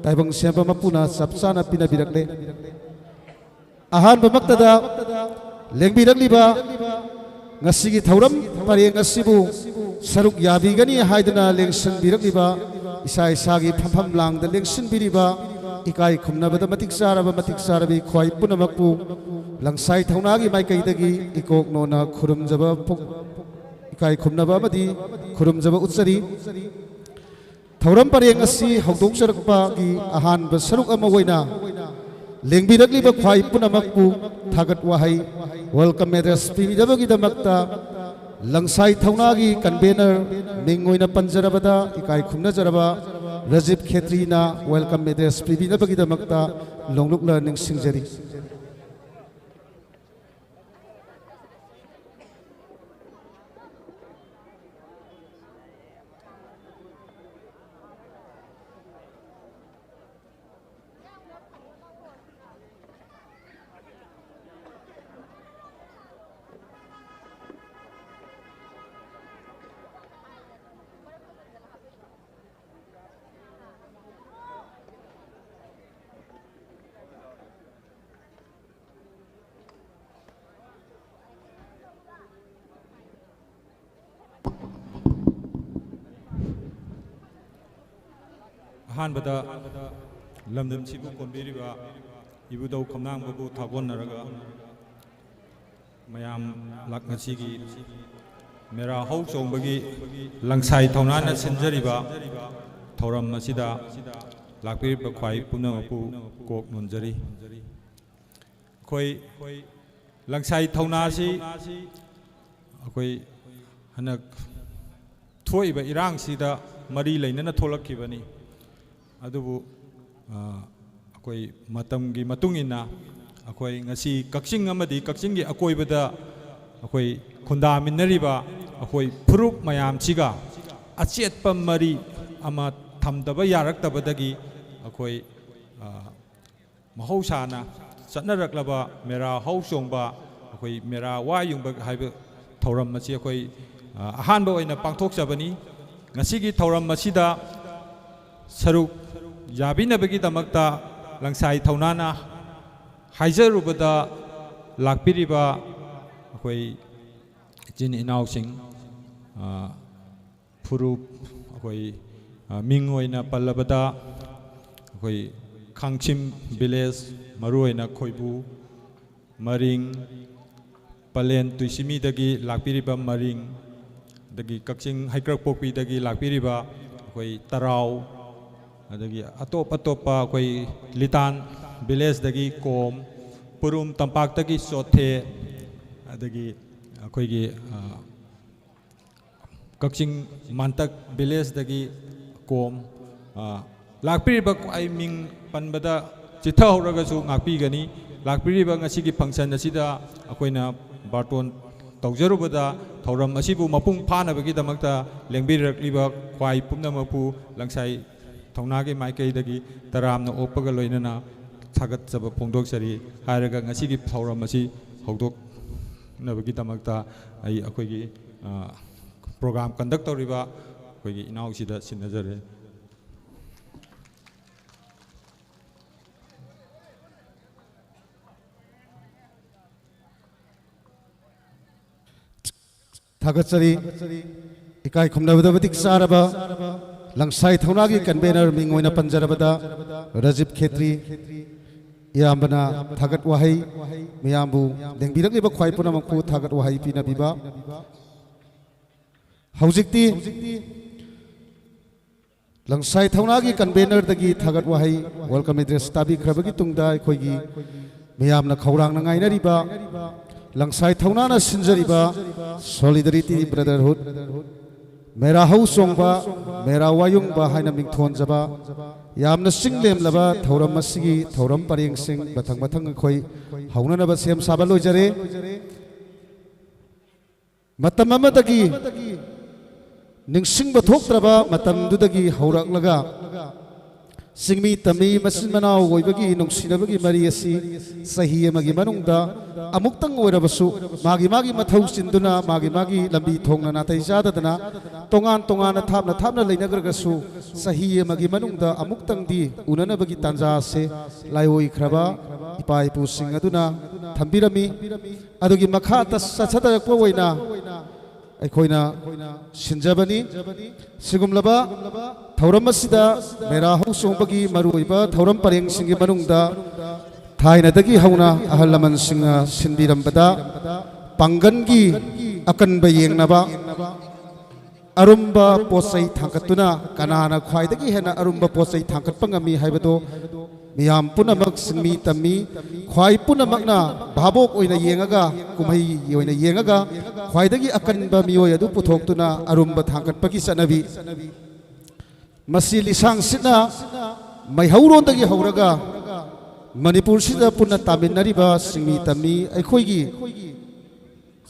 ताइबंग सेंबा मपुना सबसाना पिना बिरकले आहान बमक्तदा लेंबिरकलिबा ngasi thauram pareng asibu saruk yabigani haidana lengsin birakliba isa isa gi phampham langda lengsin biriba ikai khumnabada matik sarabi khoi punamakpu langsai thauna gi maikai dagi ikok nona khurum jaba ikai khumnaba madi khurum jaba utsari thauram pareng asi hongdok sarakpa gi ahan ba saruk ama hoina lengbirakliba khoi punamakpu thagat wahai welcome address pibidabagi damakta langsai thaunagi convener mingoina panjarabada ikai khumna jaraba Rajiv Khetrina welcome address pibidabagi damakta longlukla ning singjari अहानबदा लमदम सिबु कोनबिरिबा इबुदौ खमनांगबु थागोननरगा मयाम लाकनसिगी मेरा हौ चोंबगी लंगसाई थौनाना सिनजरिबा थौरम मसिदा लाकपिरिबा ख्वाई पुनमपु Coke नुनजरी खोई लंगसाई थौनासी अखोई हनक थोइबा इरांगसिदा मरी लेनना थोलक्खिबनी अदुबु अखोई मतमगी मतुंगिना अखोई ngasi Kakching amadi Kakching gi akoibada अखोई खुंदामिनरिबा अखोई फुरुप मयाम चिगा अचेतपा मरी अमा थमदबा यारक्तबदगी अखोई महौसाना चटनरक्लबा मेरा हौ चोंबा अखोई मेरा Wa-Yungba हाइबा थौरम मची अखोई अहानबा ओइना पांथोकजबनी ngasi थौरम मसीदा सरुक याबिनबगी दमक्ता लंगसाई थौनाना हाइजरुबदा लाकपिरिबा अखोई जिन इनाउसिंग फुरुप अखोई मिंग ओइना पल्लबदा अखोई खांगचिम विलेज मरुओइना खोइबु मरिंग पलेन तुइसिमीदगी लाकपिरिबा मरिंग दगी Kakching हाइक्रक पोकपीदगी लाकपिरिबा अखोई तराव अदगी अतोप अतोपा अखोई लितान विलेज दगी कोम पुरुम तंपाक दगी सोथे अदगी अखोई Kakching मांतक विलेज दगी कोम लाकपिरिबा क्वाई मिंग पनबदा चिथा होरगसु ngakpigani लाकपिरिबा ngasiगी फंक्शन असिदा अखोइना बार्टोन तौजरुबदा थौरम असिबु मपुंग फानबगी दमक्ता लेंबिरक्लिबा क्वाई पुमनमपु लंगसाई थौनागे माइकैदगी तरामना ओपगा लोइनना थागतजब फोंदोकसरी हायरगा ngasiगी थौरम असि हौदोकनबगी दमक्ता आई अखोइगी प्रोग्राम कंडक्ट तौरिबा अखोइगी इनाउसिदा सिनजरे थागतसरी इकाई खुमनबदा बतिक सारबा लंगसाई थौनागी कन्वेनर मिंगोइना पंजरबदा राजीव खेत्री यामबना थागत वाहै मियामबु लेंबिरक्लिबा ख्वाई पुनमकु थागत वाहै पिनबिबा हौजिक्ति लंगसाई थौनागी कन्वेनर दगी थागत वाहै वेलकम एड्रेस ताबी खरबगी तुंगदा अखोइगी मियामना खौरांना ngainariba लंगसाई थौनाना सिनजरिबा solidarity brotherhood Mera hau Chongba Mera Wa-Yungba haina mingthonjaba yamna singlemlaba thauram masigi thauram pareng sing bathang bathang khoi haunanaba sem saba loijare matam amadagi ningsingba thoktraba matam dudagi hauraklaga Singmi tami masin manau oibagi nungsinabagi mari asi sahi amagi manungda amuktang oirabasu magi mathau sinduna magi lambi thongna natai jadadana tongan thapna leinagargasu sahi amagi manungda amuktang di unanabagi tanja se laioi khraba ipai pu sing aduna thambirami adugi makhata sachadak oina ꯑꯩꯈꯣꯏꯅ ꯁꯤꯟꯖꯕꯅꯤ ꯁꯤꯒꯨꯝꯂꯕ ꯊꯧꯔꯝ ꯑꯁꯤꯗ ꯃꯦꯔꯥ ꯍꯧꯆꯣꯡꯕꯒꯤ ꯃꯔꯨꯑꯣꯏꯕ ꯊꯧꯔꯝ ꯄꯔꯦꯡꯁꯤꯡꯒꯤ ꯃꯅꯨꯡꯗ ꯊꯥꯏꯅꯗꯒꯤ ꯍꯧꯅ ꯑꯍꯜ ꯂꯃꯟꯁꯤꯡꯅ ꯁꯤꯟꯕꯤꯔꯝꯕꯗ ꯄꯥꯡꯒꯟꯒꯤ ꯑꯀꯟꯕ ꯌꯦꯡꯅꯕ ꯑꯔꯨꯝꯕ ꯄꯣꯠꯆꯩ ꯊꯥꯡꯒꯠꯇꯨꯅ ꯀꯅꯥꯅ ꯈ꯭ꯋꯥꯏꯗꯒꯤ ꯍꯦꯟꯅ ꯑꯔꯨꯝꯕ ꯄꯣꯠꯆꯩ ꯊꯥꯡꯒꯠꯄ ꯉꯝꯃꯤ ꯍꯥꯏꯕꯗꯣ ꯃꯤꯌꯥꯝ ꯄꯨꯝꯅꯃꯛ ꯁꯤꯟꯃꯤ ꯇꯝꯃꯤ ꯈ꯭ꯋꯥꯏ ꯄꯨꯝꯅꯃꯛꯅ ꯚꯥꯕꯣꯛ ꯑꯣꯏꯅ ꯌꯦꯡꯉꯒ ꯀꯨꯝꯍꯩ ꯑꯣꯏꯅ ꯌꯦꯡꯉꯒ ꯈ꯭ꯋꯥꯏꯗꯒꯤ ꯑꯀꯟꯕ ꯃꯤꯑꯣꯏ ꯑꯗꯨ ꯄꯨꯊꯣꯛꯇꯨꯅ ꯑꯔꯨꯝꯕ ꯊꯥꯡꯒꯠꯄꯒꯤ ꯆꯠꯅꯕꯤ ꯃꯁꯤ ꯂꯤꯁꯥꯡ ꯁꯤꯠꯅ ꯃꯩꯍꯧꯔꯣꯟꯗꯒꯤ ꯍꯧꯔꯒ ꯃꯅꯤꯄꯨꯔꯁꯤꯗ ꯄꯨꯟꯅ ꯇꯥꯃꯤꯟꯅꯔꯤꯕ ꯁꯤꯟꯃꯤ ꯇꯝꯃꯤ ꯑꯩꯈꯣꯏꯒꯤ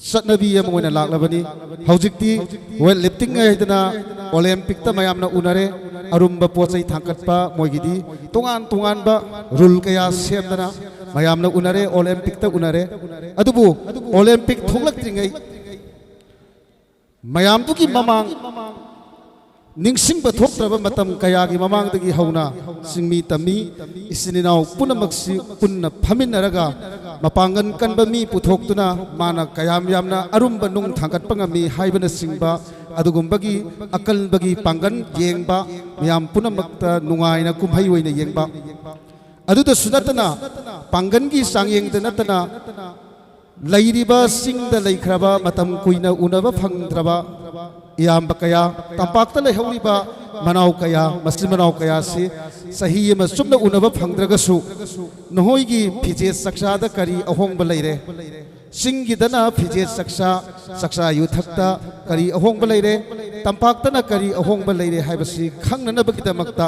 ꯆꯠꯅꯕꯤ ꯑꯃ ꯑꯣꯏꯅ ꯂꯥꯛꯂꯕꯅꯤ ꯍꯧꯖꯤꯛꯇꯤ ꯋꯦꯠ ꯂꯤꯐꯇꯤꯡ ꯍꯥꯏꯗꯅ ꯑꯣꯂꯦꯝꯄꯤꯛꯇ ꯃꯌꯥꯝꯅ ꯎꯅꯔꯦ ꯑꯔꯨꯝꯕ ꯄꯣꯠꯆꯩ ꯊꯥꯡꯒꯠꯄ ꯃꯣꯏꯒꯤꯗꯤ ꯇꯣꯉꯥꯟꯕ ꯔꯨꯜ ꯀꯌꯥ ꯁꯦꯝꯗꯅ ꯃꯌꯥꯝꯅ ꯎꯅꯔꯦ ꯑꯣꯂꯦꯝꯄꯤꯛꯇ ꯎꯅꯔꯦ ꯑꯗꯨꯕꯨ ꯑꯣꯂꯦꯝꯄꯤꯛ ꯊꯣꯛꯂꯛꯇ꯭ꯔꯤꯉꯩ ꯃꯌꯥꯝꯗꯨꯒꯤ ꯃꯃꯥꯡ ꯅꯤꯡꯁꯤꯡꯕ ꯊꯣꯛꯇ꯭ꯔꯕ ꯃꯇꯝ ꯀꯌꯥꯒꯤ ꯃꯃꯥꯡꯗꯒꯤ ꯍꯧꯅ ꯁꯤꯡꯃꯤ ꯇꯝꯃꯤ ꯏꯆꯤꯟ ꯏꯅꯥꯎ ꯄꯨꯝꯅꯃꯛꯁꯤ ꯄꯨꯟꯅ ꯐꯝꯃꯤꯟꯅꯔꯒ ꯃꯄꯥꯡꯒꯜ ꯀꯟꯕ ꯃꯤ ꯄꯨꯊꯣꯛꯇꯨꯅ ꯃꯥꯅ ꯀꯌꯥꯝ ꯌꯥꯝꯅ ꯑꯔꯨꯝꯕ ꯅꯨꯡ ꯊꯥꯡꯒꯠꯄ ꯉꯝꯃꯤ ꯍꯥꯏꯕꯅꯆꯤꯡꯕ ꯑꯗꯨꯒꯨꯝꯕꯒꯤ ꯑꯀꯜꯕꯒꯤ ꯄꯥꯡꯒꯜ ꯌꯦꯡꯕ ꯃꯌꯥꯝ ꯄꯨꯝꯅꯃꯛꯇ ꯅꯨꯡꯉꯥꯏꯅ ꯀꯨꯝꯍꯩ ꯑꯣꯏꯅ ꯌꯦꯡꯕ ꯑꯗꯨꯗꯁꯨ ꯅꯠꯇꯅ ꯄꯥꯡꯒꯜꯒꯤ ꯆꯥꯡꯌꯦꯡꯗ ꯅꯠꯇꯅ ꯂꯩꯔꯤꯕ ꯆꯤꯡꯗ ꯂꯩꯈ꯭ꯔꯕ ꯃꯇꯝ ꯀꯨꯏꯅ ꯎꯅꯕ ꯐꯪꯗ꯭ꯔꯕ ꯏꯌꯥꯝꯕ ꯀꯌꯥ ꯇꯝꯄꯥꯛꯇ ꯂꯩꯍꯧꯔꯤꯕ ꯃꯅꯥꯎ ꯀꯌꯥ ꯃꯆꯤꯟ ꯃꯅꯥꯎ ꯀꯌꯥꯁꯤ ꯆꯍꯤ ꯑꯃ ꯆꯨꯞꯅ ꯎꯅꯕ ꯐꯪꯗ꯭ꯔꯒꯁꯨ ꯅꯈꯣꯏꯒꯤ ꯐꯤꯖꯦꯠ ꯆꯛꯆꯥꯗ ꯀꯔꯤ ꯑꯍꯣꯡꯕ ꯂꯩꯔꯦ ꯆꯤꯡꯒꯤꯗꯅ ꯐꯤꯖꯦꯠ ꯆꯛꯆꯥ ꯌꯨꯊꯛꯇ ꯀꯔꯤ ꯑꯍꯣꯡꯕ ꯂꯩꯔꯦ ꯇꯝꯄꯥꯛꯇꯅ ꯀꯔꯤ ꯑꯍꯣꯡꯕ ꯂꯩꯔꯦ ꯍꯥꯏꯕꯁꯤ ꯈꯪꯅꯅꯕꯒꯤꯗꯃꯛꯇ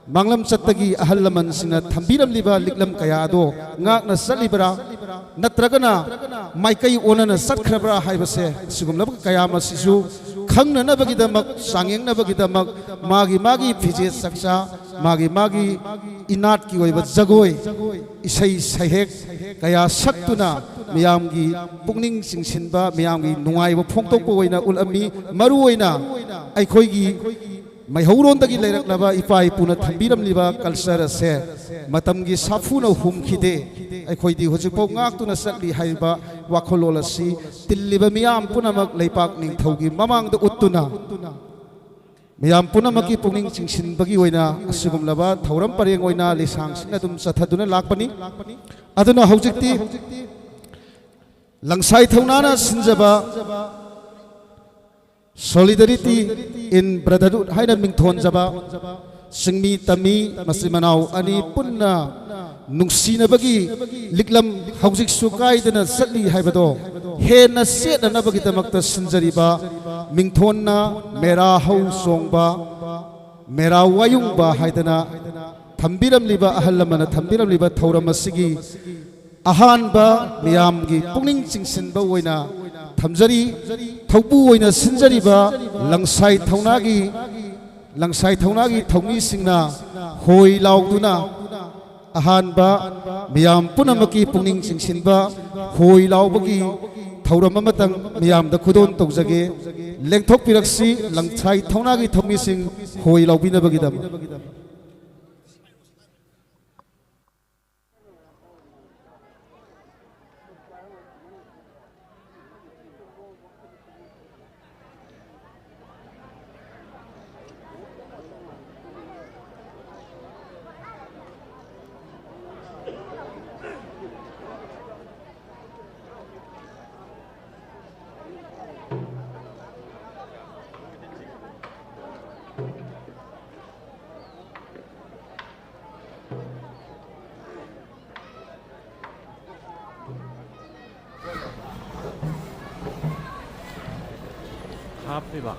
ꯃꯥꯡꯂꯝ ꯆꯠꯇꯒꯤ ꯑꯍꯜ ꯂꯃꯟꯁꯤꯡꯅ ꯊꯝꯕꯤꯔꯝꯂꯤꯕ ꯂꯤꯛꯂꯝ ꯀꯌꯥ ꯑꯗꯣ ꯉꯥꯛꯅ ꯆꯠꯂꯤꯕ꯭ꯔꯥ ꯅꯠꯇ꯭ꯔꯒꯅ ꯃꯥꯏꯀꯩ ꯑꯣꯟꯅꯅ ꯆꯠꯈ꯭ꯔꯕ꯭ꯔꯥ ꯍꯥꯏꯕꯁꯦ ꯑꯁꯤꯒꯨꯝꯂꯕ ꯀꯌꯥ ꯑꯁꯤꯁꯨ ꯈꯪꯅꯅꯕꯒꯤꯗꯃꯛ ꯆꯥꯡꯌꯦꯡꯅꯕꯒꯤꯗꯃꯛ ꯃꯥꯒꯤ ꯐꯤꯖꯦꯠ ꯆꯛꯆꯥ ꯃꯥꯒꯤ ꯏꯅꯥꯠꯀꯤ ꯑꯣꯏꯕ ꯖꯒꯣꯏ ꯏꯁꯩ ꯁꯩꯍꯦꯛ ꯀꯌꯥ ꯁꯛꯇꯨꯅ ꯃꯤꯌꯥꯝꯒꯤ ꯄꯨꯛꯅꯤꯡ ꯆꯤꯡꯁꯤꯟꯕ ꯃꯤꯌꯥꯝꯒꯤ ꯅꯨꯡꯉꯥꯏꯕ ꯐꯣꯡꯗꯣꯛꯄ ꯑꯣꯏꯅ ꯎꯠꯂꯝꯃꯤ ꯃꯔꯨꯑꯣꯏꯅ ꯑꯩꯈꯣꯏꯒꯤ ꯃꯩꯍꯧꯔꯣꯟꯗꯒꯤ ꯂꯩꯔꯛꯂꯕ ꯏꯄꯥ ꯏꯄꯨꯅ ꯊꯝꯕꯤꯔꯝꯂꯤꯕ ꯀꯜꯆꯔ ꯑꯁꯦ ꯃꯇꯝꯒꯤ ꯁꯥꯐꯨꯅ ꯍꯨꯝꯈꯤꯗꯦ ꯑꯩꯈꯣꯏꯗꯤ ꯍꯧꯖꯤꯛꯐꯥꯎ ꯉꯥꯛꯇꯨꯅ ꯆꯠꯂꯤ ꯍꯥꯏꯕ ꯋꯥꯈꯜꯂꯣꯟ ꯑꯁꯤ ꯇꯤꯜꯂꯤꯕ ꯃꯤꯌꯥꯝ ꯄꯨꯝꯅꯃꯛ ꯂꯩꯄꯥꯛ ꯅꯤꯡꯊꯧꯒꯤ ꯃꯃꯥꯡꯗ ꯎꯠꯇꯨꯅ ꯃꯤꯌꯥꯝ ꯄꯨꯝꯅꯃꯛꯀꯤ ꯄꯨꯛꯅꯤꯡ ꯆꯤꯡꯁꯤꯟꯕꯒꯤ ꯑꯣꯏꯅ ꯑꯁꯤꯒꯨꯝꯂꯕ ꯊꯧꯔꯝ ꯄꯔꯦꯡ ꯑꯣꯏꯅ ꯂꯤꯁꯥꯡꯁꯤꯡꯅ ꯑꯗꯨꯝ ꯆꯠꯊꯗꯨꯅ ꯂꯥꯛꯄꯅꯤ ꯑꯗꯨꯅ ꯍꯧꯖꯤꯛꯇꯤ ꯂꯪꯁꯥꯏ ꯊꯧꯅꯥꯅ ꯁꯤꯟꯖꯕ ꯁꯣꯂꯤꯗꯔꯤꯇꯤ ꯏꯟ ꯕ꯭ꯔꯗꯔꯍꯨꯗ ꯍꯥꯏꯅ ꯃꯤꯡꯊꯣꯟꯖꯕ ꯁꯤꯡꯃꯤ ꯇꯝꯃꯤ ꯃꯆꯤꯟ ꯃꯅꯥꯎ ꯑꯅꯤ ꯄꯨꯟꯅ ꯅꯨꯡꯁꯤꯅꯕꯒꯤ ꯂꯤꯛꯂꯝ ꯍꯧꯖꯤꯛꯁꯨ ꯀꯥꯏꯗꯅ ꯆꯠꯂꯤ ꯍꯥꯏꯕꯗꯣ ꯍꯦꯟꯅ ꯆꯦꯠꯅꯅꯕꯒꯤꯗꯃꯛꯇ ꯁꯤꯟꯖꯔꯤꯕ ꯃꯤꯡꯊꯣꯟꯅ ꯃꯦꯔꯥ ꯍꯧ ꯆꯣꯡꯕ ꯃꯦꯔꯥ ꯋꯥꯌꯨꯡꯕ ꯍꯥꯏꯗꯅ ꯊꯝꯕꯤꯔꯝꯂꯤꯕ ꯑꯍꯜ ꯂꯃꯟꯅ ꯊꯝꯕꯤꯔꯝꯂꯤꯕ ꯊꯧꯔꯝ ꯑꯁꯤꯒꯤ ꯑꯍꯥꯟꯕ ꯃꯤꯌꯥꯝꯒꯤ ꯄꯨꯛꯅꯤꯡ ꯆꯤꯡꯁꯤꯟꯕ ꯑꯣꯏꯅ ꯊꯝꯖꯔꯤ ꯊꯧꯕꯨ ꯑꯣꯏꯅ ꯁꯤꯟꯖꯔꯤꯕ ꯂꯪꯁꯥꯏ ꯊꯧꯅꯥꯒꯤ ꯊꯧꯃꯤꯁꯤꯡꯅ ꯍꯣꯏ ꯂꯥꯎꯗꯨꯅ ꯑꯍꯥꯟꯕ ꯃꯤꯌꯥꯝ ꯄꯨꯝꯅꯃꯛꯀꯤ ꯄꯨꯛꯅꯤꯡ ꯆꯤꯡꯁꯤꯟꯕ ꯍꯣꯏ ꯂꯥꯎꯕꯒꯤ ꯊꯧꯔꯝ ꯑꯃꯇꯪ ꯃꯤꯌꯥꯝꯗ ꯈꯨꯗꯣꯜ ꯇꯧꯖꯒꯦ ꯂꯦꯡꯊꯣꯛꯄꯤꯔꯛꯁꯤ ꯂꯪꯁꯥꯏ ꯊꯧꯅꯥꯒꯤ ꯊꯧꯃꯤꯁꯤꯡ ꯍꯣꯏ ꯂꯥꯎꯕꯤꯅꯕꯒꯤꯗꯃꯛ ꯍꯥꯞꯄꯤꯕ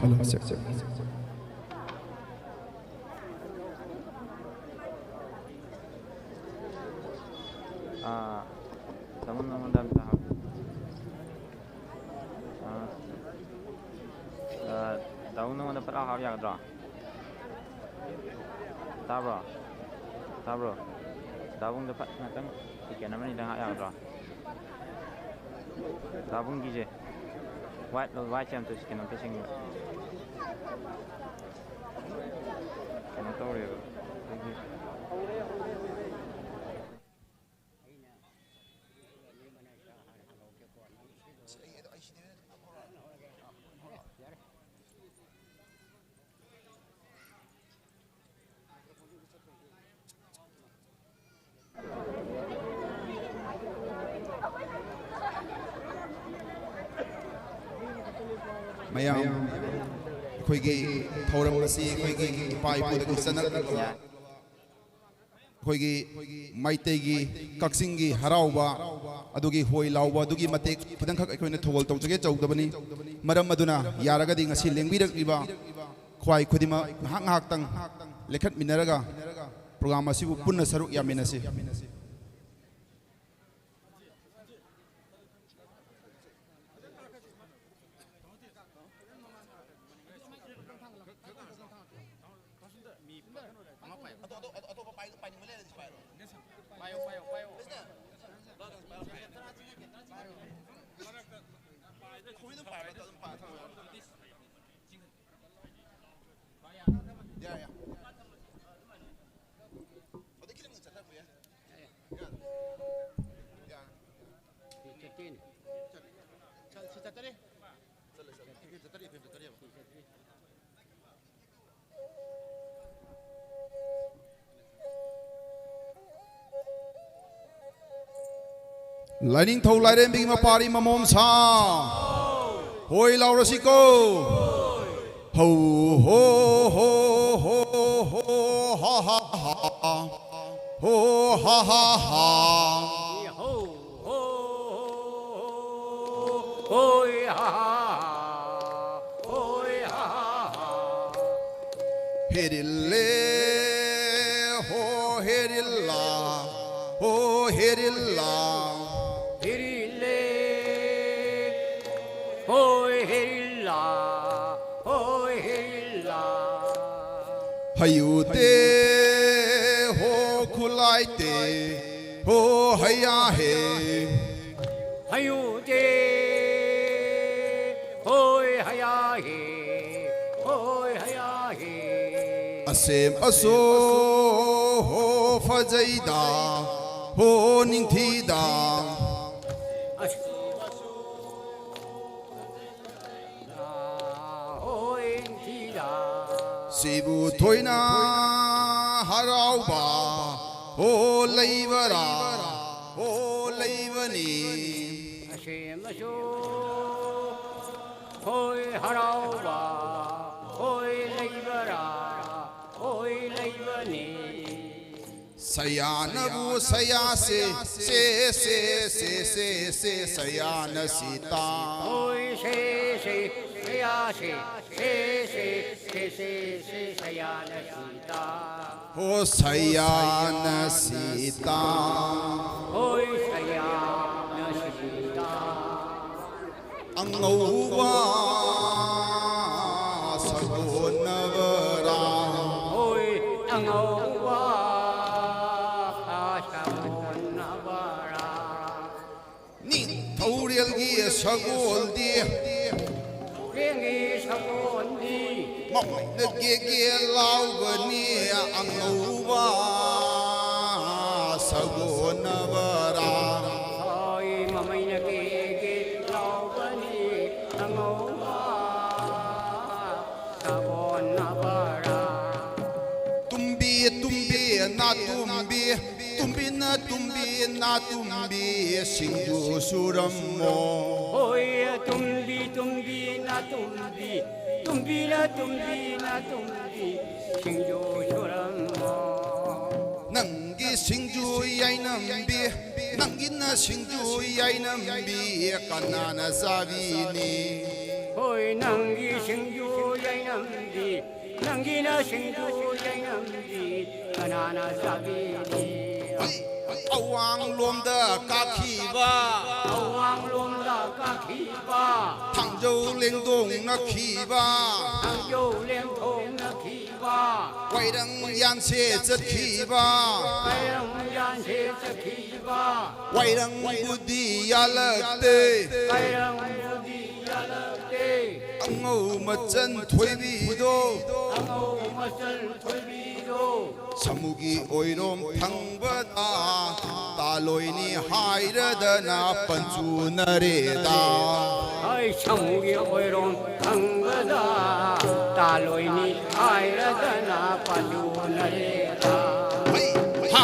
Hello, sir. Naman dam tahap. Daun naman dapat akap ya kadra. Tabro. Daun dapat nakan ikan naman ni dah ya kadra. Daun gije. White jam tu ikan nampak sing. Kena tahu ya. mayam khoigi thoram asi khoigi pai pu da sanak khoigi maitei gi Kakching gi harauba adugi hoi lauba adugi matek khidang khak aikoina thogol tawjage chawdabani maram aduna yaraga di ngasi lengbirak riba khwai khudima hak hak tang lekhat minaraga program asibu punna saruk yaminasi Lining thâu lại đến binh mà party mà mồm sa, hoi lao ra siko, ho ho ho ho ho ha ha ha, ho ha ha ha, Ho ho hoi ha hoi ha. hedille ho hedilla, ho hedilla. Hayute ho khulaite ho haya he Hayute hoi haya he hoi haya he asem aso ho fajaida ho ningthida Sibu thoina harauba ho leivara ho leivani 시마쇼 호이 하라오바 호이 레이버라 호이 레이버니 Sayanabu sayase se sayana sita 호이 세세 세야세 세세 사야나시다 ho sayana sita 호이 사야나시다 angauwa sagonavara 호이 ang오와 하샤본나바라 ni taurialgi sagoldi 랭이 사본디 Nagege laugani angauwa sagonavara 호이 마마이나게게 라오바니 ang오와 사본나바라 tumbi na tumbi singju surammo 호이 tumbi 나 tumbi 싱조 쇼람모 nangi singju yainambi nangina singju yainambi kanana savini 호이 낭기 싱조 야이남디 낭기나 싱조 야이남디 가나나 사비니 awang lomda kakhiba 아왕롬다 까키바 thangjo lengdong na khiba 당조 랭통 나키바 wairang yanse chat khiba 아영 얀세 짝키바 wairang budi yalakte 아영 무디 야락데 angau machan thoibido ang오 마설 톨비도 samugi oirom thangbada taloini hairadana panchu nareda 아이 창욱이 오이론 강거다 달로이니 아이라다나 빠주나레다 ha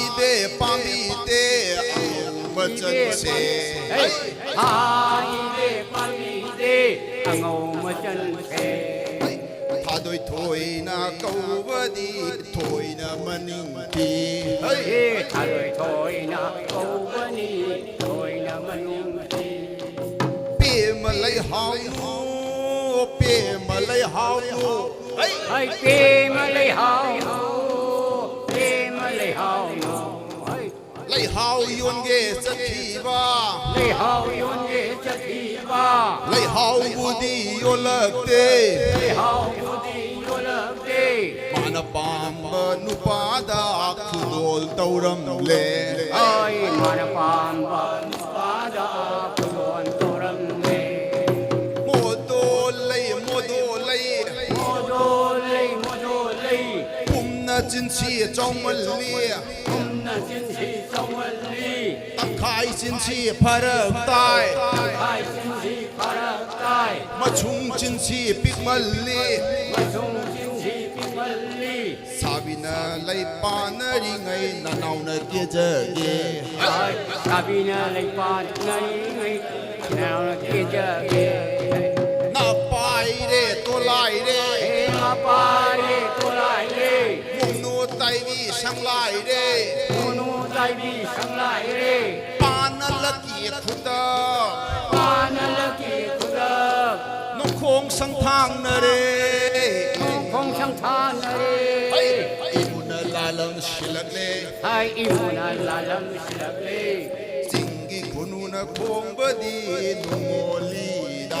ibe pamite machan se 아이베 빨리데 angô 마전세 thadoi thoina kaubadi thoina maningti 다로이 토이나 고버니 토이나 마누티 pe malai hau 아이 빼말레 하오 빼말레 하오 lai hau yonge sakhiba 레 하오 연게 자티바 lai hau budi yolakte 레 하오 부디 요락데 mana pamba nupada khudol tauram le 아이 마나밤바 바다 부원 도람네 modolai 모돌레 kumna jinchi chongmalli 홈나 진시 정월리 akhai jinchi pharak tai 아이 진시 파락다이 machung jinchi pikmalli 마송 진시 빅말리 sabina lai panari ngai nanauna tiajage 아이 사비나 레이판 나이ngay 나오나 계자게 na pai re to lai re 에마파레 토라이레 munu tai vi sang lai re 모노 다이비 상라이레 panalaki khuda 파날라키 쿠다 no khong sang thang na re 공상타나레 imuna lalam shilakle 아이 이무나 라람 시라베 singi kununa khongbadi numoli da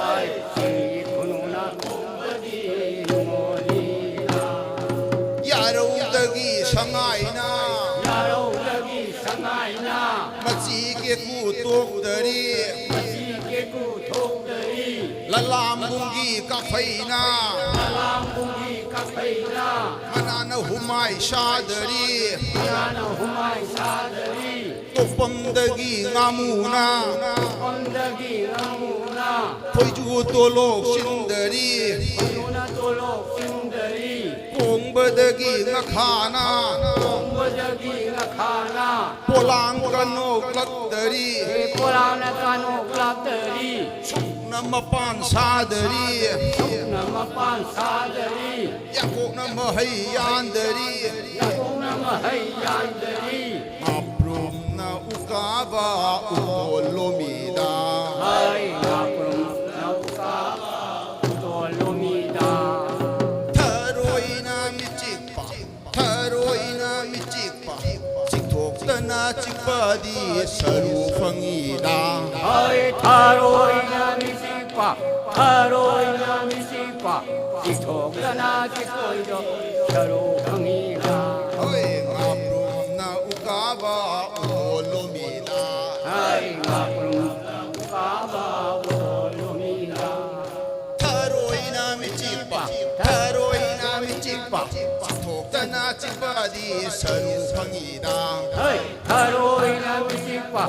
아이 시니 쿠누나 콤바디 모리나 yarudagi sangaina 야로라기 상아이나 machi ke ku tokdari 마시게 구토들이 lalamgungi ka phaina 알람궁이 카페이나 manana humai shadari 야나 후마이 사들이 topamdagi ngamuna 언덕이 아무나 thoiju tolok sindari 누나 돌로 싱들이 kongbadagi ngakhana 공부적이 나카나 polang kano klakdari Pulang kanu klapteri nama pan sadari nama pan sadari yakok nama hayandari yakung nama hayandari aprum na ukaba utolomida hai ngaprum nauka tolomida Taroina michikpa Chiktok tana chikpadi saru fangida hai tharoi na misipa chithok dana chikoido charu khangida Oi ngaprum na ukaba utolomida hai ngaprum nauka tolomida Taroina michikpa Chiktok tana chikpadi saru fangida hai tharoi na misipa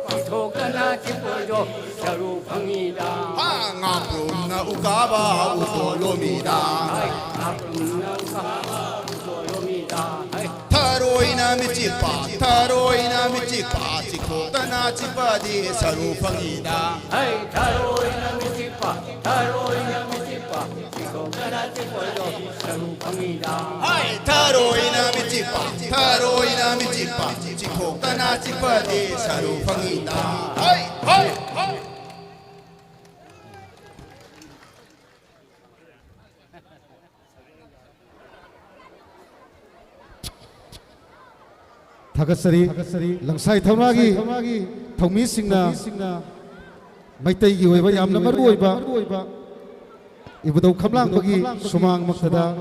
chithok dana chikoido charu khangida Ha ngaprum na ukaba utolomida hai ngaprum nauka tolomida hai Taroina michikpa Chiktok tana chikpadi saru fangida hai tharoi na misipa chithok dana chikoido charu khangida Hai taroina michikpa Chiktok tana chikpadi saru fangida Hai Thakasari langsai thaunagi thongmi singna maitai gi oiba yamna maru oiba ibudau khamlang bagi sumang maktada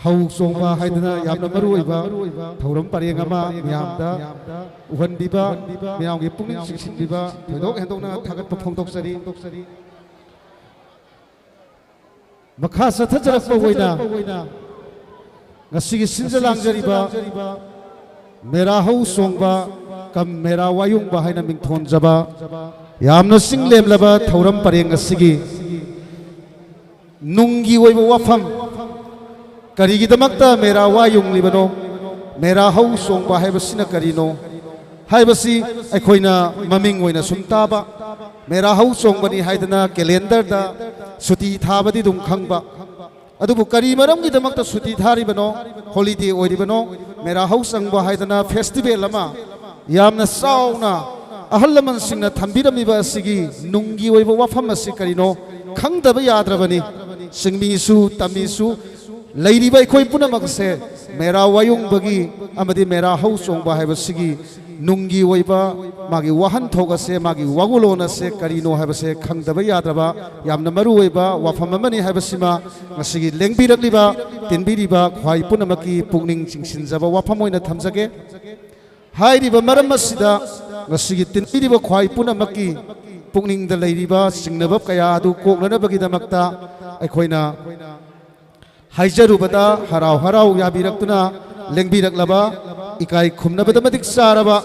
hau Chongba haidana yamna maru oiba thauram pareng ama miyamda uhandiba miyamgi pungning singsindiba thoidok hendokna thagat phongdoksari makha sathajarakpa oina ngasigi sinjalangjariba Mera hau Chongba kam Mera Wa-Yungba haina mingthon jaba yamna singlem laba thauram pareng asigi nungi oiba wafam karigi damakta Mera Wa-Yung libano Mera hau Chongba haibasina karino haibasi aikoina maming oina sumtaba Mera hau Chongba ni haidana calendar da suti thabadi dum khangba adubu kari maramgi damakta suti tharibano holiday oiribano Mera hau Chongba haidana festival lama yamna sauna ahalaman singna thambiramiba asigi nungi oiba wafam asi karino khangdaba yadrabani singmisu tamisu leiriba ikoi punamakse Mera Wa-Yungbagi amadi Mera hau Chongba haibasigi nungi oiba magi wahan thogase magi wagulona se karino haibase khangdaba yadraba yamna maru oiba wafam amani haibasima ngasigi lengbirakliba tinbiriba khwai punamaki pungning chingsinjaba wafam oina thamjage hairiba maram asida ngasigi tinbiriba khwai punamaki pungning da leiriba singnaba kaya adu koknanabagi damakta aikoina haijarubada harau yabiraktuna lengbiraklaba ikai khumnabada madik saraba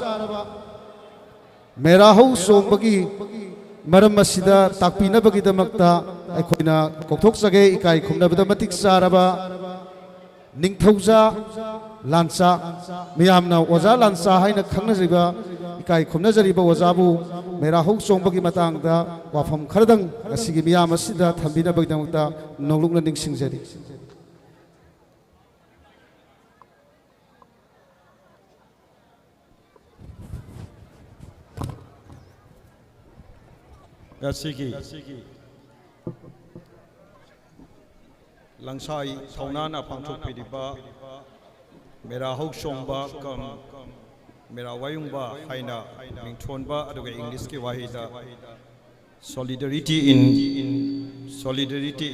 Mera hau Chongbagi maram asida takpinabagi damakta aikoina kokthokjage ikai khumnabada matik saraba ningthauja lansa miyamna oja lansa haina khangnajriba ikai khumnajariba ojabu Mera hau Chongbagi matangda wafam kharadang asigi miyam asida thambinabagi damakta nonglukna ningsingjari Gasigi Langsai THOUNA pangthok piriba Mera hau Chongba kam Mera Wa-Yungba haina mingthonba aduga English ki wahida solidarity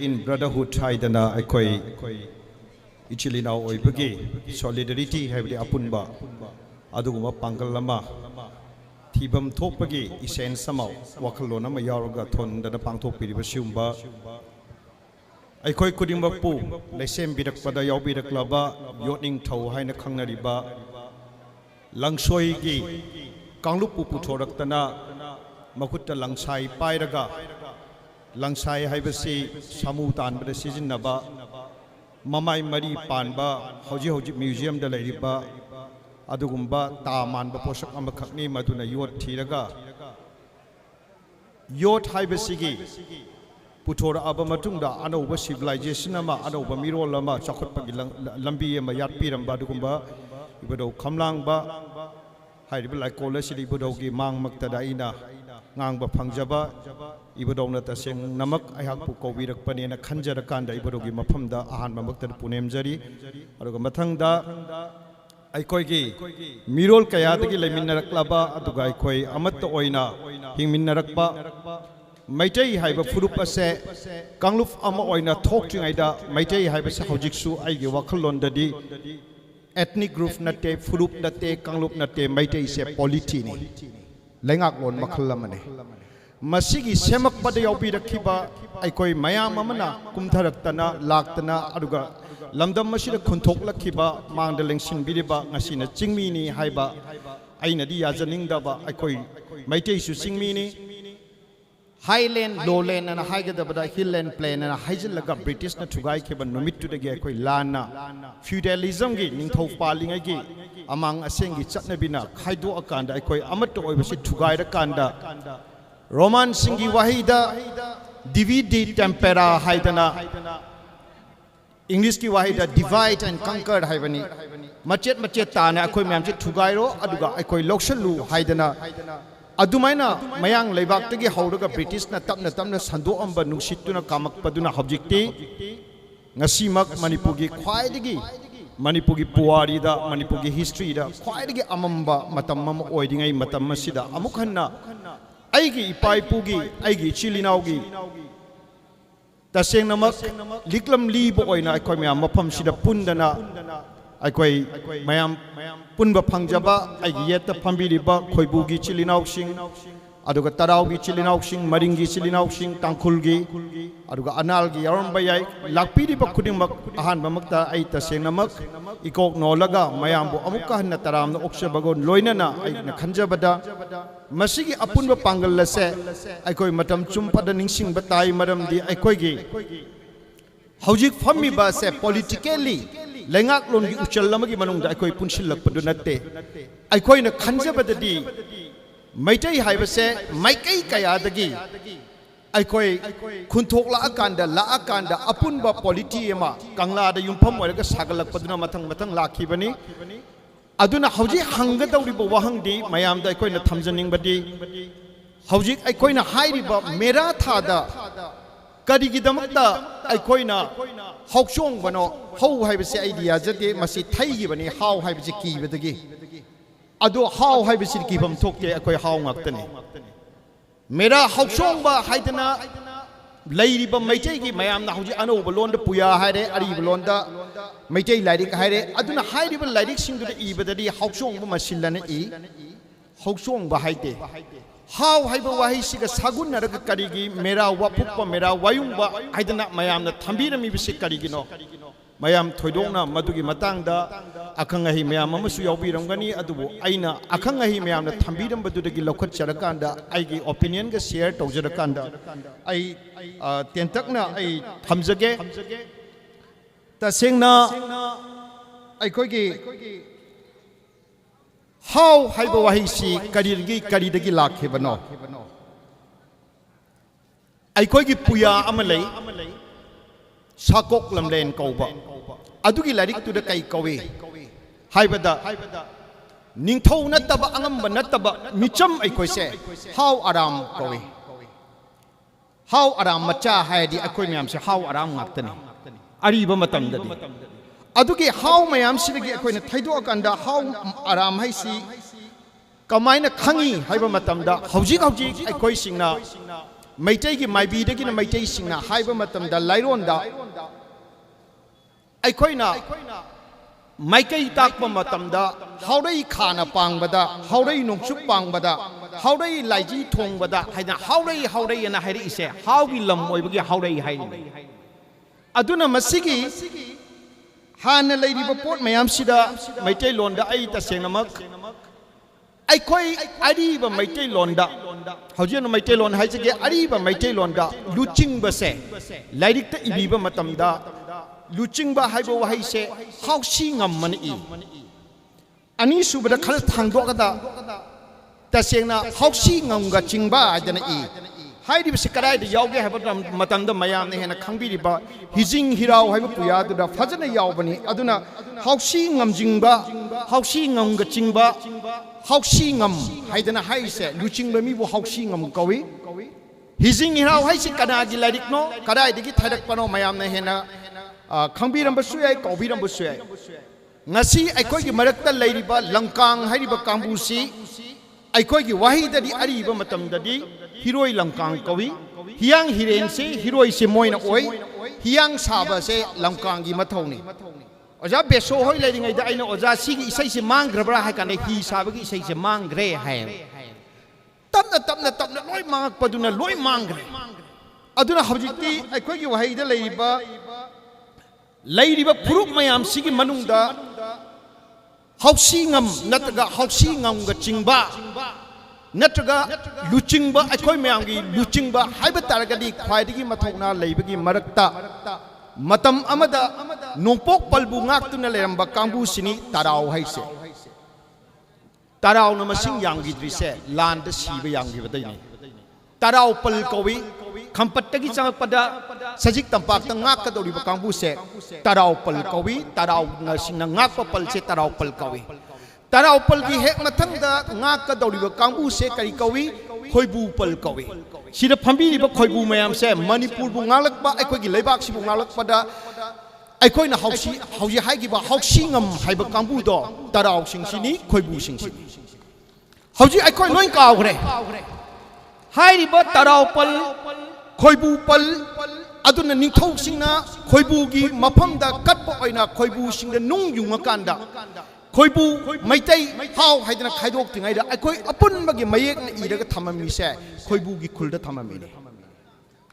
in brotherhood haidana aikoi ichilina oibagi solidarity haibli apunba aduguma pangal lama Thibam thokpagi isen samau wakhalona ma yaroga thondana pangthokpiriba siumba aikoi kudimbapu leisem birakpada yaubiraklaba yotning thau haina khangnariba langsoi gi kanglupu puthoraktana makutta langsai pairaga langsai haibasi samu tanbada sijinnaba mamai mari panba hoji museum da leiriba अदुगुम्बा ता मानबा पोषक अमखकनी मदुना vote थीरगा vote हाइबसिगी पुथोर अब मतुंगदा अनौब civilisation अमा अनौब मिरोल अमा चाखुटपगी लंबी अमा याटपीरंबा अदुगुम्बा इबदौ खमलांगबा हाइरिब लाइकोल सिदि इबदौगी मांगमक्तदा इना ngang phangjaba ibodongna taseng namak aihakpu kobirakpani na khanjarakanda ibodogi maphamda ahanba maktar punemjari aduga mathangda aikoigi mirol kayadagi leminaraklaba aduga aikoi amatta oina hingminarakpa maitai haiba furup ase kangluf ama oina thoktingaida maitai haiba se hojiksu aigi wakhalondadi ethnic group natte furup natte kangluf natte maitai se polity ni lengak lon makhalamane masigi semak pada yobi rakhiba aikoi mayam amana kumtharaktana laktana aduga lamdam masida khunthok lakhiba mangda lengsin biriba ngasina chingmi ni haiba aina di yajaning daba aikoi maitei su chingmi ni highland lowland and haigadabada hillland plain and haijilaga british na thugai kheba numit tu dagi aikoi lana feudalism gi ningthau palingai gi amang asengi chatnabina khaido akanda aikoi amat oibasi thugai ra kanda roman singi wahida divide tempera haidana english ki wahida divide and conquer haibani machet machet ta na aikoi myam che thugai ro aduga aikoi loksalu haidana adumaina mayang leibak tagi hauruga british na tapna sando amba nungsituna kamak paduna objecti ngasimak manipugi khwaidagi manipugi puari da manipugi history da khwaidagi amamba matamam oidingai matammasida amukhanna aigi ipai pugi aigi chilinaugi taseng namak liklam libo oina aikoi myam mafam sida pundana aikoi mayam punba phangjaba aigi yetta phambiriba khoibugi chilinauksing aduga taraugi chilinauksing maringi chilinauksing tangkhulgi aduga analgi yaromba yai lakpiriba khudingmak ahanba makta ai tasengnamak ikok nolaga mayambu amukka hanna taramna oksabagon loinana aina khanjabada masigi apunba pangal lase aikoi matam chumpada ningsingba tai maramdi aikoigi hojik fammiba se politically lengak longi uchal lamagi manungda aikoi punsilakpadu natte aikoi na khanjabadadi maitai haibase maikai kayadagi aikoi khunthokla akanda apunba polity ema kangla da yumpham oiraga sagalakpaduna mathang lakhibani aduna hauji hangadawriba wahangdi mayamda aikoi na thamjaningbadi hauji aikoi na hairiba mera thada karigidamata aikoi na hauchong bano hau haibase idea jate masi thaigi bani hau haibase kibadagi ado hau haibase kibam thokte aikoi hau ngaktani mera hauchongba haidana lairiba maitai gi mayamna hauji anoba londa puya haire ariba londa maitai lairik haire aduna hairiba lairik singdu ibadadi hauchongba masillana i hauchongba haite how haiba wahi siga sagun naraga karigi mera wapukpa mera wayungba haidana mayamna thambirami bisi karigino mayam thoidongna madugi matangda akhangahi mayam amasu yaubiramgani adubu aina akhangahi mayamna thambirambadudagi lokhat charakanda aigi opinion ga share tawjarakanda ai tentakna ai thamjage tasengna aikoigi how haiba wahi si karidagi lakhebano aikoigi puya amalai sakok lamlen kauba adugi larik tu da kai kawe haibada ningthau nataba angamba nataba micham aikoi se how aram kawe how aram macha haidi akoi myam se how aram ngaktani ariba matamdadi adugi how mayam sidagi akoi na thaido akanda how aram haisi kamaina khangi haiba matamda hauji aikoi singna maitai gi maibi dagi na maitai singna haiba matamda laironda aikoina maikai takpa matamda haurei khana pangbada haurei nongchuk pangbada haurei laiji thongbada haina haurei na hairi ise haugi lam oibagi haurei haini aduna masigi hana leiriba pot mayam sida maitai londa ai tasengnamak aikoi ariba maitai londa hojena maitai lon haijege ariba maitai londa luchingba se lairikta ibiba matamda luchingba haiba wahai se hausi ngamman i ani subada khal thangdokada tasengna hausi ngamga chingba adana I haidi bisi karai da yauge haba matamda mayam ne hena khangbiriba hijing hirau haiba puya da fajana yaubani aduna hausi ngamjingba hausi ngamga chingba hausi ngam haidana haise luchingba mi bu hausi ngam kawi hijing hirau haisi kanagi larikno karai digi thadak pano mayam ne hena khangbiram basu yai kaubiram basu yai ngasi aikoi gi marakta lairiba langkang hairiba kambusi aikoi gi wahidadi ariba matamdadi Hiroi langkang kawi hiang hiren se hiroi se moina oi hiang saba se langkang gi mathoni oja beso hoi le dingai da aina oja sigi isai se mangrabra ha kan hi saba gi isai se mangre hai tapna loi mangak paduna loi mangre aduna hojikti aikoi gi wahai da leiriba puruk mayam sigi manungda hausi ngam nataga hausi ngam ga chingba नत्रगा लुचिंगबा अखोय मयांगी लुचिंगबा हाइबा तारगदी ख्वाइदगी मथौना लेबगी मरक्ता मतम अमदा नोंपोक पलबु ngakतुना लेरंबा कांबु सिनी ताराव हाइसे ताराव नमसिंग Yanghee द्रिसे लांद सीबा Yanghee बदैनी ताराव पल कवि खंपट्टगी चंगपदा सजिक तंपाक ता ngakकदौरिबा कांबु से ताराव पल कवि ताराव नसिंग ngakpa पल से ताराव पल कवि ताराव पल की हेक मथंगदा ngakकदौरिबा कांबु से करी कवि खोइबु पल कवि सिदा फंबीरिबा खोइबु मयाम से मणिपुर बु ngakलकबा अखोगी लेबाक सिबु ngakलकपदा अखोइना हौसी हौजी हाइगिबा हौसिंगम हाइबा कांबु दो ताराव सिंगसिनी खोइबु सिंगसिनी हौजी अखोइ लोइन कावग्रे हाइरिबा ताराव पल खोइबु पल अदुना निंथौ सिंगना खोइबुगी मफमदा कटपा ओइना खोइबु सिंगदा नुंग युंगकांदा खोइबु मैतै हाउ हाइदना खाइदोक्तिङैदा अखोइ अपुनबगी मयेकना इरगा थममिसे खोइबुगी खुलदा थममिने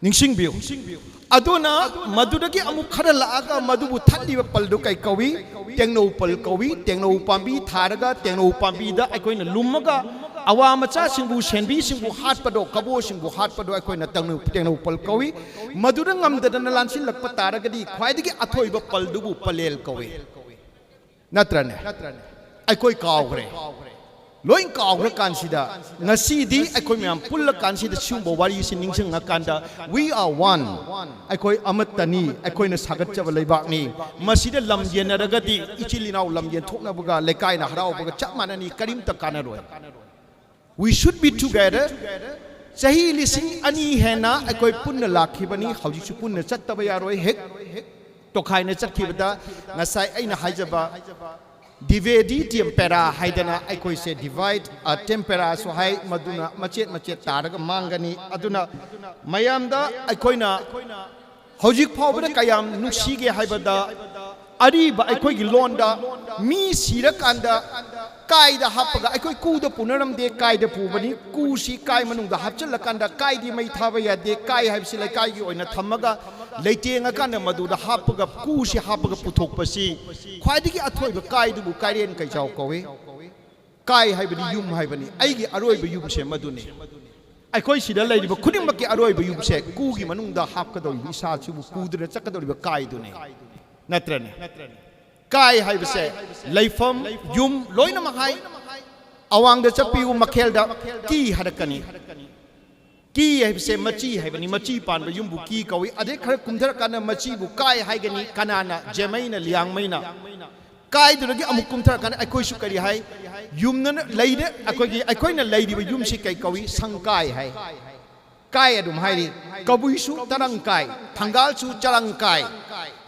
निंसिंबियो अदुना मदुदगी अमु खरा लागा मदुबु थत्लिबा पलदु कै कवि टेंगनो पल कवि टेंगनो पांबी थारगा टेंगनो पांबीदा अखोइना लुमगा अवा मचा सिंबु सेनबी सिंबु हाटपदो कबो सिंबु हाटपदो अखोइना टेंगनो पल कवि मदुदा ngamdadana lansin lakpa taragadi ख्वाइदगी अथोइबा पलदुबु Palel कवि नत्रने अखोइ कावग्रे लोइन कावग्रे कानसिदा ngasiदी अखोइ म्याम पुल्ल कानसिदा सिंबो वारी सि निंगसंग ngakanda we are one अखोइ अमतनी अखोइना सागतचब लेबाकनी मसिदा लमजेनरगदी इचिलिनाव लमजेन थोकनाबगा लेकाइना हरावबगा चपमाननी करिमता कानरोय we should be together सही लिसिंग अनि हेना अखोइ पुन्न लाखिबनी हौजिसु पुन्न चत्तबा यारोय हेक तोखाइना चटखिबदा ngasai aina haijaba divedi tempera haidana aikoi se divide a tempera so hai maduna machet taraga mangani aduna mayamda aikoina hojik phawbada kayam nuksige haibada ariba aikoi gi londa mi sirakanda kaida hapaga aikoi kuda punaram de kaida pubani ku si kai manungda hapchalakanda kaidi mai thaba ya de kai haibsi lai kai gi oina thamaga leitenga kana maduda hapaga ku si hapaga puthokpasi khwaidigi athoiba kaidubu kairien kai chaw kowe kai haibani yum haibani aigi aroiba yum se maduni aikoi sida leidiba khudimaki aroiba yum se ku gi manungda hapkadoi isa chibu kudra chakadoriba kaidune natrane kai haibase leifam yum loina mahai awangda chapiu makhelda ki harakani की है मची है मची पान युम्बु की कवि अदे खर कुमधर काना मची बु काय हाइगनी कनाना जेमैना लियांगमैना काय दुरगी अमुक कुमधर काना अखोइ सु करी हाय युमन लैदे अखोगी अखोइना लैदिब युमसि कै कवि संकाय हाय काय अदुम हाइरि कबुइसु तरंकाय थंगालसु चरंकाय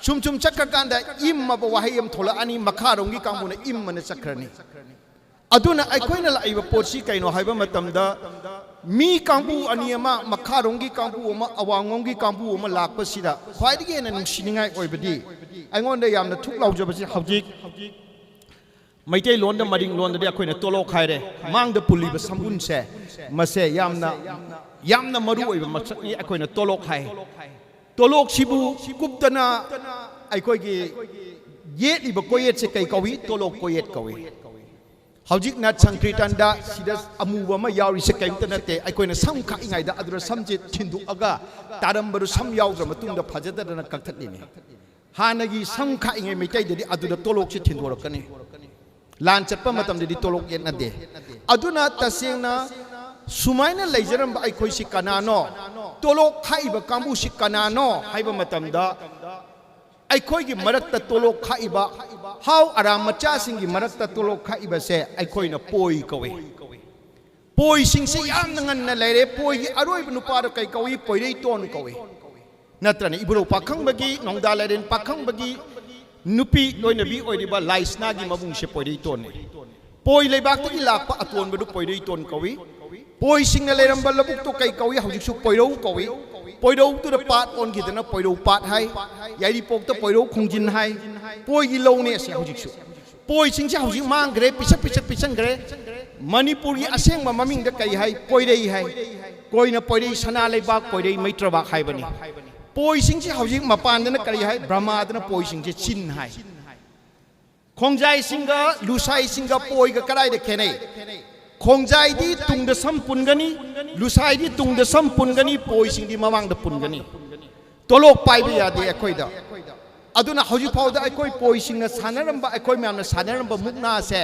सुम सुम चक्कर कांदा इम्मा ब वाहयम थोला अनि मखारोंगी कांबुना इम्मना चक्रनी अदुना अखोइना लाइब पोटसी कैनो हाइबा मतमदा मी कांबू अनियमा मखारोंगी कांबू अमा अवांगोंगी कांबू अमा लाकपसिदा ख्वाइदगी हेना नुंसिनिंगाय ओइबदी आइंगोंदा यामना थुक लाउजबसि हौजिक Meitei loan the मरिंग loan the अखोइना तोलो खाइरे मांगद पुलिबा संबुनसे मसे यामना मरु ओइबा मसकनी अखोइना तोलो खाइ तोलोक सिबु कुपतना अखोइगी येलिबा कोयेट से कै कवि तोलोक कोयेट कवि हौजिक ना संक्रिटंदा सिदा अमुबमा यावरि से कैमता नते अखोइना सम खाइङाइदा अदुरा समजे थिन्दुअगा तारमबरु सम यावद्र मतुंगदा फजदना कक्थलिने हानगी सम खाइङै मैतैददि अदुरा तोलोक से थिन्दोरकनी ꯂꯥꯟ ꯆꯠꯄ ꯃꯇꯝꯗꯗꯤ ꯇꯣꯂꯣꯞ ꯌꯦꯠꯅꯗꯦ ꯑꯗꯨꯅ ꯇꯁꯦꯡꯅ ꯁꯨꯃꯥꯏꯅ ꯂꯩꯖꯔꯝꯕ ꯑꯩꯈꯣꯏꯁꯤ ꯀꯅꯥꯅꯣ ꯇꯣꯂꯣꯞ ꯈꯥꯛꯏꯕ ꯀꯥꯡꯕꯨꯁꯤ ꯀꯅꯥꯅꯣ ꯍꯥꯏꯕ ꯃꯇꯝꯗ ꯑꯩꯈꯣꯏꯒꯤ ꯃꯔꯛꯇ ꯇꯣꯂꯣꯞ ꯈꯥꯛꯏꯕ ꯍꯥꯎ ꯑꯔꯥꯝ ꯃꯆꯥꯁꯤꯡꯒꯤ ꯃꯔꯛꯇ ꯇꯣꯂꯣꯞ ꯈꯥꯛꯏꯕꯁꯦ ꯑꯩꯈꯣꯏꯅ ꯄꯣꯏ ꯀꯧꯏ ꯄꯣꯏꯁꯤꯡꯁꯤ ꯌꯥꯝꯅ ꯉꯟꯅ ꯂꯩꯔꯦ ꯄꯣꯏꯒꯤ ꯑꯔꯣꯏꯕ ꯅꯨꯄꯥꯗ ꯀꯩ ꯀꯧꯏ ꯄꯣꯏꯔꯩꯇꯣꯟ ꯀꯧꯏ ꯅꯠꯇ꯭ꯔꯅ ꯏꯕꯨꯔꯧ ꯄꯥꯈꯪꯕꯒꯤ ꯅꯣꯡꯗꯥ ꯂꯥꯏꯔꯦꯟ ꯄꯥꯈꯪꯕꯒꯤ ꯅꯨꯄꯤ ꯂꯣꯏꯅꯕꯤ ꯑꯣꯏꯔꯤꯕ ꯂꯥꯏꯁꯅꯥꯒꯤ ꯃꯕꯨꯡꯁꯦ ꯄꯣꯏꯔꯩꯇꯣꯟꯅꯤ ꯄꯣꯏ ꯂꯩꯕꯥꯛꯇꯒꯤ ꯂꯥꯛꯄ ꯑꯇꯣꯟꯕꯗꯨ ꯄꯣꯏꯔꯩꯇꯣꯟ ꯀꯧꯏ ꯄꯣꯏꯁꯤꯡꯅ ꯂꯩꯔꯝꯕ ꯂꯧꯕꯨꯛꯇꯣ ꯀꯩ ꯀꯧꯏ ꯍꯧꯖꯤꯛꯁꯨ ꯄꯣꯏꯔꯧ ꯀꯧꯏ ꯄꯣꯏꯔꯧꯗꯨꯗ ꯄꯥꯠ ꯑꯣꯟꯈꯤꯗꯅ ꯄꯣꯏꯔꯧ ꯄꯥꯠ ꯍꯥꯏ ꯌꯥꯏꯔꯤꯄꯣꯛꯇ ꯄꯣꯏꯔꯧ ꯈꯣꯡꯖꯤꯟ ꯍꯥꯏ ꯄꯣꯏꯒꯤ ꯂꯧꯅꯦ ꯑꯁꯤ ꯍꯧꯖꯤꯛꯁꯨ ꯄꯣꯏꯁꯤꯡꯁꯦ ꯍꯧꯖꯤꯛ ꯃꯥꯡꯈ꯭ꯔꯦ ꯄꯤꯁꯟꯈ꯭ꯔꯦ ꯃꯅꯤꯄꯨꯔꯒꯤ ꯑꯁꯦꯡꯕ ꯃꯃꯤꯡꯗ ꯀꯩ ꯍꯥꯏ ꯄꯣꯏꯔꯩ ꯍꯥꯏ ꯀꯣꯏꯅ ꯄꯣꯏꯔꯩ ꯁꯅꯥ ꯂꯩꯕꯥꯛ ꯄꯣꯏꯔꯩ ꯃꯩꯇ꯭ꯔꯕꯥꯛ ꯍꯥꯏꯕꯅꯤ ꯄꯣꯏꯁꯤꯡꯁꯦ ꯍꯧꯖꯤꯛ ꯃꯄꯥꯟꯗꯅ ꯀꯔꯤ ꯍꯥꯏ ꯕ꯭ꯔꯍ꯭ꯃꯥꯗꯅ ꯄꯣꯏꯁꯤꯡꯁꯦ ꯆꯤꯟ ꯍꯥꯏ ꯈꯣꯡꯖꯥꯏꯁꯤꯡꯒ ꯂꯨꯁꯥꯏꯁꯤꯡꯒ ꯄꯣꯏꯒ ꯀꯗꯥꯏꯗ ꯈꯦꯅꯩ ꯈꯣꯡꯖꯥꯏꯗꯤ ꯇꯨꯡꯗ ꯁꯝ ꯄꯨꯟꯒꯅꯤ ꯂꯨꯁꯥꯏꯗꯤ ꯇꯨꯡꯗ ꯁꯝ ꯄꯨꯟꯒꯅꯤ ꯄꯣꯏꯁꯤꯡꯗꯤ ꯃꯃꯥꯡꯗ ꯄꯨꯟꯒꯅꯤ ꯇꯣꯂꯣꯞ ꯄꯥꯏꯕ ꯌꯥꯗꯦ ꯑꯩꯈꯣꯏꯗ ꯑꯗꯨꯅ ꯍꯧꯖꯤꯛ ꯐꯥꯎꯗ ꯑꯩꯈꯣꯏ ꯄꯣꯏꯁꯤꯡꯅ ꯁꯥꯟꯅꯔꯝꯕ ꯑꯩꯈꯣꯏ ꯃꯌꯥꯝꯅ ꯁꯥꯟꯅꯔꯝꯕ ꯃꯨꯛꯅꯥꯁꯦ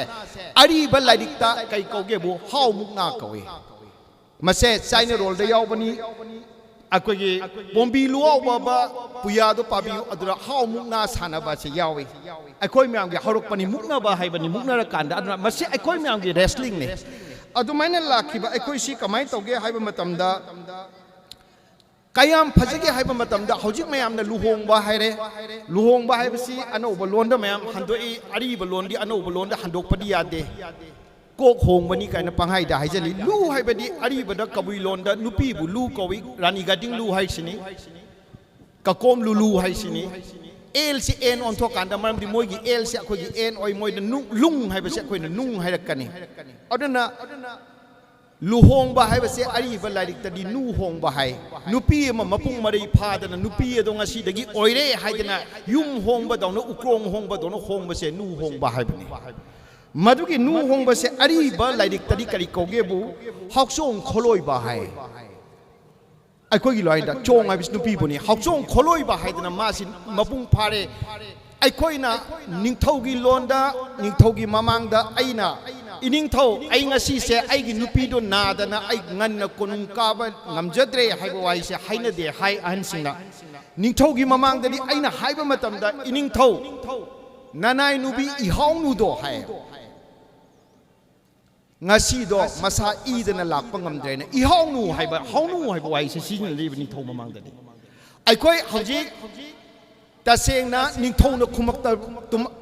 ꯑꯔꯤꯕ ꯂꯥꯏꯔꯤꯛꯇ ꯀꯩ ꯀꯧꯒꯦꯕꯨ ꯍꯥꯎ ꯃꯨꯛꯅꯥ ꯀꯧꯏ ꯃꯁꯦ ꯆꯥꯏꯅ ꯔꯣꯜꯗ ꯌꯥꯎꯕꯅꯤ ꯑꯩꯈꯣꯏꯒꯤ ꯕꯣꯝꯕꯤ ꯂꯨꯋꯥꯎꯕ ꯄꯨꯌꯥꯗꯣ ꯄꯥꯕꯤꯌꯨ ꯑꯗꯨꯗ ꯍꯥꯎ ꯃꯨꯛꯅꯥ ꯁꯥꯟꯅꯕꯁꯦ ꯌꯥꯎꯏ ꯑꯩꯈꯣꯏ ꯃꯌꯥꯝꯒꯤ ꯍꯧꯔꯛꯄꯅꯤ ꯃꯨꯛꯅꯕ ꯍꯥꯏꯕꯅꯤ ꯃꯨꯛꯅꯔꯀꯥꯟꯗ ꯑꯗꯨꯅ ꯃꯁꯤ ꯑꯩꯈꯣꯏ ꯃꯌꯥꯝꯒꯤ ꯔꯦꯁꯂꯤꯡꯅꯤ ꯑꯗꯨꯃꯥꯏꯅ ꯂꯥꯛꯈꯤꯕ ꯑꯩꯈꯣꯏꯁꯤ ꯀꯃꯥꯏꯅ ꯇꯧꯒꯦ ꯍꯥꯏꯕ ꯃꯇꯝꯗ ꯀꯌꯥꯝ ꯐꯖꯒꯦ ꯍꯥꯏꯕ ꯃꯇꯝꯗ ꯍꯧꯖꯤꯛ ꯃꯌꯥꯝꯅ ꯂꯨꯍꯣꯡꯕ ꯍꯥꯏꯔꯦ ꯂꯨꯍꯣꯡꯕ ꯍꯥꯏꯕꯁꯤ ꯑꯅꯧꯕ ꯂꯣꯟꯗ ꯃꯌꯥꯝ ꯍꯟꯗꯣꯛꯏ ꯑꯔꯤꯕ ꯂꯣꯟꯗꯤ ꯑꯅꯧꯕ ꯂꯣꯟꯗ ꯍꯟꯗꯣꯛꯄꯗꯤ ꯌꯥꯗꯦ ꯀꯣꯛ ꯍꯣꯡꯕꯅꯤ ꯀꯥꯏꯅ ꯄꯪꯍꯥꯏꯗ ꯍꯥꯏꯖꯜꯂꯤ ꯂꯨ ꯍꯥꯏꯕꯗꯤ ꯑꯔꯤꯕꯗ ꯀꯕꯨꯏ ꯂꯣꯟꯗ ꯅꯨꯄꯤꯕꯨ ꯂꯨ ꯀꯧꯏ ꯔꯥꯅꯤ ꯒꯥꯗꯤꯡ ꯂꯨ ꯍꯥꯏꯁꯤꯅꯤ ꯀꯀꯣꯝ ꯂꯨꯂꯨ ꯍꯥꯏꯁꯤꯅꯤ ꯑꯦꯜꯁꯤ ꯑꯦꯟ ꯑꯣꯟꯊꯣꯛꯀꯥꯟꯗ ꯃꯔꯝꯗꯤ ꯃꯣꯏꯒꯤ ꯑꯦꯜꯁꯤ ꯑꯩꯈꯣꯏꯒꯤ ꯑꯦꯟ ꯑꯣꯏ ꯃꯣꯏꯗ ꯂꯨꯡ ꯍꯥꯏꯕꯁꯤ ꯑꯩꯈꯣꯏꯅ ꯅꯨꯡ ꯍꯥꯏꯔꯛꯀꯅꯤ ꯑꯗꯨꯅ ꯂꯨꯍꯣꯡꯕ ꯍꯥꯏꯕꯁꯦ ꯑꯔꯤꯕ ꯂꯥꯏꯔꯤꯛꯇꯗꯤ ꯅꯨ ꯍꯣꯡꯕ ꯍꯥꯏ ꯅꯨꯄꯤ ꯑꯃ ꯃꯄꯨꯡ ꯃꯔꯩ ꯐꯥꯗꯅ ꯅꯨꯄꯤ ꯑꯗꯣ ꯉꯁꯤꯗꯒꯤ ꯑꯣꯏꯔꯦ ꯍꯥꯏꯗꯅ ꯌꯨꯝ ꯍꯣꯡꯕꯗꯧꯅ ꯎꯀ꯭ꯔꯣꯡ ꯍꯣꯡꯕꯗꯧꯅ ꯍꯣꯡꯕꯁꯦ ꯅꯨ ꯍꯣꯡꯕ ꯍꯥꯏꯕꯅꯤ ꯃꯗꯨꯒꯤ ꯅꯨ ꯍꯣꯡꯕꯁꯦ ꯑꯔꯤꯕ ꯂꯥꯏꯔꯤꯛꯇꯗꯤ ꯀꯔꯤ ꯀꯧꯒꯦꯕꯨ ꯍꯥꯎꯆꯣꯡ ꯈꯣꯂꯣꯏꯕ ꯍꯥꯏ ꯑꯩꯈꯣꯏꯒꯤ ꯂꯥꯏꯗ ꯆꯣꯡ ꯍꯥꯏꯕꯁꯤ ꯅꯨꯄꯤꯕꯨꯅꯤ ꯍꯥꯎꯆꯣꯡ ꯈꯣꯂꯣꯏꯕ ꯍꯥꯏꯗꯅ ꯃꯥꯁꯤ ꯃꯄꯨꯡ ꯐꯥꯔꯦ ꯑꯩꯈꯣꯏꯅ ꯅꯤꯡꯊꯧꯒꯤ ꯂꯣꯟꯗ ꯅꯤꯡꯊꯧꯒꯤ ꯃꯃꯥꯡꯗ ꯑꯩꯅ ꯏꯅꯤꯡꯊꯧ ꯑꯩ ꯉꯁꯤꯁꯦ ꯑꯩꯒꯤ ꯅꯨꯄꯤꯗꯣ ꯅꯥꯗꯅ ꯑꯩ ꯉꯟꯅ ꯀꯣꯅꯨꯡ ꯀꯥꯕ ꯉꯝꯖꯗ꯭ꯔꯦ ꯍꯥꯏꯕ ꯋꯥꯍꯩꯁꯦ ꯍꯥꯏꯅꯗꯦ ꯍꯥꯏ ꯑꯍꯟꯁꯤꯡꯅ ꯅꯤꯡꯊꯧꯒꯤ ꯃꯃꯥꯡꯗꯗꯤ ꯑꯩꯅ ꯍꯥꯏꯕ ꯃꯇꯝꯗ ꯏꯅꯤꯡꯊꯧ ꯅꯅꯥꯏ ꯅꯨꯕꯤ ꯏꯍꯥꯎꯅꯨꯗꯣ ꯍꯥꯏ ngasido masa idana lakpa ngamdrena ihaunu haiba haunu haiba waise sizinaliba ningthau mamangdani aikoi hojik tasengna ningthauna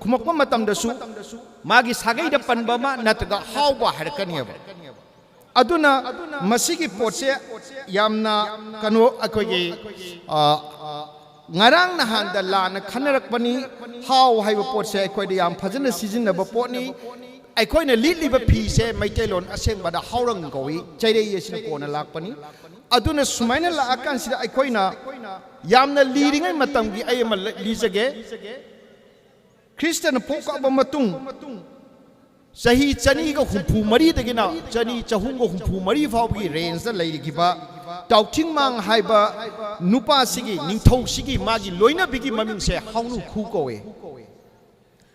khumakpa matamdasu magi sagaida panba ma nataga hauba harakaniaba aduna masigi potse yamna kano akoigi ngarang nahanda lana khanarakpani hau haiba potse aikoida yam phajana sizinaba potni ꯑꯩꯈꯣꯏꯅ ꯂꯤꯠꯂꯤꯕ ꯐꯤꯁꯦ ꯃꯩꯇꯩꯂꯣꯟ ꯑꯁꯦꯡꯕꯗ ꯍꯥꯎꯔꯪ ꯀꯧꯏ ꯆꯩꯔꯩ ꯑꯁꯤꯅ ꯀꯣꯟꯅ ꯂꯥꯛꯄꯅꯤ ꯑꯗꯨꯅ ꯁꯨꯃꯥꯏꯅ ꯂꯥꯛꯑꯀꯥꯟꯁꯤꯗ ꯑꯩꯈꯣꯏꯅ ꯌꯥꯝꯅ ꯂꯤꯔꯤꯉꯩ ꯃꯇꯝꯒꯤ ꯑꯩ ꯑꯃ ꯂꯤꯖꯒꯦ ꯈ꯭ꯔꯤꯁꯇꯅ ꯄꯣꯛꯂꯕ ꯃꯇꯨꯡ ꯆꯍꯤ 264ꯗꯒꯤꯅ ꯆꯅꯤ 364 ꯐꯥꯎꯕꯒꯤ ꯔꯦꯟꯖꯇ ꯂꯩꯈꯤꯕ ꯇꯥꯎꯊꯤꯡꯃꯥꯡ ꯍꯥꯏꯕ ꯅꯨꯄꯥꯁꯤꯒꯤ ꯅꯤꯡꯊꯧꯁꯤꯒꯤ ꯃꯥꯒꯤ ꯂꯣꯏꯅꯕꯤꯒꯤ ꯃꯃꯤꯡꯁꯦ ꯍꯥꯎꯅꯨ ꯈꯨ ꯀꯧꯏ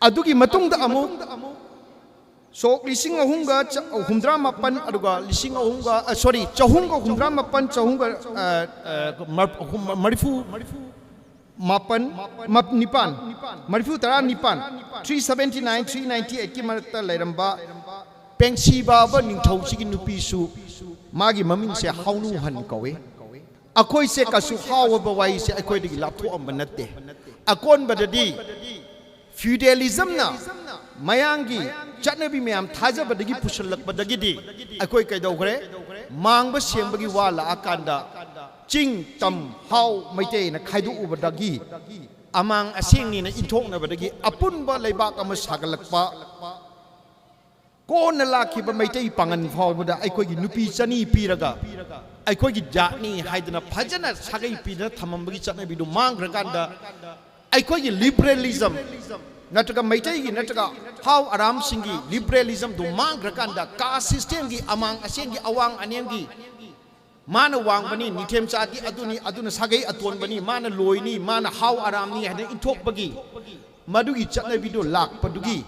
ꯑꯗꯨꯒꯤ ꯃꯇꯨꯡꯗ ꯑꯃꯨꯛ sok lising ahunga humdra mapan aduga lising ahunga sorry chahunga humdra mapan chahunga marifu mapan map nipan marifu tara nipan 379 398 ki marakta lairamba pengsi baba ningthau sigi nupi su magi maming se haunu han kawe akoi se kasu hawa ba wai se akoi digi laptho amba natte akon badadi feudalism na mayangi ꯆꯠꯅꯕꯤ ꯃꯌꯥꯝ ꯊꯥꯖꯕꯗꯒꯤ ꯄꯨꯁꯜꯂꯛꯄꯗꯒꯤꯗꯤ ꯑꯩꯈꯣꯏ ꯀꯩꯗꯧꯈ꯭ꯔꯦ ꯃꯥꯡꯕ ꯁꯦꯡꯕꯒꯤ ꯋꯥ ꯂꯥꯛꯑꯀꯥꯟꯗ ꯆꯤꯡ ꯇꯝ ꯍꯥꯎ ꯃꯩꯇꯩꯅ ꯈꯥꯏꯗꯣꯛꯎꯕꯗꯒꯤ ꯑꯃꯥꯡ ꯑꯁꯦꯡꯅꯤꯅ ꯏꯟꯊꯣꯛꯅꯕꯗꯒꯤ ꯑꯄꯨꯟꯕ ꯂꯩꯕꯥꯛ ꯑꯃ ꯁꯥꯒꯠꯂꯛꯄ ꯀꯣꯟꯅ ꯂꯥꯛꯈꯤꯕ ꯃꯩꯇꯩ ꯄꯥꯡꯒꯟ ꯐꯥꯎꯕꯗ ꯑꯩꯈꯣꯏꯒꯤ ꯅꯨꯄꯤ 200 ꯄꯤꯔꯒ ꯑꯩꯈꯣꯏꯒꯤ ꯖꯥꯠꯅꯤ ꯍꯥꯏꯗꯅ ꯐꯖꯅ ꯁꯥꯒꯩ ꯄꯤꯗꯅ ꯊꯝꯃꯝꯕꯒꯤ ꯆꯠꯅꯕꯤꯗꯨ ꯃꯥꯡꯈ꯭ꯔꯀꯥꯟꯗ ꯑꯩꯈꯣꯏꯒꯤ ꯂꯤꯕꯔꯦꯂꯤꯖꯝ नटका मैतई की नटका हाउ आराम सिंगी लिबरलिज्म दो मांग रकांदा का सिस्टम की अमांग असेंग की अवांग अनेम की मान वांग बनी निथेम चाती अदुनी सागई अतोन बनी मान लोइनी मान हाउ आराम नी हने इंथोक बगी मदुगी चटनबी दो लाक पदुगी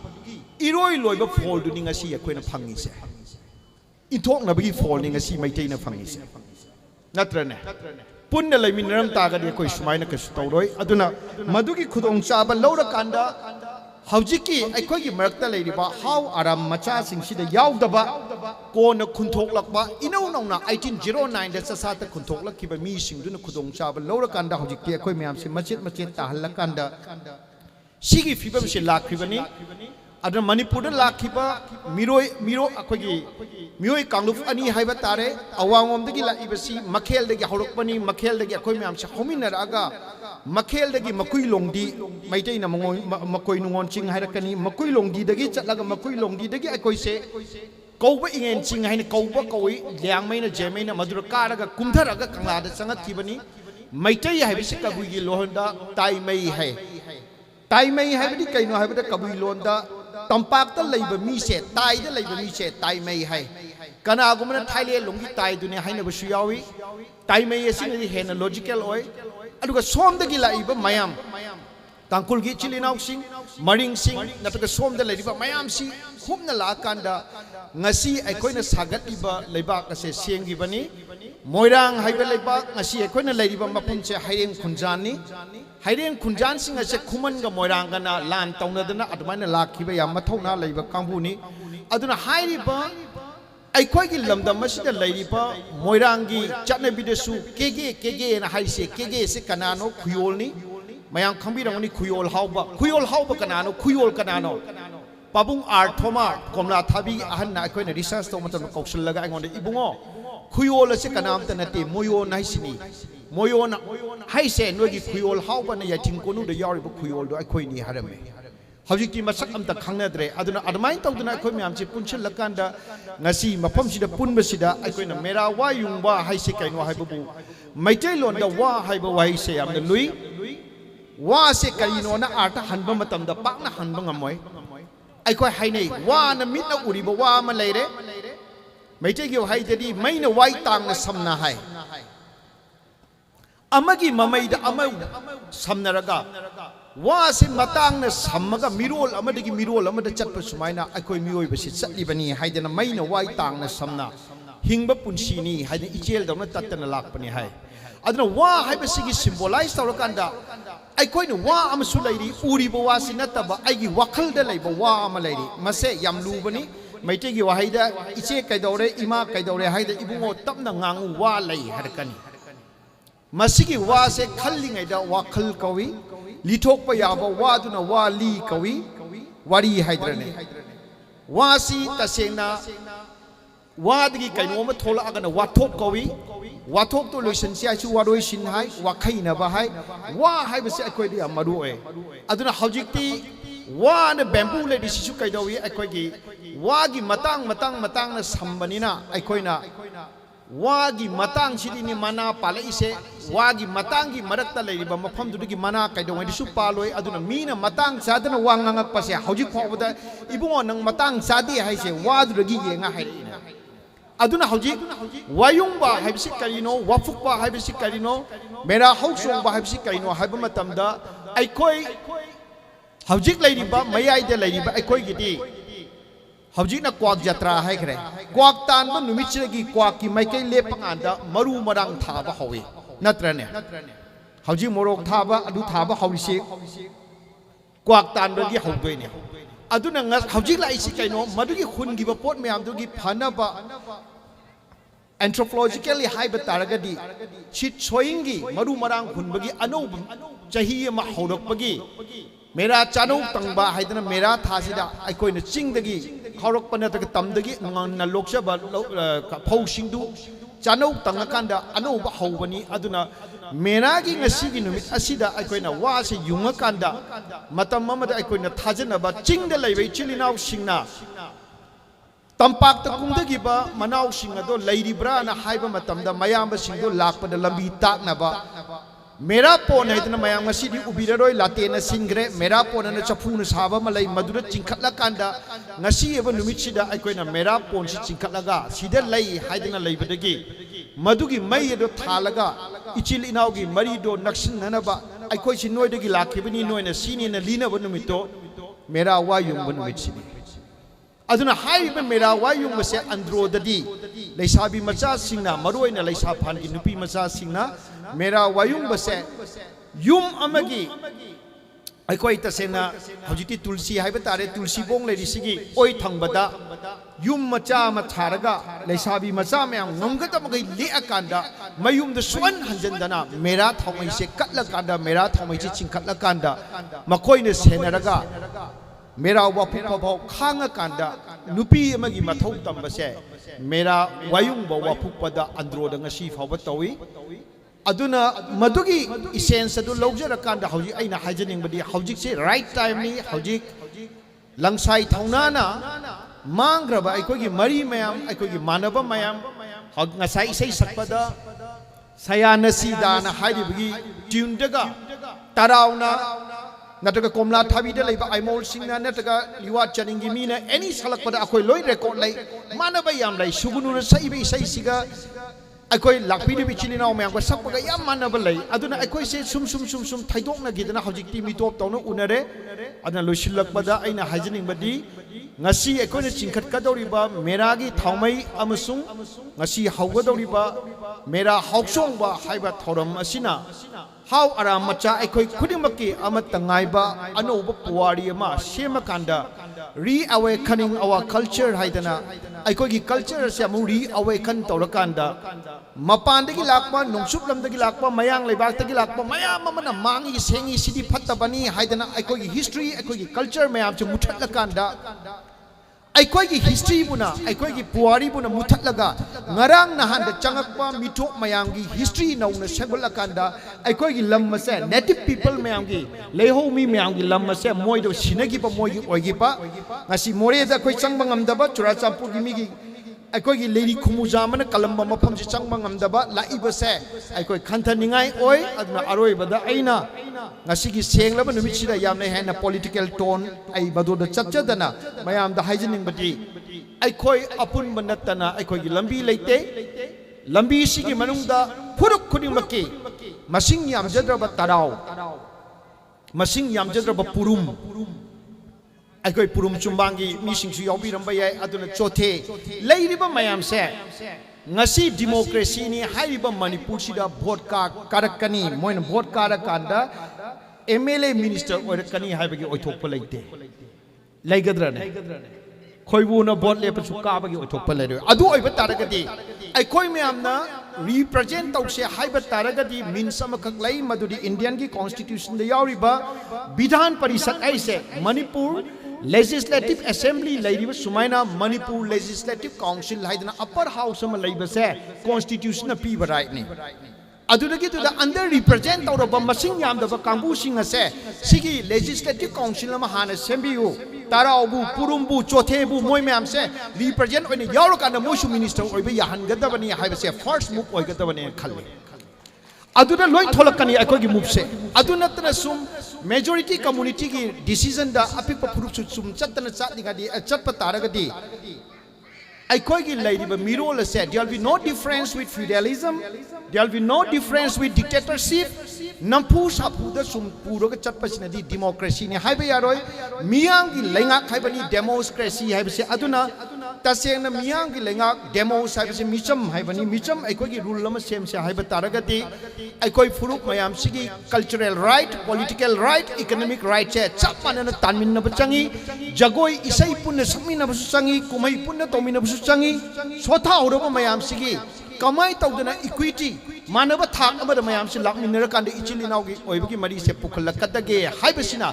iroi loiba fall du ninga si akoina phangi se inthok na bagi fall ninga si maitai na phangi se natrane punna laiminaram taga de koi sumaina ka sutoroi aduna madugi khudong chaba laura kanda haujiki aikoi gi marakta leiriba how aram macha sing sida yaudaba kona khunthok lakba inau nauna 1809 da sasa ta khunthok lakkiba mi sing duna khudong chaba laura kanda haujiki aikoi myam se machet ta hal kanda sigi fibam se lakribani aduna manipur da lakhiba miro akogi mioi kangluf ani haiba tare awangom dagi la ibasi makhel dagi horokpani makhel dagi akoi myam se hominar aga makhel dagi makui longdi maitai na makoi nungon ching hairakani makui longdi dagi chatlaga makui longdi dagi akoi se kauba ingen ching haina kauba koi liangmaina jemaina madura karaga kumtharaga kanglada changat kibani maitai haibisi kabui lohonda taimai hai haibadi kaino haibada kabui londa tampakta leiba mi se taida leiba mi se taimai hai kanagumana thaile longi tai dune haina basu yawi taimai asini hena logical oi aduga somdagi laiba mayam tangkul gi chilinau sing maring sing nataka somda laiba mayam si humna la kanda ngasi aikoina sagat iba leibak ase sengi bani moirang haiba leibak ngasi aikoina laiba mapum se haireng khunjani haireng khunjan sing ase khuman ga moirang gana lan taunadana admaina lakhiba yam mathona leiba kambuni aduna hairiba aikoi gi lamdam masida leiriba moirangi chatnabidesu kege na haise kege se kanano khuyolni mayang khambirangoni khuyol hauba kanano khuyol kanano pabung art thoma komla thabi ahan na aikoi na research to matam kaushal laga angonde ibungo khuyol se kanam ta nate moyon haisini moyon haise nogi khuyol hauba na yating konu da yariba khuyol do aikoi ni harame hawjiki masak amta khangnadre aduna admain tawduna akhoi myam chi punchil lakanda ngasi mafam sida punba sida akhoi na mera Wa-Yungba haise kaino haibabu maitai lon da wa haiba wa haise amna lui wa se kaino na arta hanba matam da pakna hanba ngamoi akhoi hainei wa na mitna uriba wa ma leire maitai gi haidadi maina wai tang na samna hai amagi mamaida amau samnaraga wa se matang na samaga mirol amadagi mirol amada chatpa sumaina akoi mioi basi chatlibani haidana maina wai tang na samna hingba punsini haidana ichel dawna tatana lakpani hai aduna wa haibasigi symbolize tawrakanda aikoi na wa amasu lairi uriba wa sinataba aigi wakhal da laiba wa ama lairi mase yam lubani maitegi wa haida iche kaidore ima kaidore haida ibungo tapna ngangu wa lai harkani masigi wa se khallingai da wakhal kawi लिथोकप याबा वादुना वाली कवि वारी हाइद्रने वासी तसेंगना वादगी कैनोम थोलागना वाथोक कवि वाथोक तो लोइसन सियासु वारोइ सिन हाय वाखैना बाहाय वा हाइबसे अखोइदि अमरु ओय अदुना हौजिकति वान bamboo लेदि Sissu कैदोवि अखोइगी वागी Matang ना संबनिना अखोइना वागी मतंग सिदिनि मना पालैसे वागी मतंगी मरक्ता लेरिबा मफमदुदि मना कैदोंगैदिसु पालोय अदुना मीना मतंग सादना वांगांगक पसे हौजिक फावदा इबुंगो नंग मतंग सादि हाइसे वादुदि येंगा हाइरिना अदुना हौजिक Wa-Yungba हाइबसि करिनो वाफुकबा हाइबसि करिनो मेरा हौसोंबा हाइबसि करिनो हाइबा मतमदा अखोय हौजिक लेरिबा मयाइदे लेरिबा अखोयगिदि हौजिकना क्वाक जत्रा हाइखरे क्वाक तानबा नुमिचगी क्वाक की माइकै लेपकांदा मरु मरांग थाबा हौवे नत्रने हौजिक मोरोक थाबा अदु थाबा हौरिसे क्वाक तानबगी हौदोइने अदुना हौजिक लाइसि कैनो मदुगी खुनगिबा पोट मयामदुगी फनबा एंथ्रोपोलॉजिकली हाइबा तारगदी सिट सोइंगी मरु मरांग खुनबगी अनौब चही अमा हौरकपगी मेरा चानौ तंगबा हाइदना मेरा थासिदा अखोइना चिंगदगी खौरकपना तक तमदगी न लोकसबा फौसिंगदु चानौ तंगकांदा अनौबा हौबनी अदुना मेरागी ngasiगी नुमित असिदा अखोइना वासे युंगकांदा मतम ममदा अखोइना थाजनबा चिंगदा लैबै चिलिनाव सिंगना तंपाक्ता कुंदगिबा मनाव सिंग अदो लैरिब्रा ना हाइबा मतमदा मयामबा सिंगदो लाकपदा लंबी ताकनबा मेरा पोन है मैं उबीरोई लातेना सिंग्रे मेरा पोन चफून साब मधुर चिंखलकांदा मेरा पोन से चिंखलगा लेबदगी मधुगी मई अदो थालगा इचिल इनाउगी मरीदो नक्सिननबा अखोई नोयदगी लाखिबनी नोयना सीनीना लीनब नुमितो मेरा Wa-Yungba नुमितसिनी aduna haiba mera Wa-Yungba se andro dadi leisabi macha singna maroina leisa phan gi nupi macha singna mera Wa-Yungba se yum amagi aikoi tasena hojiti tulsi haiba tare tulsi bong le risigi oi thangbada yum macha ma tharaga leisabi macha mayam ngamgata magai le akanda mayum da suan hanjandana mera thomai se katla kanda mera thomai chi chingkatla kanda makoi ne senaraga mera wapu pabau khanga kanda nupi amagi mathau tambase mera Wa-Yungba wapu pada andro da ngasi fawba tawi aduna madugi essence adu lojara kanda hauji aina haijaning badi haujik se right time ni haujik langsai THOUNA na mangraba aikogi mari mayam aikogi manaba mayam ngasai sei sakpada sayana sidana haidibagi tune daga tarauna nataga komla thabi de leiba aimol singna nataga liwa chaningi mina any salakpada akoi loi record lai manaba yam lai sugunu sai be sai siga akoi lakpi de bichilina mayam ko sakpaga yam manaba lai aduna akoi se sum thaidokna gidana hojikti mitop tawna unare aduna loisilakpada aina haijaning badi ngasi ekoi chingkhat kadoriba mera gi thaumai amasung ngasi haugadoriba mera hauchongba haiba thoram asina how aram macha ekoi khudimaki amatangaiba anoba puwari ama semakanda reawakening our culture haidana ekoi gi culture se amu reawaken tawrakanda mapandagi lakpa nungsuplamdagi lakpa mayang lebaktagi lakpa mayam amana mangi sengi sidi phattabani haidana ekoi gi history ekoi gi culture mayam che muthatlakanda aikoi gi history buna aikoi gi puwari buna muthatlaga ngarang nahan da changakpa mithok mayam gi history nauna segolakanda aikoi gi lam se native people mayam gi leho mi mayam gi lam se moi do sinagi pa moi gi oigi pa ngasi more da koi changba ngamdaba churachampur gi mi gi aikoi gi lady khumuja mana kalamba mafam si changba ngamdaba laiba se aikoi khanthaningai oi aduna aroi bada aina ngasi gi senglaba numit sida yamna hena political tone ai bado da chapchadana mayam da haijaning badi aikoi apun banatana aikoi gi lambi leite lambi sigi manungda phuruk khuding makki masing yamjadraba tarau masing yamjadraba purum aikoi purum chumbangi misingsu yobi ramba yai aduna chothe leiriba mayam se ngasi democracy ni haiba manipur sida vote ka karakani moina vote karakanda MLA minister oirakani haibagi oithokpa leite leigadrane khoibuna vote le pasu kabagi oithokpa leire adu oiba taragadi aikoi mayamna represent tawse haiba taragadi means amakak lai madudi Indian ki constitution da yauriba bidhan parishad aise Manipur Legislative Assembly laiba sumaina Manipur Legislative Council haidana upper house ama laiba se constitution na piba right ni adudagi to the under represent tawraba masing yamdaba kangbu singa se sigi legislative council ama hana sembiu taraubu purumbu chothebu moi mayam se represent oina yaurokanda moisu minister oiba yahangadabani haiba se first move oigadabani khalle aduna loi tholakani akoi gi move se aduna tana sum majority community ki decision da apikpa puruk sum chatna chatninga di chatpa taragadi aikoi gi laidiba mirol se there will be no difference with feudalism there will be no difference with dictatorship nampu sapu da sum puro ga chatpa sina di democracy ni haiba yaroi miyang gi lenga khaiba ni democracy haiba se aduna taseng na miyang gi lenga demo haiba se micham haiba ni micham aikoi gi rule lama sem se haiba taragati aikoi furuk mayam sigi cultural right political right economic right se chapana na tanmin na bachangi jagoi isai punna samina basu changi kumai punna tomina basu changi sotha oroba mayam sigi kamai tawdana equity manaba thak amada mayam se lakminara kande ichilinaw gi oibagi mari se pukhalakadage haibasina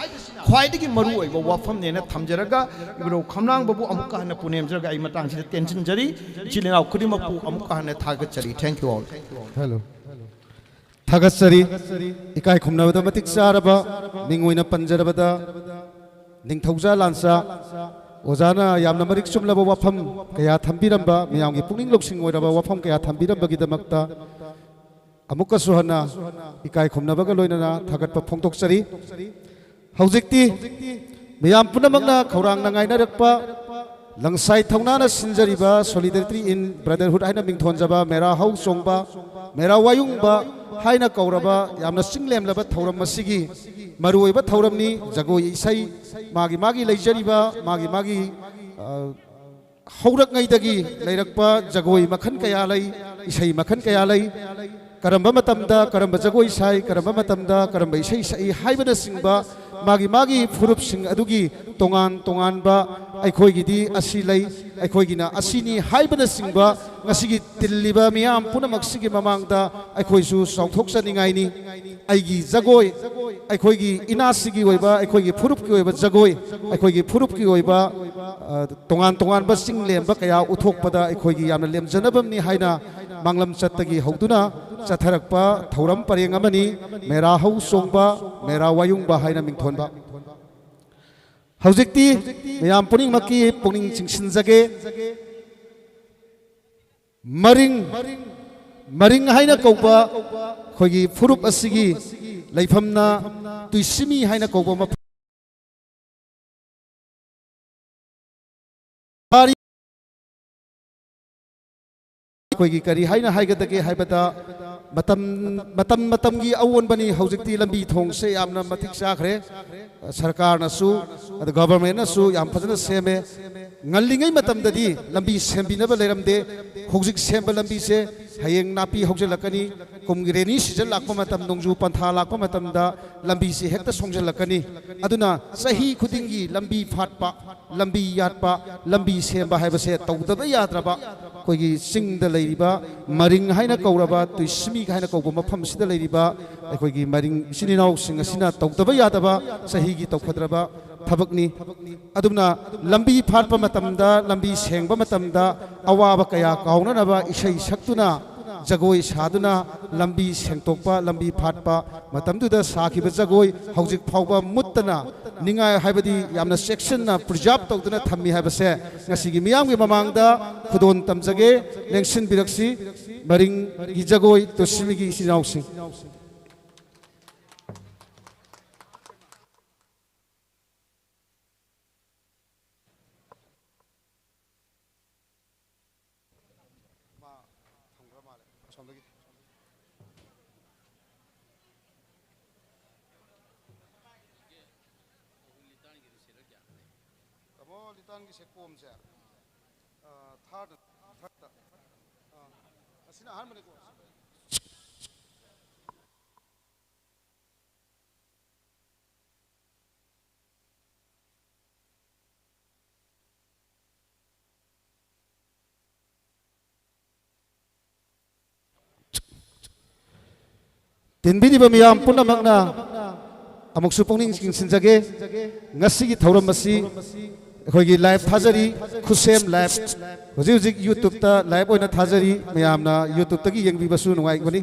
khwaidagi maru oiba wafam ne na thamjaraga ibro khamlang babu amuka hana punemjaraga ai matang sida tension jari ichilinaw khudimakpu amuka hana thaga chari thank you all hello Thagasari ikai khumnabada matik saraba ningoina panjarabada ningthauja lansa Ozana yamna marik sumlaba wafam kaya thambiramba miyamgi pungning loksing oiraba wafam kaya thambiramba gidamakta amuka suhana ikai khumnabaga loinana thagatpa phongtoksari haujikti miyam punamakna khaurang nangaina rakpa langsai THOUNA na sinjariba solidarity in brotherhood haina mingthonjaba mera hau chongba mera Wa-Yungba haina kauraba yamna singlemlaba thauram masigi maruoiba thauramni jagoi isai magi leijariba magi haurak ngai dagi leirakpa jagoi makhan kaya lai isai makhan kaya lai karamba matamda karamba jagoi sai karamba matamda karamba isai sai haibana singba magi furup sing adugi tongan ba aikhoi gidi asi lai aikhoi gina asini haibana singba ngasigi tilliba miyam punamak sigi mamangda aikhoi su sauthok saningai ni aigi jagoi aikhoi gi inasigi oiba aikhoi gi furup ki oiba jagoi aikhoi gi furup ki oiba tongan ba sing lemba kaya uthokpada aikhoi gi yamna lemjanabam ni haina manglam chattagi hauduna chatharakpa thauram pareng amani mera hau chongba mera Wa-Yungba haina mingthonba haujikti miyam puning maki puning chingsinjage maring haina kauba khogi furup asigi laifamna tuisimi haina kauba ma khogi kari haina haigedage haibata matam gi awon bani haujikti lambi thong se yamna matik sakhre sarkar na su government na su yam phajana seme ngallingai matam dadi lambi sembinaba leramde hojik semba lambi se hayeng napi hojjalakani kumgireni season lakpa matam nongju pantha lakpa matam da lambi se hekta songjalakani aduna sahi khudingi lambi phatpa lambi yatpa lambi semba haibase tawdaba yadraba koigi singda leiriba maring haina kauraba tuismi haina kauba mafam sida leiriba koigi maring sininau sing asina tawdaba yadaba sahi gi tawkhadraba thabakni adumna lambi phatpa matamda lambi sengba matamda awaba kaya kaunanaba isai saktuna jagoi saduna lambi sengtokpa lambi phatpa matamduda sakhiba jagoi haujik phauba muttana ningai haibadi yamna section na preserve tawduna thammi haibase ngasigi miyamgi mamangda khudon tamjage lengsin biraksi maring gi jagoi tosimi gi sinausi tinbiniba miyam punamakna amuk supongning sinjage ngasigi thauram asi akhoi live thajari KhutSem live hojik YouTube ta live oina thajari miyamna YouTube tagi yengbi basu nungai bani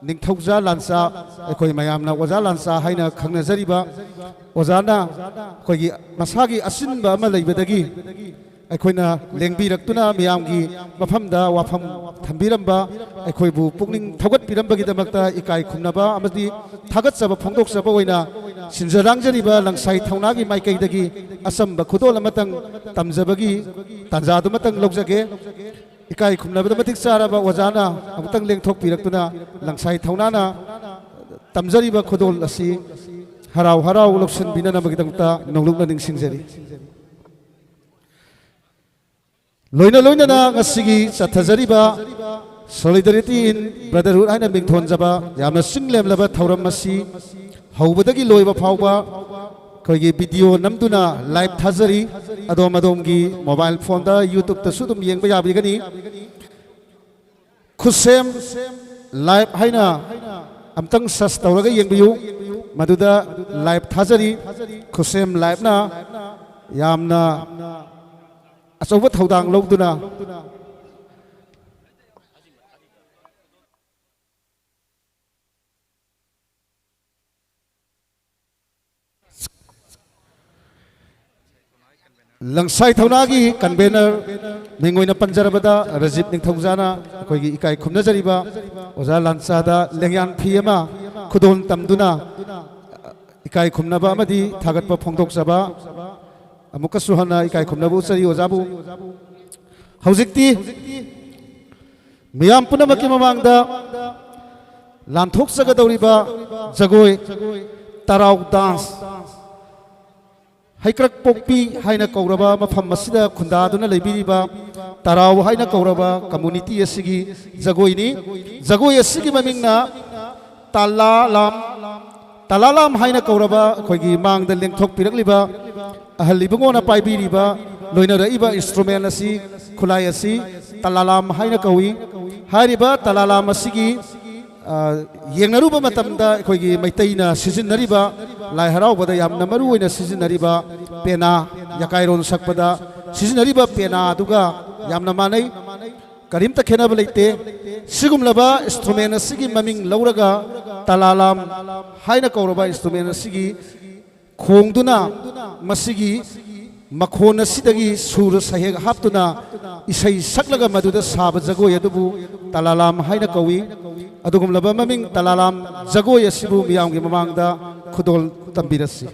निंथौजा लांसा अखोई मयामना ओजा लांसा हाइना खंगनजरिबा ओजाना अखोई मसागी असिनबा अमा लैबदगी अखोइना लेंबिरक्तुना मियामगी मफमदा वाफम थंबिरंबा अखोइबु पुकनिंग थौगतपिरंबगिदमक्ता इकाई खुमनबा अमदि थागतसबा फोंदोकसबा ओइना सिनजरांजरिबा लंसाई थौनागी माइकैदगी असंबा खुदोल अमतंग तमजबगी तंजादुमतंग लौजगे इकाई खुमनबद मतिक चारबा ओजाना अमतंग लेंथोकपिरक्तुना लंसाई थौनाना तमजरिबा खुदोल असि हराव हराव लौसन बिननबगिदमक्ता नौलुकना निंसिंजरी लोइना लोइना ngasi chathajariba solidarity in brotherhood haina mingthonjaba yamna singlemlaba thauram masi haubadagi loiba phawba koigi video namduna live thajari adom adomgi mobile phone da youtube ta sudum yengba yabigani KhutSem live haina amtang sas tawraga yengbiyu maduda live thajari KhutSem live na yamna अचौबा थौदांग लौदुना लंसाई थौनागी convener मिंगोइना पंजरबदा रजिब निंथौजाना अखोइगी इकाई खुमनजरिबा ओजा लांसादा लेंयान फियमा खुदोन तमदुना इकाई खुमनबा अमदि थागतपा फोंदोकजबा अमुका सुहना इकाई खुमनबु चरी ओजाबु हौजिक्ति मियाम पुनमकी ममांगदा लांथोकसगदौरिबा जगोय तराव dance Haikrak Pokpi Haina Kauraba Mafam Masida Kundaduna Libiriba Tarau Haina Kauraba Community Asigi Zagoini Zagoy Asigi Mamingna Talalam Haina Kauraba Kogi Mang the Lengtok Pirakliba Ahalibungona Paibiriba Loina Iba Instrument Asi Kulayasi Talalam Haina Kawi Hariba Talalam Asigi Yengaruba Matamda Kogi Maitaina Sizinariba Lai Harauba Yam Namaru in a Sizinariba Pena Yakairon Sakpada Sizinariba Pena Duga Yamnamane Karimta Kenabalite Sigum Laba Instrument Sigi Maming Lauraga Talalam Haina Kauraba Instrument Sigi Kongduna Masigi Makona Sidagi Sur Saheg Haptuna Isai Saklaga Maduda Saba Zagoya Dubu Talalam Haina Kawi Adugum Laba Maming Talalam Zagoya Sibu Miyangi Mamangda Kudol Tambirasi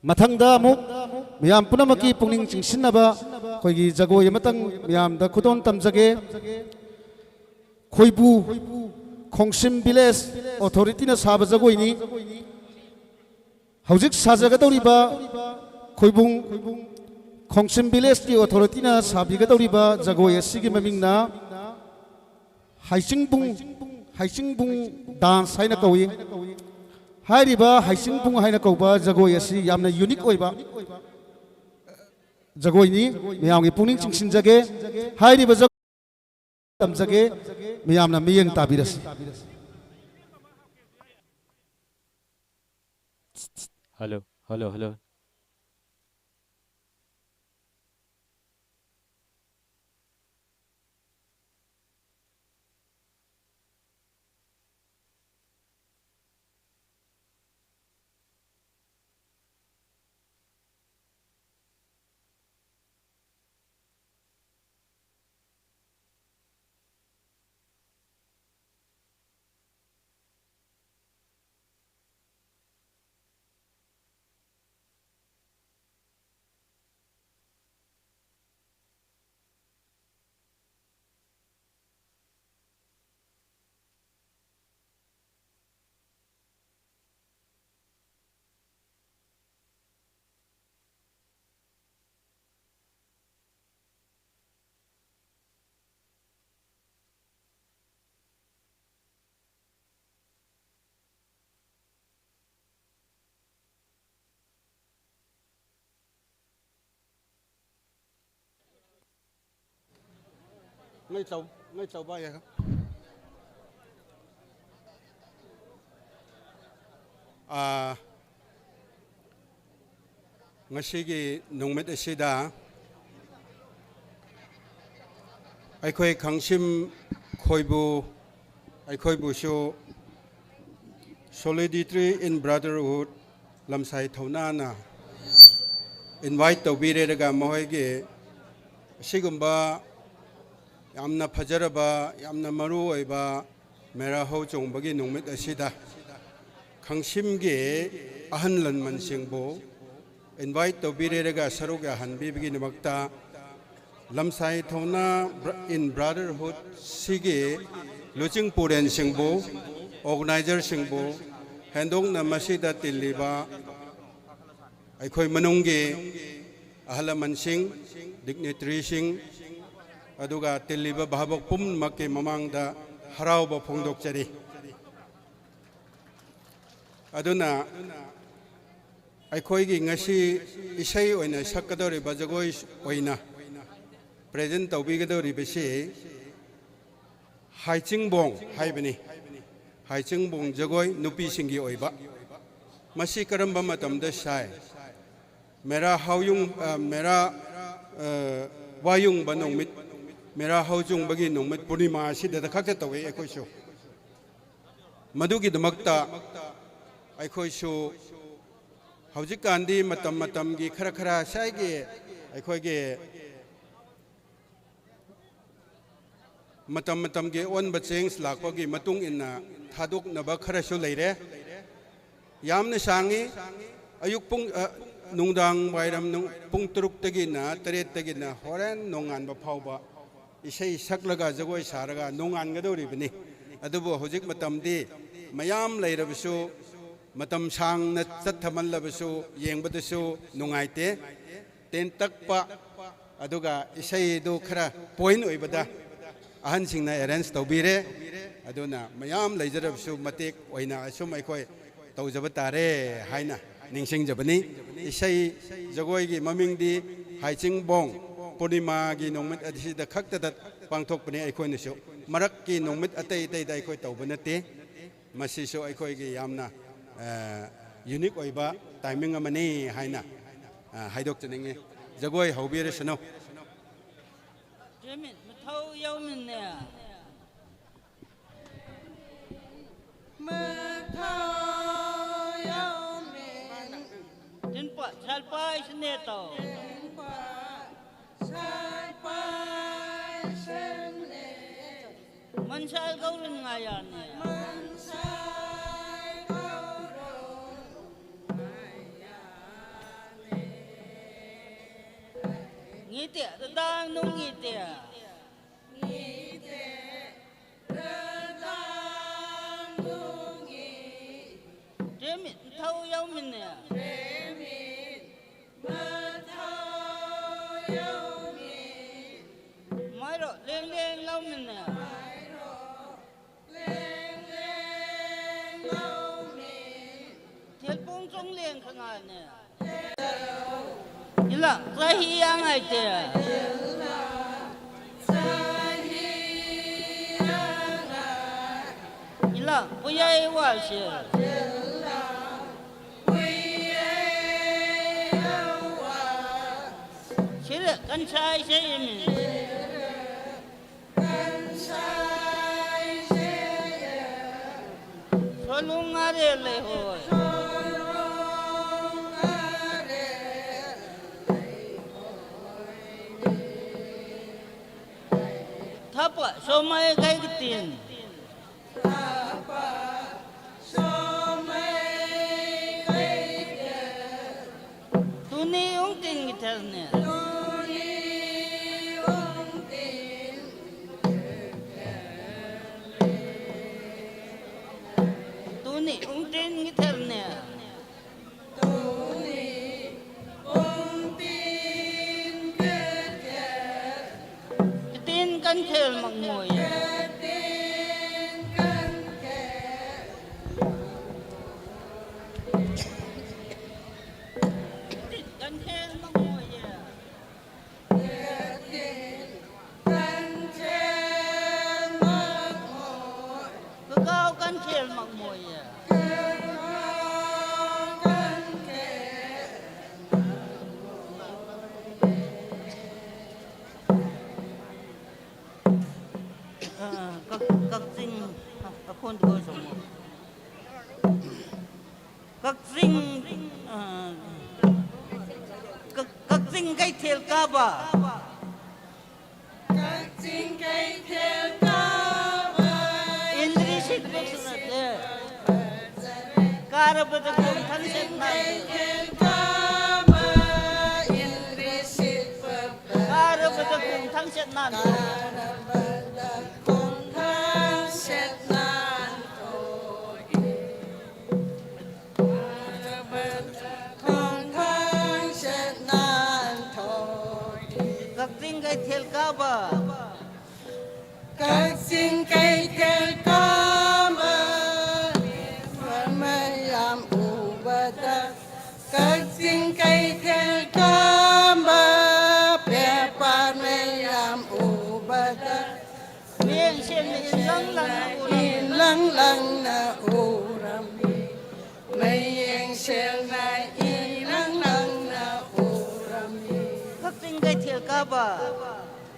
ꯃꯊꯪꯗ ꯑꯃꯨꯛ ꯃꯤꯌꯥꯝ ꯄꯨꯝꯅꯃꯛꯀꯤ ꯄꯨꯛꯅꯤꯡ ꯆꯤꯡꯁꯤꯟꯅꯕ ꯑꯩꯈꯣꯏꯒꯤ ꯖꯒꯣꯏ ꯑꯃꯇꯪ ꯃꯤꯌꯥꯝꯗ ꯈꯨꯗꯣꯜ ꯇꯝꯖꯒꯦ ꯈꯣꯏꯕꯨ ꯈꯣꯡꯁꯤꯝ ꯚꯤꯂꯦꯖ ꯑꯣꯊꯣꯔꯤꯇꯤꯅ ꯁꯥꯕ ꯖꯒꯣꯏꯅꯤ ꯍꯧꯖꯤꯛ ꯁꯥꯖꯒꯗꯧꯔꯤꯕ ꯈꯣꯏꯕꯨꯡ ꯈꯣꯡꯁꯤꯝ ꯚꯤꯂꯦꯖꯀꯤ ꯑꯣꯊꯣꯔꯤꯇꯤꯅ ꯁꯥꯕꯤꯒꯗꯧꯔꯤꯕ ꯖꯒꯣꯏ ꯑꯁꯤꯒꯤ ꯃꯃꯤꯡꯅ ꯍꯩꯆꯤꯡꯕꯨꯡ ꯗꯥꯟꯁ ꯍꯥꯏꯅ ꯀꯧꯏ ꯍꯥꯏꯔꯤꯕ ꯍꯩꯆꯤꯡꯕꯨꯡ ꯍꯥꯏꯅ ꯀꯧꯕ ꯖꯒꯣꯏ ꯑꯁꯤ ꯌꯥꯝꯅ ꯌꯨꯅꯤꯛ ꯑꯣꯏꯕ ꯖꯒꯣꯏꯅꯤ ꯃꯤꯌꯥꯝꯒꯤ ꯄꯨꯛꯅꯤꯡ ꯆꯤꯡꯁꯤꯟꯖꯒꯦ ꯍꯥꯏꯔꯤꯕ ꯖꯒꯣꯏ ꯇꯝꯖꯒꯦ ꯃꯤꯌꯥꯝꯅ ꯃꯤꯠꯌꯦꯡ ꯇꯥꯕꯤꯔꯁꯤ hello hello hello ngay sau ไม่เจ้าบ้าครับngasi nungmet asida aikhoi khangsim khoibu aikhoi bu shu solidarity in brotherhood lamsai THOUNA na invite tawbire daga mohoi ge sigumba yamna phajaraba yamna maru oiba mera ho chongba gi nungmet asida khangsim ge ahan lanman singbo invite to birega saruga hanbi bigi namakta lamsai THOUNA in brotherhood sige luching puren singbo organizer singbo handong na masida tiliba aikhoi manungge ahalaman sing dignitary sing aduga tiliba bhabok pum makke mamangda harauba phongdok chari aduna aikhoi ngasi isai oina sakadori bajagoi oina present tawbigadori bese haichingbong haibani haichingbong jagoi nupi singi oiba masi karamba matamda sai mera hauyung mera Wa-Yungba nongmit mera haujung bagi nongmit purnima sida da khakta tawe aikhoi sho madugi damakta aikhoi sho hauji kandi matam gi khara khara sai ge aikhoi ge matam ge on ba change lakpa gi matung inna thaduk na ba khara shu leire yamna sangi ayuk pung nungdang wairam nung pung turuk tagi na taret tagi na horen nongan ba phauba isai saklaga jagoi saraga nongan ga dori bini adubo hojik matam di mayam leirabisu matam sang na chathaman labisu yengbadasu nungaite ten takpa aduga isai do khara point oibada ahan singna arrange tawbire aduna mayam leijarabisu matek oina asum aikhoi tawjaba tare haina ningsing jabani isai jagoi gi maming di haichingbong purnima gi nongmet adisida khakta da pangthok pani aikhoi nasu marak ki nongmet atai tai dai khoi tawbanate masi so aikhoi gi yamna unique oiba timing amani haina haidok chaninge jagoi haubire sano jemin mathau yaumin ne mathau yaumin tinpa salpai sne to tinpa salpai sne mansal gaulun ngayan ne ngite dadang nung ngite ngite dadang nung ngite demit thau yau min ne demit thau yau min mai ro leng leng lau min ne mai ro leng leng lau min thiel pung chong leng khangan ne ila sahi yang ai te ila sahi yang ai ila puyai wa shi ila puyai wa shi kan sai shi min kan sai shi solung are le ho thapa somai kai kitin thapa somai kai tuni ung tin giterne tuni ung tin tuni ung tin giterne tuni ung tin tin kan khel mang ngồi tin kan khel mang ngồi tin kan khel คนตัวสมกักซิงกักซิงไกเทลกาบะกักซิงไกเทลกาบะอินทรีสิทธิ์บุษนัดเลยการบัตรคนทั้งเส้นนั้นการบัตรคนทั้งเส้นนั้นKakching kay tel kama Mamayam ubada Kakching kay tel kama Pepar mayam ubada Ilang lang na urami Mayeng sel na ilang lang na urami Kakching kay tel kaba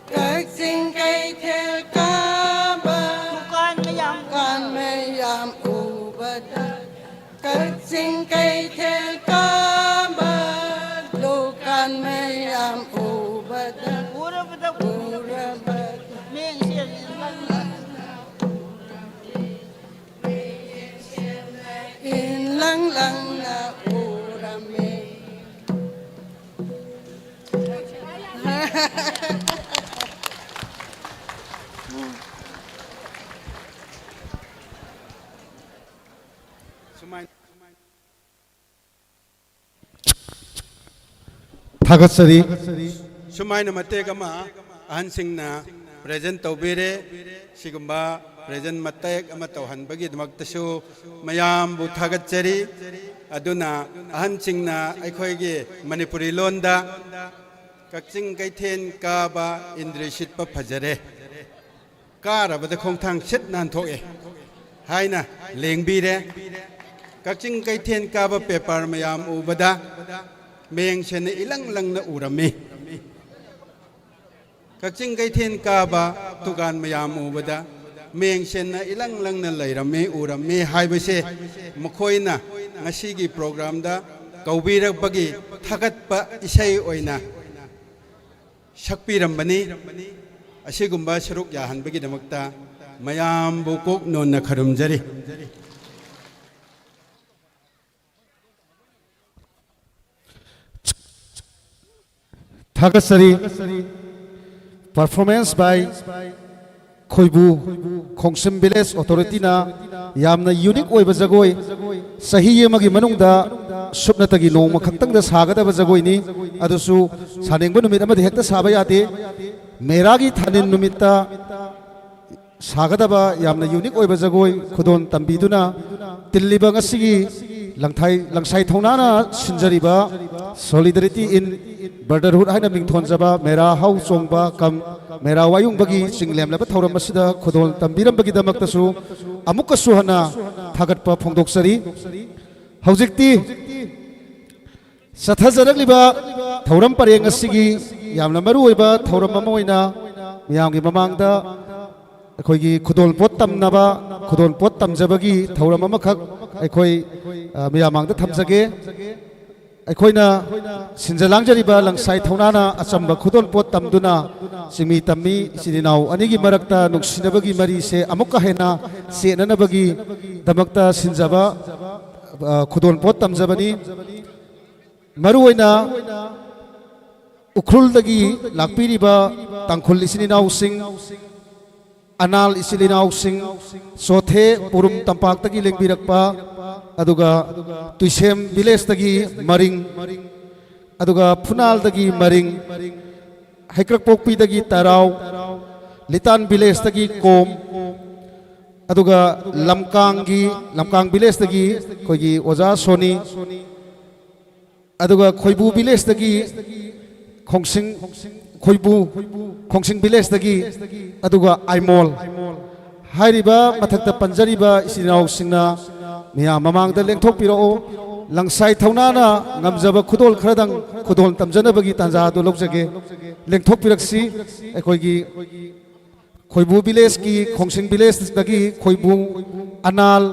Kakching kay tel kaba Kan mayam ubada Kakching kay tel kaba Lukan mayam ubada Pura bada Meng siya Ilang lang na urami Thagatsari Sumaina Matekama, Hansingna, present Tobire, Sigumba, present Matek, Amatohan Bagid Maktasu, Mayam Butagatsari, Aduna, Hansingna, Aikoigi, Manipuri Londa, Kakching Kaiten Kaba, Indrishit Papajare, Kara, but the Kongtang Shit Nantoe, Haina, Lengbire, Kakching Kaiten Kaba Pepar Mayam Ubada. Meng shen ilang lang na urami. Kakching kay ten kaba tugan mayam ubada. Meng shen na ilang lang na layrami urami hay base makoy na ngasigi program da kaubirak bagi thagat pa isay oina. Shakpiram bani asigumba saruk yahan bagi damakta mayam bukok non na kharumjari. Thagatsari performance by Khoibu KhutSem Village Authority na yamna unique oiba jagoi sahi amagi manungda supnatagi nongma khaktang da sagadaba jagoi ni adusu sanengba numit amadi hekta saba yate Mera gi thanin numitta sagadaba yamna unique oiba jagoi khudon tambiduna tilliba ngasigi langsai THOUNA sinjariba solidarity in brotherhood haina mingthon jaba Mera hau Chongba kam Mera Wa-Yungba gi singlem laba thauram masida khodol tambiram bagi damak tasu amukka suhana thagatpa phongdoksari haujikti sathajarakliba thauram pareng asigi yamna maru oiba thauram ama oina miyamgi mamangda akhoi khudol pot tamnaba khudol pot tamjabagi thauram ama khak akhoi miyamangda thamjage aikoina sinjalangjariba langsai THOUNA na achamba khudol pot tamduna simi tammi sininau anigi marakta nuksinabagi mari se amukka hena se nanabagi damakta sinjaba khudol pot tamjabani maruoina ukrul dagi lakpiriba tangkhul isininau sing anal isininau sing sothe purum tampak tagi lengbirakpa aduga tuisem village tagi maring aduga phunal tagi maring haikrak pokpi tagi tarau litan village tagi kom aduga lamkang village tagi koigi oja soni aduga khoibu village tagi khongsing village tagi aduga aimol hairiba mathakta panjariba isinau singna miya mamangda lengthok piro langsai THOUNA na ngamjaba khudol khradang khudol tamjana bagi tanja do lokjage lengthok piraksi ekoi gi Khoibu village की Khongsing village दगी खोइबू अनाल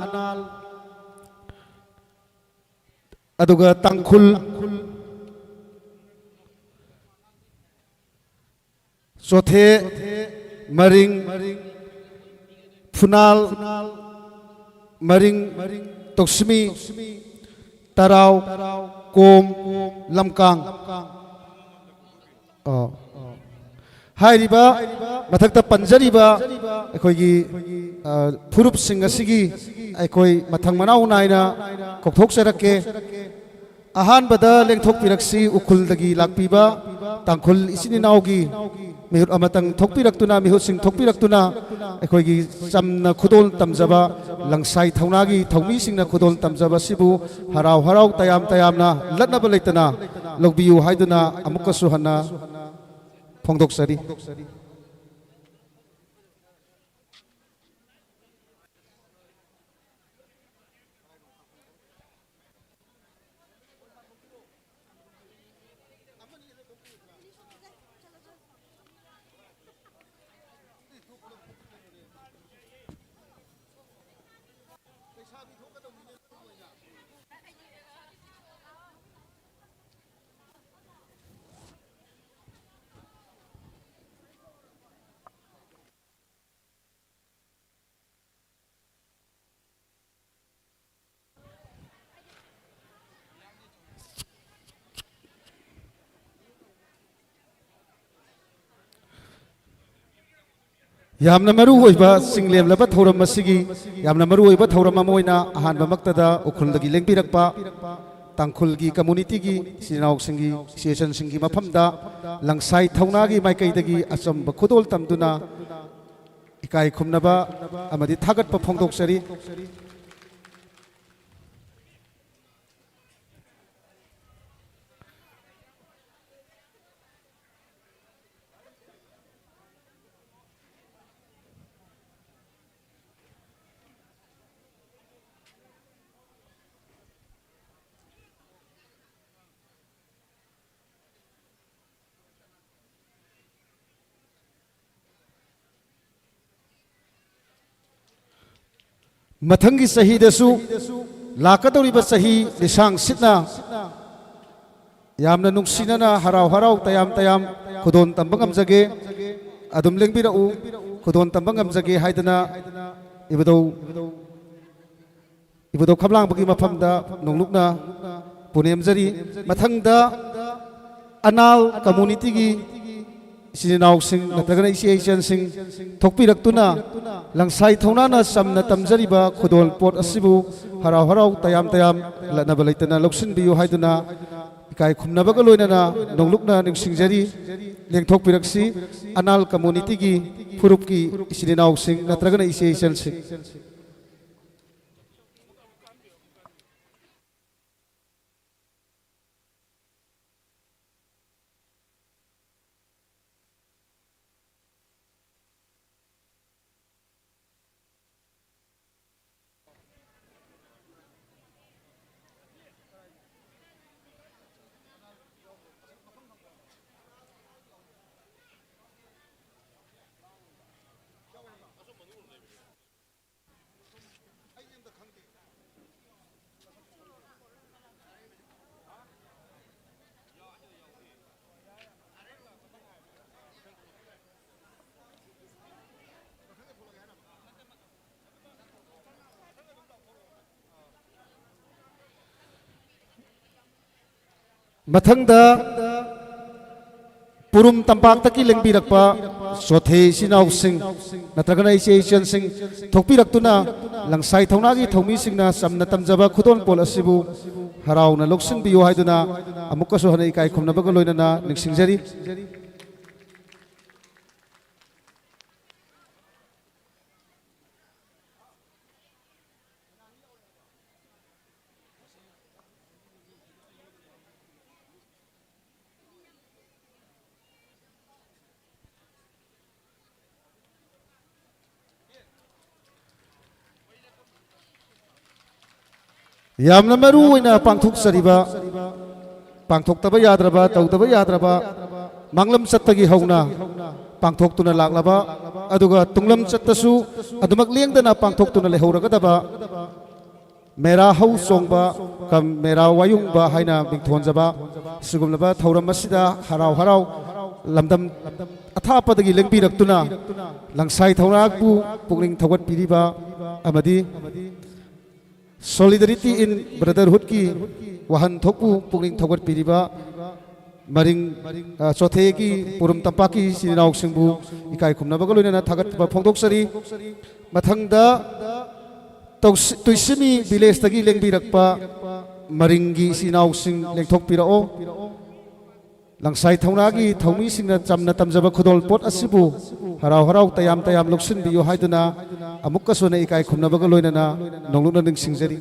अदुगा तंगखुल चौथे मरिंग फुनाल मरिंग तोक्समी तराव कोम लमकांग हाइरिबा मथक्ता पंजरिबा अखोइगी फुरुप सिंग असिगी अखोइ मथंग मनाउ नाइना कोकथोकसरके अहानबदा लेंथोकपिरक्सी उखुलदगी लाकपिबा तांखुल इसिनि नाउगी मिहुत अमतंग थोकपिरक्तुना मिहुत सिंग थोकपिरक्तुना अखोइगी चमना खुदोल तमजबा लंगसाई थौनागी थौमी सिंगना खुदोल तमजबा सिबु हराव हराव तयाम तयामना लटनबा लेतना लौबियु हाइदुना अमुकसु हन्ना फोंदोकसरी यामना मरु होइबा सिंगलेम लब थौरम मसिगी यामना मरु होइबा थौरम अमोइना अहानबा मक्तदा उखुलदगी लेंबिरकपा तांखुलगी कम्युनिटीगी सिनाव सिंगी association सिंगी मफमदा लंगसाई थौनागी माइकैदगी अचंब खुदोल तमदुना इकाई खुमनबा अमदि थागतपा फोंदोकसरी मथंगी सही दसु लाकदौरिबा सही लिसांग सितना यामना नुंगसिनना हराव हराव तयाम तयाम खुदोन तंबा ngamjage adum lengbirau खुदोन तंबा ngamjage हाइदना ibadau khamlang bagi mafamda nonglukna punemjari mathangda anal community gi सिनाव सिंग नत्रगना एसोसिएशन सिंग थोकपिरक्तुना लंगसाई थौनाना समना तमजरिबा खुदोल पोट असिबु हराव हराव तयाम तयाम लनबा लेतना लौसिनबियु हाइदुना इकाई खुमनबगा लोइनना नोंलुकना निंगसिंगजरी लेंथोकपिरक्सी अनाल कम्युनिटी की फुरुप की सिनाव सिंग नत्रगना एसोसिएशन सिंग मथंगदा पुरुम तंपाक्तकी लेंबिरकपा सोथे सिनाव सिंग नत्रगना एसोसिएशन सिंग थोकपिरक्तुना लंगसाई थौनागी थौमी सिंगना समना तमजबा खुदोन पोल असिबु हरावना लोकसिंबियो हाइदुना अमुकसु हने इकाई खुमनबगा लोइनना निंगसिंगजरी यामना मरु ओइना पांथोकसरिबा पांथोकतबा याद्रबा तौतबा याद्रबा मांगलम सत्तगी हौना पांथोक्तुना लाक्लबा अदुगा तुंगलम चत्तसु अदुमक लेंगदना पांथोक्तुना लेहौरगदबा मेरा हौ चोंबा कम मेरा वायुंबा हाइना मिंथोनजबा सिगुमलबा थौरम असिदा हराव हराव लमदम अथापदगी लेंबिरक्तुना लंगसाई थौनाकबु पुकनिंग थौगतपिरिबा अमदी solidarity in brotherhood की वाहन थोकु पुकनिंग थौगतपिरिबा मरिंग चौथे की पुरम तंपा की सिनाव सिंबु इकाई खुमनबगा लोइना थागतबा फोंदोक्सरी मथंगदा तुइसिमी विलेज तगी लेंबिरक्पा मरिंगी सिनाव सिंग लेंथोकपिराओ लंगसाई थौनागी थौमी सिंगना चमना तमजबा खुदोल पोट असिबु हराव हराव तयाम तयाम लोकसिनबियो हाइदुना अमुक्कसोना इकाई खुमनबगा लोइना नोंलुना निंगसिंगजरी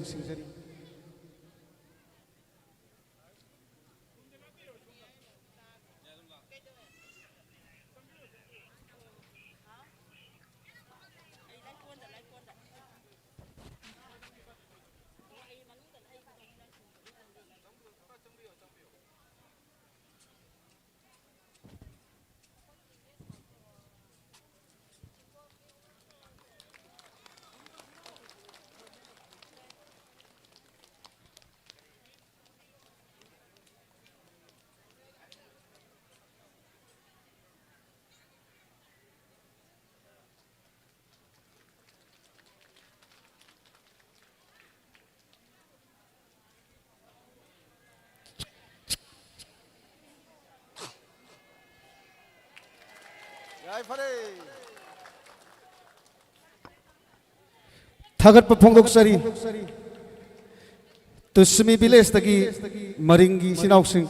थागत फोंदोक सरी तुस्मी विलेज तगी मरिंगी सिनाव सिंग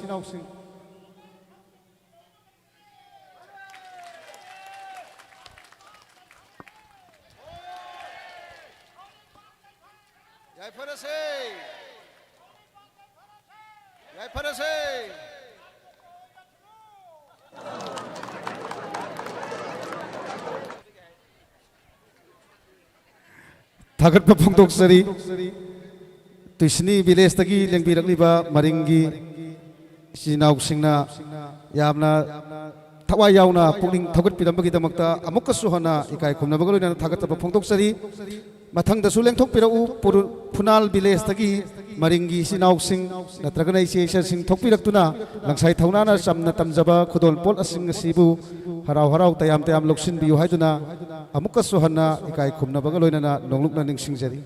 थागत फोंदोक सरी तुस्नी विलेज तगी लेंबिरक्लिबा मरिंगी सिनाव सिंगना यामना थवाई यावना पुकनिंग थौगतपिरमबगीदमक्ता अमुक्कसु हना इकाई खुमनबगा लोइना थागतबा फोंदोक सरी मथंगदसु लेंथोकपिराउ फुनाल विलेज तगी मरिंगी सिनाव सिंग नत्रगना इसेसन सिंग थोकपिरक्तुना लंगसाई थौनाना चमना तमजबा खुदोल पोल असिंग असिबु हराव हराव तयाम तयाम लोकसिनबियो हाइदुना अमुक्कसु हना इकाई खुमनबगा लोइना नोंलुकना निंगसिंगजरी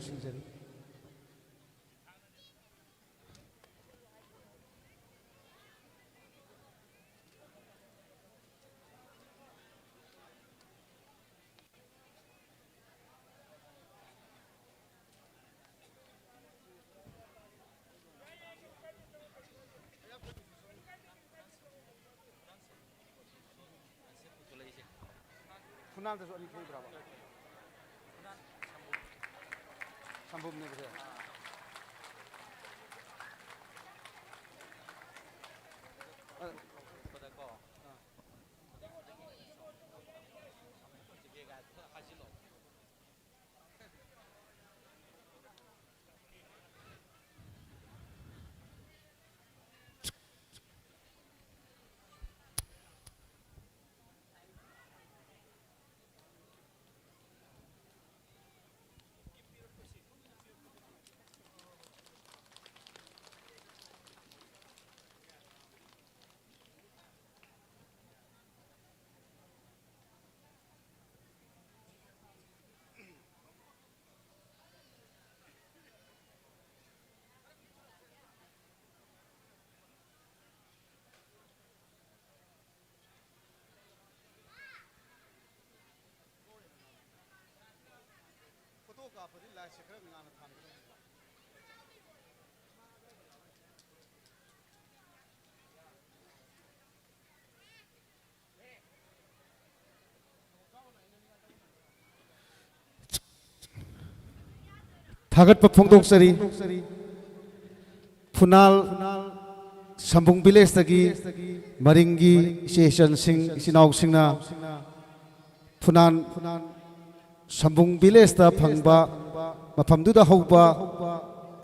फुनालदसु अनि थोइब्राबा संभवने बसे थागत फोंदोक सरी फुनाल संबुंग विलेज तगी मरिंगी इसेसन सिंग इसिनाव सिंगना फुनान संबुंग विलेज ता फंगबा मफमदुदा हौबा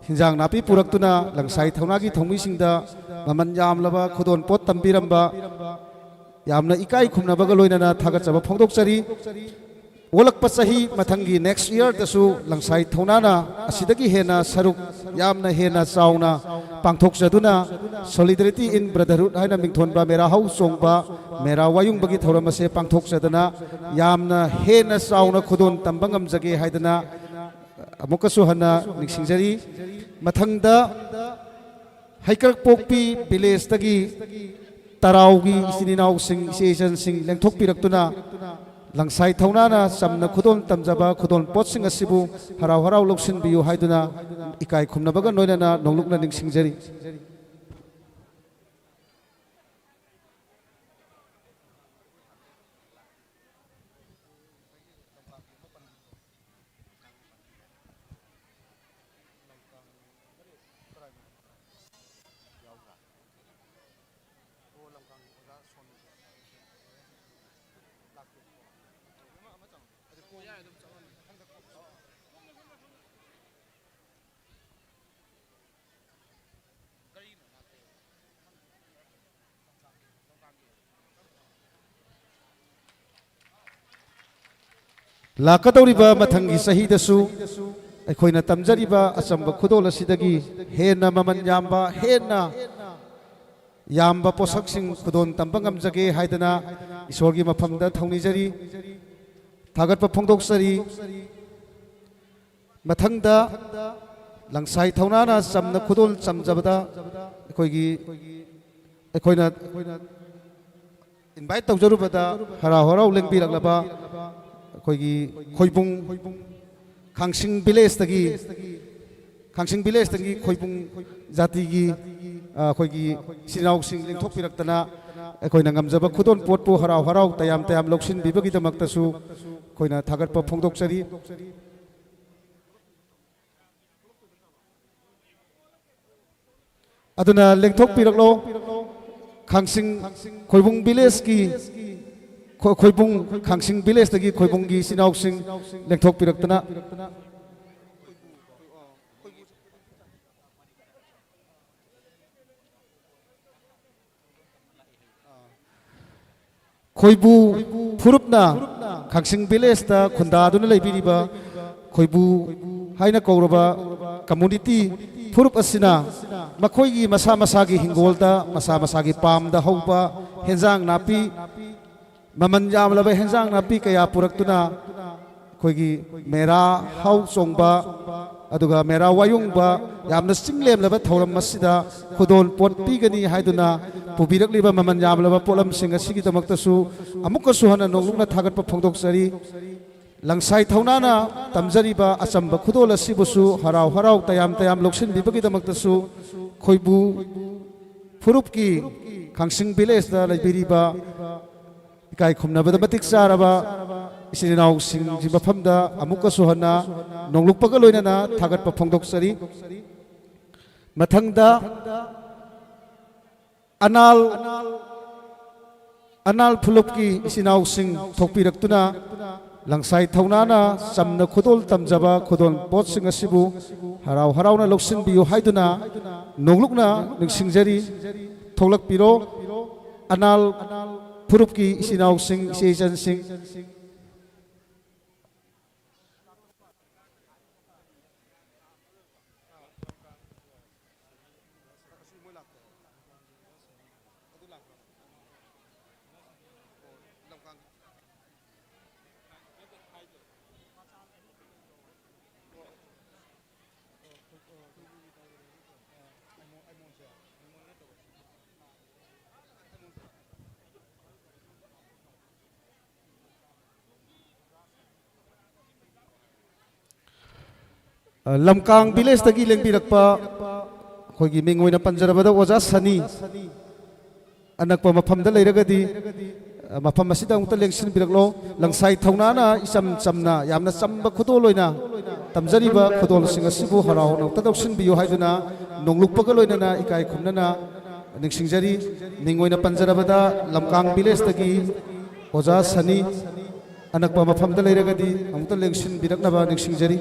हिंजांग नापी पुरक्तुना लंगसाई थौनागी थौमीसिंगदा ममन यामलबा खुदोन पोत तंबिरंबा ꯌꯥꯝꯅ ꯏꯀꯥꯏ ꯈꯨꯝꯅꯕꯒ ꯂꯣꯏꯅꯅ ꯊꯥꯒꯠꯆꯕ ꯐꯣꯡꯗꯣꯛꯆꯔꯤ ꯑꯣꯜꯂꯛꯄ ꯆꯍꯤ ꯃꯊꯪꯒꯤ ꯅꯦꯛꯁ ꯏꯌꯔꯗꯁꯨ ꯂꯪꯁꯥꯏ ꯊꯧꯅꯥꯅ ꯑꯁꯤꯗꯒꯤ ꯍꯦꯟꯅ ꯁꯔꯨꯛ ꯌꯥꯝꯅ ꯍꯦꯟꯅ ꯆꯥꯎꯅ ꯄꯥꯡꯊꯣꯛꯆꯗꯨꯅ ꯁꯣꯂꯤꯗꯔꯤꯇꯤ ꯏꯟ ꯕ꯭ꯔꯗꯔꯍꯨꯗ ꯍꯥꯏꯅ ꯃꯤꯡꯊꯣꯟꯕ ꯃꯦꯔꯥ ꯍꯧ ꯆꯣꯡꯕ ꯃꯦꯔꯥ ꯋꯥꯌꯨꯡꯕꯒꯤ ꯊꯧꯔꯝ ꯑꯁꯤ ꯄꯥꯡꯊꯣꯛꯆꯗꯨꯅ ꯌꯥꯝꯅ ꯍꯦꯟꯅ ꯆꯥꯎꯅ ꯈꯨꯗꯣꯜ ꯇꯝꯕ ꯉꯝꯖꯒꯦ ꯍꯥꯏꯗꯅ ꯑꯃꯨꯛꯀꯁꯨ ꯍꯟꯅ ꯅꯤꯡꯁꯤꯡꯖꯔꯤ ꯃꯊꯪꯗ ꯍꯩꯀꯔꯛꯄꯣꯛꯄꯤ ꯚꯤꯂꯦꯖꯇꯒꯤ ꯇꯔꯥꯎꯒꯤ ꯏꯆꯤꯟ ꯏꯅꯥꯎꯁꯤꯡ ꯏꯆꯦ ꯏꯆꯟꯁꯤꯡ ꯂꯦꯡꯊꯣꯛꯄꯤꯔꯛꯇꯨꯅ ꯂꯪꯁꯥꯏ ꯊꯧꯅꯥꯅ ꯆꯝꯅ ꯈꯨꯗꯣꯜ ꯇꯝꯖꯕ ꯈꯨꯗꯣꯜ ꯄꯣꯠꯁꯤꯡ ꯑꯁꯤꯕꯨ ꯍꯔꯥꯎ ꯍꯔꯥꯎ ꯂꯧꯁꯤꯟꯕꯤꯌꯨ ꯍꯥꯏꯗꯨꯅ ꯏꯀꯥꯏ ꯈꯨꯝꯅꯕꯒ ꯂꯣꯏꯅꯅ ꯅꯣꯡꯂꯨꯛꯅ ꯅꯤꯡꯁꯤꯡꯖꯔꯤ ꯂꯥꯛꯀꯗꯧꯔꯤꯕ ꯃꯊꯪꯒꯤ ꯆꯍꯤꯗꯁꯨ ꯑꯩꯈꯣꯏꯅ ꯇꯝꯖꯔꯤꯕ ꯑꯆꯝꯕ ꯈꯨꯗꯣꯜ ꯑꯁꯤꯗꯒꯤ ꯍꯦꯟꯅ ꯃꯃꯜ ꯌꯥꯝꯕ ꯍꯦꯟꯅ ꯌꯥꯝꯕ ꯄꯣꯠꯁꯛꯁꯤꯡ ꯈꯨꯗꯣꯜ ꯇꯝꯕ ꯉꯝꯖꯒꯦ ꯍꯥꯏꯗꯅ ꯏꯁꯣꯔꯒꯤ ꯃꯐꯝꯗ ꯊꯧꯅꯤꯖꯔꯤ ꯊꯥꯒꯠꯄ ꯐꯣꯡꯗꯣꯛꯆꯔꯤ ꯃꯊꯪꯗ ꯂꯪꯁꯥꯏ ꯊꯧꯅꯥꯅ ꯆꯝꯅ ꯈꯨꯗꯣꯜ ꯆꯝꯖꯕꯗ ꯑꯩꯈꯣꯏꯅ ꯏꯟꯚꯥꯏꯠ ꯇꯧꯖꯔꯨꯕꯗ ꯍꯔꯥꯎ ꯍꯔꯥꯎ ꯂꯦꯡꯕꯤꯔꯛꯂꯕ ꯑꯩꯈꯣꯏꯒꯤ ꯈꯣꯏꯕꯨꯡ ꯈꯥꯡꯁꯤꯡ ꯚꯤꯂꯦꯖꯇꯒꯤ ꯈꯣꯏꯕꯨꯡ ꯖꯥꯇꯤꯒꯤ ꯑꯩꯈꯣꯏꯒꯤ ꯏꯆꯤꯟ ꯏꯅꯥꯎꯁꯤꯡ ꯂꯦꯡꯊꯣꯛꯄꯤꯔꯛꯇꯅ ꯑꯩꯈꯣꯏꯅ ꯉꯝꯖꯕ ꯈꯨꯗꯣꯜ ꯄꯣꯠꯄꯨ ꯍꯔꯥꯎ ꯍꯔꯥꯎ ꯇꯌꯥꯝ ꯇꯌꯥꯝ ꯂꯧꯁꯤꯟꯕꯤꯕꯒꯤꯗꯃꯛꯇꯁꯨ ꯑꯩꯈꯣꯏꯅ ꯊꯥꯒꯠꯄ ꯐꯣꯡꯗꯣꯛꯆꯔꯤ ꯑꯗꯨꯅ ꯂꯦꯡꯊꯣꯛꯄꯤꯔꯛꯂꯣ ꯈꯥꯡꯁꯤꯡ ꯈꯣꯏꯕꯨꯡ ꯚꯤꯂꯦꯖꯀꯤ ꯈꯣꯏꯕꯨꯡ ꯈꯥꯡꯁꯤꯡ ꯚꯤꯂꯦꯖꯇꯒꯤ ꯈꯣꯏꯕꯨꯡꯒꯤ ꯏꯆꯤꯟ ꯏꯅꯥꯎꯁꯤꯡ ꯂꯦꯡꯊꯣꯛꯄꯤꯔꯛꯇꯅ ꯈꯣꯏꯕꯨ ꯐꯨꯔꯨꯞꯅ ꯈꯥꯡꯁꯤꯡ ꯚꯤꯂꯦꯖꯇ ꯈꯨꯟꯗꯥꯗꯨꯅ ꯂꯩꯕꯤꯔꯤꯕ ꯈꯣꯏꯕꯨ ꯍꯥꯏꯅ ꯀꯧꯔꯕ ꯀꯝꯃꯨꯅꯤꯇꯤ ꯐꯨꯔꯨꯞ ꯑꯁꯤꯅ ꯃꯈꯣꯏꯒꯤ ꯃꯁꯥ ꯃꯁꯥꯒꯤ ꯍꯤꯡꯒꯣꯜꯗ ꯃꯁꯥ ꯃꯁꯥꯒꯤ ꯄꯥꯝꯗ ꯍꯧꯕ ꯍꯦꯟꯖꯥꯡ ꯅꯥꯄꯤ ꯃꯃꯜ ꯌꯥꯝꯂꯕ ꯍꯦꯟꯖꯥꯡ ꯅꯥꯄꯤ ꯀꯌꯥ ꯄꯨꯔꯛꯇꯨꯅ ꯑꯩꯈꯣꯏꯒꯤ ꯃꯦꯔꯥ ꯍꯧ ꯆꯣꯡꯕ ꯑꯗꯨꯒ ꯃꯦꯔꯥ ꯋꯥꯌꯨꯡꯕ ꯌꯥꯝꯅ ꯆꯤꯡꯂꯦꯝꯂꯕ ꯊꯧꯔꯝ ꯑꯁꯤꯗ ꯈꯨꯗꯣꯜ ꯄꯣꯠ ꯄꯤꯒꯅꯤ ꯍꯥꯏꯗꯨꯅ ꯄꯨꯕꯤꯔꯛꯂꯤꯕ ꯃꯃꯜ ꯌꯥꯝꯂꯕ ꯄꯣꯠꯂꯝꯁꯤꯡ ꯑꯁꯤꯒꯤꯗꯃꯛꯇꯁꯨ ꯑꯃꯨꯛꯀꯁꯨ ꯍꯟꯅ ꯅꯣꯡꯂꯨꯛꯅ ꯊꯥꯒꯠꯄ ꯐꯣꯡꯗꯣꯛꯆꯔꯤ ꯂꯪꯁꯥꯏ ꯊꯧꯅꯥꯅ ꯇꯝꯖꯔꯤꯕ ꯑꯆꯝꯕ ꯈꯨꯗꯣꯜ ꯑꯁꯤꯕꯨꯁꯨ ꯍꯔꯥꯎ ꯍꯔꯥꯎ ꯇꯌꯥꯝ ꯇꯌꯥꯝ ꯂꯧꯁꯤꯟꯕꯤꯕꯒꯤꯗꯃꯛꯇꯁꯨ ꯈꯣꯏꯕꯨ ꯐꯨꯔꯨꯞꯀꯤ ꯈꯥꯡꯁꯤꯡ ꯚꯤꯂꯦꯖꯇ ꯂꯩꯕꯤꯔꯤꯕ ꯏꯀꯥꯏ ꯈꯨꯝꯅꯕꯗ ꯃꯇꯤꯛ ꯆꯥꯔꯕ ꯏꯆꯤꯟ ꯏꯅꯥꯎꯁꯤꯡꯒꯤ ꯃꯐꯝꯗ ꯑꯃꯨꯛꯀꯁꯨ ꯍꯟꯅ ꯅꯣꯡꯂꯨꯛꯄꯒ ꯂꯣꯏꯅꯅ ꯊꯥꯒꯠꯄ ꯐꯣꯡꯗꯣꯛꯆꯔꯤ ꯃꯊꯪꯗ ꯑꯅꯥꯜ ꯐꯨꯂꯨꯞꯀꯤ ꯏꯆꯤꯟ ꯏꯅꯥꯎꯁꯤꯡ ꯊꯣꯛꯄꯤꯔꯛꯇꯨꯅ ꯂꯪꯁꯥꯏ ꯊꯧꯅꯥꯅ ꯆꯝꯅ ꯈꯨꯗꯣꯜ ꯇꯝꯖꯕ ꯈꯨꯗꯣꯜ ꯄꯣꯠꯁꯤꯡ ꯑꯁꯤꯕꯨ ꯍꯔꯥꯎ ꯍꯔꯥꯎꯅ ꯂꯧꯁꯤꯟꯕꯤꯌꯨ ꯍꯥꯏꯗꯨꯅ ꯅꯣꯡꯂꯨꯛꯅ ꯅꯤꯡꯁꯤꯡꯖꯔꯤ ꯊꯣꯛꯂꯛꯄꯤꯔꯣ ꯑꯅꯥꯜ ꯐꯨꯔꯨꯞꯀꯤ ꯏꯆꯤꯟ ꯏꯅꯥꯎꯁꯤꯡ ꯏꯆꯦ ꯏꯆꯟꯁꯤꯡ ꯂꯝꯀꯥꯡ ꯚꯤꯂꯦꯖꯇꯒꯤ ꯂꯦꯡꯕꯤꯔꯛꯄ ꯑꯩꯈꯣꯏꯒꯤ ꯃꯤꯡ ꯑꯣꯏꯅ ꯄꯟꯖꯔꯕꯗ ꯑꯣꯖꯥ ꯁꯅꯤ ꯑꯅꯛꯄ ꯃꯐꯝꯗ ꯂꯩꯔꯒꯗꯤ ꯃꯐꯝ ꯑꯁꯤꯗ ꯑꯃꯨꯛꯇ ꯂꯦꯡꯁꯤꯟꯕꯤꯔꯛꯂꯣ ꯂꯪꯁꯥꯏ ꯊꯧꯅꯥꯅ ꯏꯆꯝ ꯆꯝꯅ ꯌꯥꯝꯅ ꯆꯝꯕ ꯈꯨꯗꯣꯜ ꯑꯣꯏꯅ ꯇꯝꯖꯔꯤꯕ ꯈꯨꯗꯣꯜꯁꯤꯡ ꯑꯁꯤꯕꯨ ꯍꯔꯥꯎ ꯍꯔꯥꯎ ꯑꯃꯨꯛꯇ ꯂꯧꯁꯤꯟꯕꯤꯌꯨ ꯍꯥꯏꯗꯨꯅ ꯅꯣꯡꯂꯨꯛꯄꯒ ꯂꯣꯏꯅꯅ ꯏꯀꯥꯏ ꯈꯨꯝꯅꯅ ꯅꯤꯡꯁꯤꯡꯖꯔꯤ ꯃꯤꯡ ꯑꯣꯏꯅ ꯄꯟꯖꯔꯕꯗ ꯂꯝꯀꯥꯡ ꯚꯤꯂꯦꯖꯇꯒꯤ ꯑꯣꯖꯥ ꯁꯅꯤ ꯑꯅꯛꯄ ꯃꯐꯝꯗ ꯂꯩꯔꯒꯗꯤ ꯑꯃꯨꯛꯇ ꯂꯦꯡꯁꯤꯟꯕꯤꯔꯛꯅꯕ ꯅꯤꯡꯁꯤꯡꯖꯔꯤ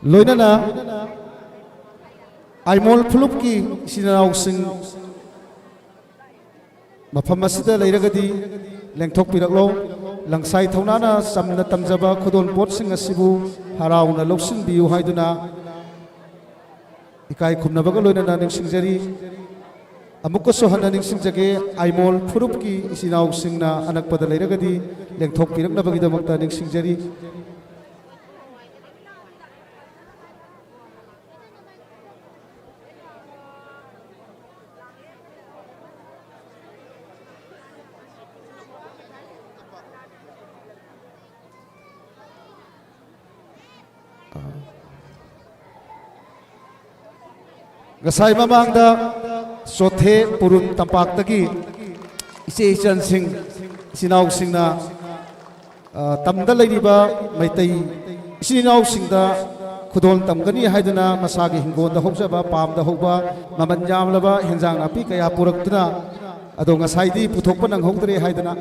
loinana aimol phulup ki sinau sing mafam asida leiragadi lengthok piraklo langsai thaunana samna tamjaba khudon pot sing asibu harauna loksin biu haiduna ikai khumnabaga loinana ningsingjari amukko sohana ningsingjage aimol phulup ki sinau singna anakpada leiragadi lengthok piraknabagi damakta ningsingjari Gasai mamangda sothe purun tampaktagi ise ichan sing sinau singna tamda leiriba maitai sinau singda khudol tamgani haiduna masagi hingonda hokjaba pamda hokba maman jamlaba henjang api kaya puraktuna ado ngasai di puthokpa nang hokdre haiduna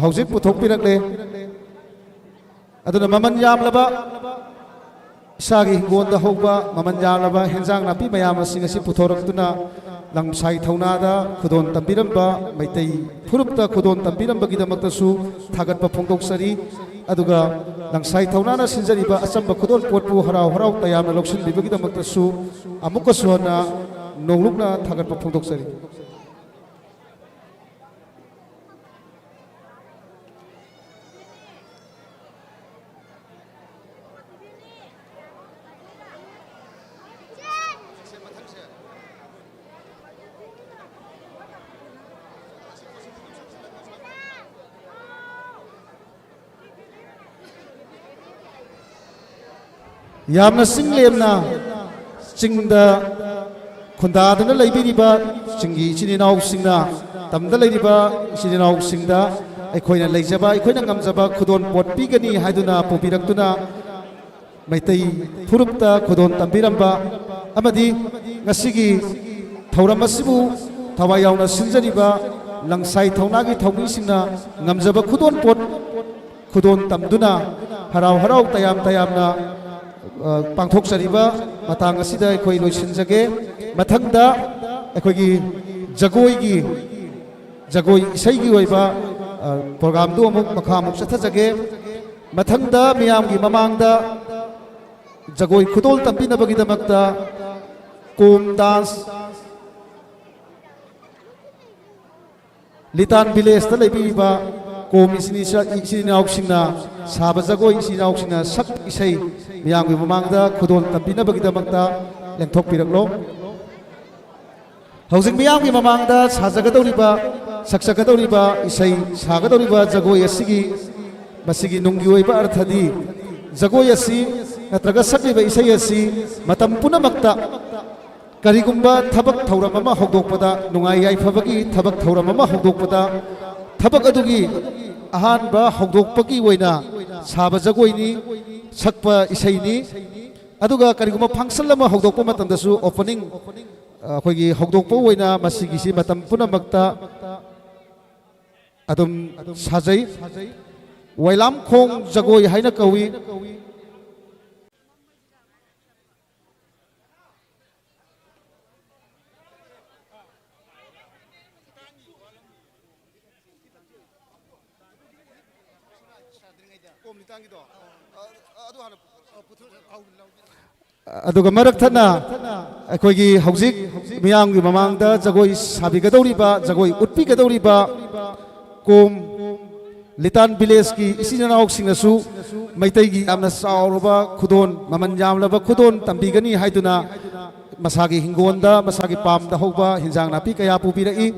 hojik puthok pirakle aduna maman jamlaba Sagi hingonda hogba maman jalaba henjang napi mayam asing asi puthoraktuna langsai thaunada khudon tambiramba maitai phurupta khudon tambiramba gidamaktasu thagatpa phongdoksari aduga langsai thaunana sinjariba achamba khudon potpu harau harau tayamna loksin bibagidamaktasu amukka suhana nonglukna thagatpa phongdoksari Yamna singlemna chingda khundadana leibiriba chingi chininau singna tamda leiriba chininau singda aikoina leijaba aikoina ngamjaba khudon pot pigani haiduna popiraktuna maitai phurupta khudon tambiramba amadi ngasigi thauram asibu thawai yauna sinjariba langsai thaunagi thaugi singna ngamjaba khudon pot khudon tamduna harau harau tayam tayamna pangthok sariba matang asida ekhoi loisinjage mathangda ekhoigi jagoi isaigi oiba program du amuk makha amuk sathajage mathangda miyamgi mamangda jagoi khudol tampinabagi damakta kom dance litan village ta leibiba kom isininauk singna saba jagoi isininauk singna sak isai miyamgi mamangda khudol tampinabagi damakta lengthok piraklo hojik miyamgi mamangda sajagadoriba saksagadoriba isai sagadoriba jagoi asigi masigi nunggi oiba arthadi jagoi asi natraga sakliba isai asi matam punamakta karigumba thabak thauram ama hogdokpada nungai yaifabagi thabak thauram ama hogdokpada thabak adugi ahanba hogdokpagi oina saba jagoini sakpa isaini aduga kariguma function lama hogdokpa matamdasu opening akhoi hogdokpa oina masigisi matam punamakta adum sajai wailam khong jagoi haina kawi aduga maraktana akhoi hojik miyamgi mamangda jagoi sabigadoriba jagoi utpigadoriba kom litan village ki isinanauk singnasu maitaigi amna saurba khudon maman jamlaba khudon tambigani haiduna masagi hingonda masagi pamda hogba hinjang napi kaya pubirai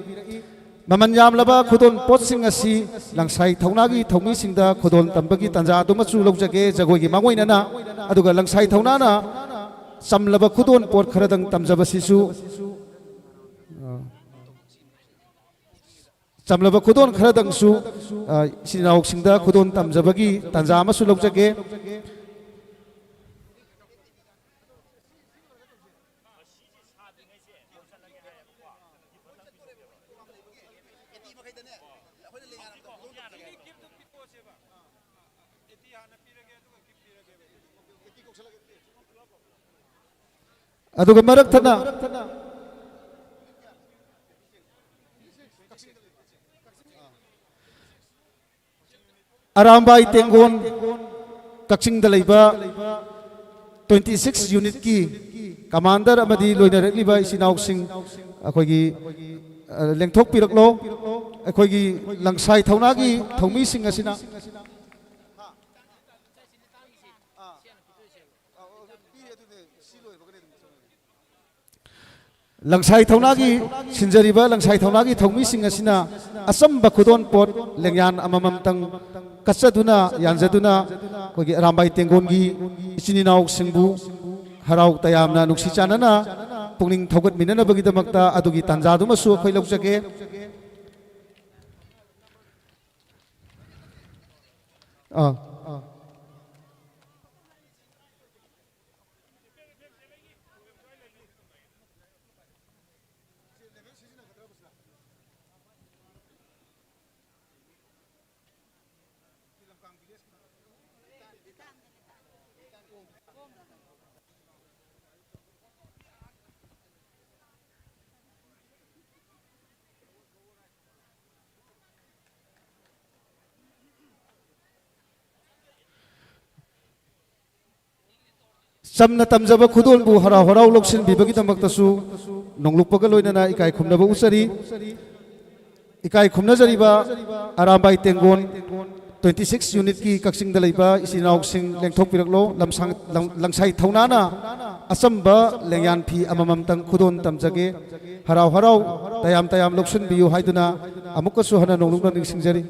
maman jamlaba khudon potsing asi langsai thaunagi thongi singda khudon tambagi tanja dumachu logjage jagoigi mangoinana aduga langsai thaunana samlaba khudon pot kharadang tamjaba sisu samlaba khudon kharadang su sininauk singda khudon tamjabagi tanja amasu logjage aduga marak thana Arambai Tengon Kakching Dalaiba 26 unit ki commander amadi loina rekliba isinau sing akoigi lengthok piraklo akoigi langsai thauna gi thomi sing asina langsai thauna gi sinjariba langsai thauna gi thomi sing asina asamba khudon pot lengyan amamam tang kasaduna yanjaduna kogi Arambai Tengon gi ichininau singbu harau tayamna nuksi chanana pungning thogat minana bagi damakta adugi tanjadu masu khoi laujage samna tamjaba khudol bu harau harau loksin bibagi damaktasu nonglukpaga loinana ikai khumnaba usari ikai khumna jariba Arambai Tengon 26 unit ki Kakching dalaiba isinau sing lengthok piraklo langsai thaunana asamba lengyan phi amamam tang khudon tamjage harau harau tayam loksin biu haiduna amukasu hana nonglukna ningsingjari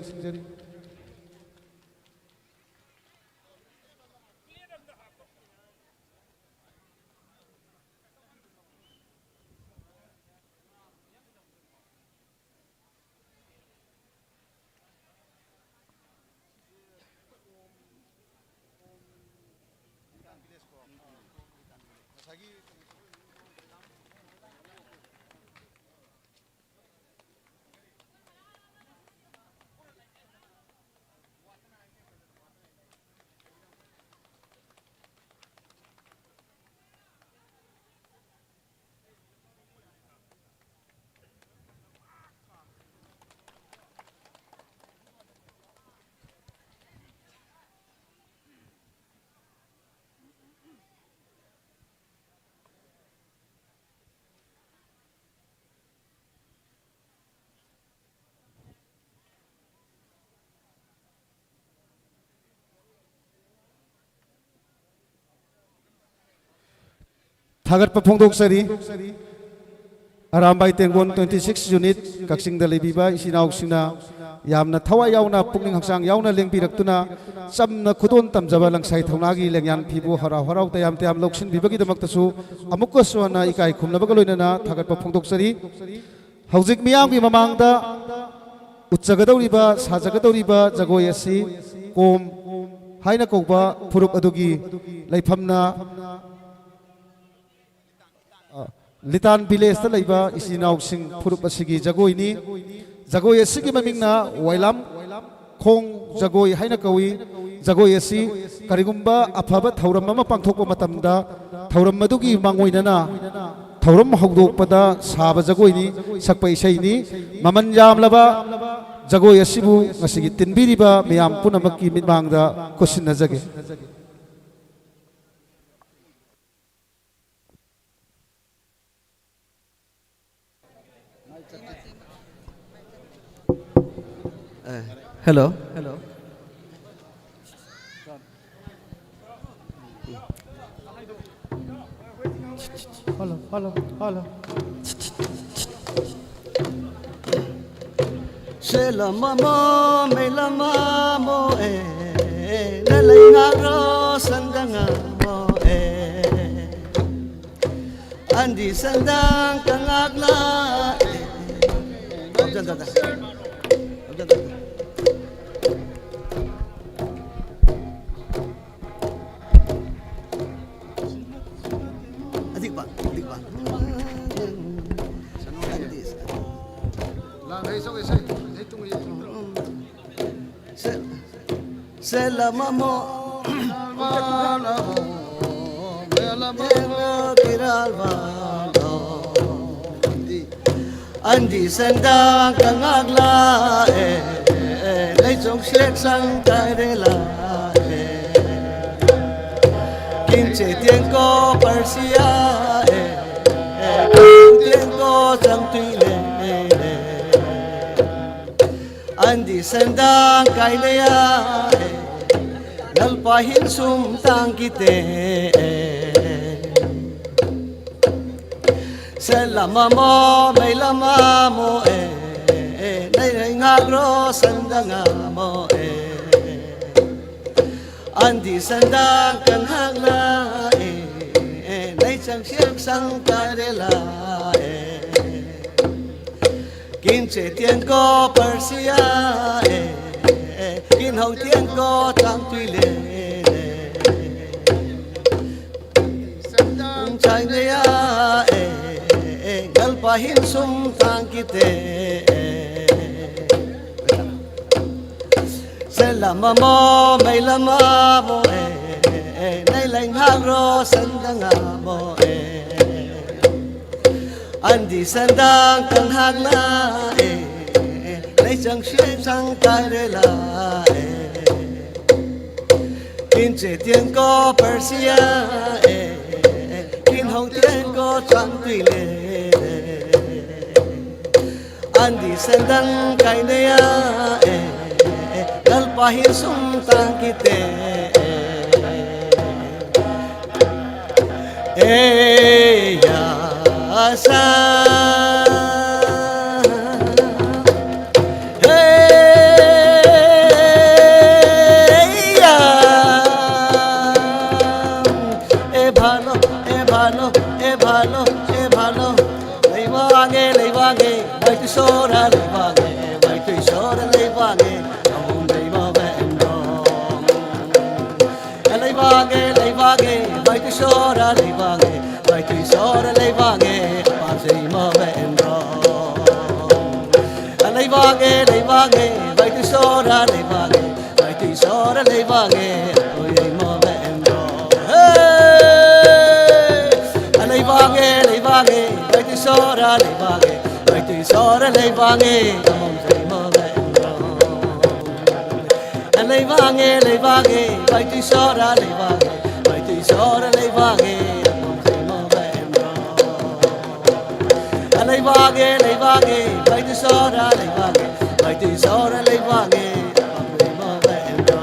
Thagat papongdok sari Arambai Tengon 26 unit Kakching dalaibiba isinau singna yamna thawa yauna pungning hangsang yauna lengpiraktuna samna khudon tamjaba langsai thaunagi lengyan phibu harau harau tayam loksin bibagi damaktasu amukka suana ikai khumnabaga loinana thagat papongdok sari haujik miyamgi mamangda utsagadoriba sajagadoriba jagoi asi kom haina kokba phurup adugi laifamna Litan village laiba isinau sing phurup asigi jagoi ni jagoi asigi mamingna wailam khong jagoi haina kawi jagoi asi karigumba afaba thauram ama pangthokpa matamda thauram madugi mangoinana thauram hogdokpada saba jagoi ni sakpa isai ni maman yamlaba jagoi asibu ngasigi tinbiriba miyam punamakki mitmangda kosinna jage Hello. Hello. Se la mamo, me la mamo, le ngaro sandanga mo, andi sandang kangagla. Se la mamo, Andi sendang kangagla lấy trong chiếc sang tay để là kim chế tiếng có Persia tiếng có chẳng tùy lệ Andi sendang kai lea nalpahin sum tang kite Selama mo may lama mo nay ngagro sandanga mo Andi sandang kang hangla nay chang siang sang karela Kinche tiên ko Persia kin hong tiên ko tang tùy lệ Chai lea Galpahin sum tang kite Selama mo may lama mo nay lang hagro sandanga mo Andi sandang kang hagla nay chang siang sang karela Kinche tiên ko Persia kin hong tiên ko chang tùy lệ Andi sendang kainaya galpahin sum tang kite ya sa Sora levage, vai tu sora levage, amum leva vendo. Levage, levage, vai tu sora levage, vai tu sora levage, pasei mo vendo. Levage, levage, vai tu sora levage, vai tu sora levage, oi mo vendo. Levage, levage, vai tu sora levage. Tôi sora lấy vàng mong thấy mơ vẹn rồi lấy vàng vậy tôi sora lấy vàng vậy tôi sora lấy vàng mong thấy mơ vẹn rồi lấy vàng vậy tôi sora lấy vàng vậy tôi sora lấy vàng mong thấy mơ vẹn rồi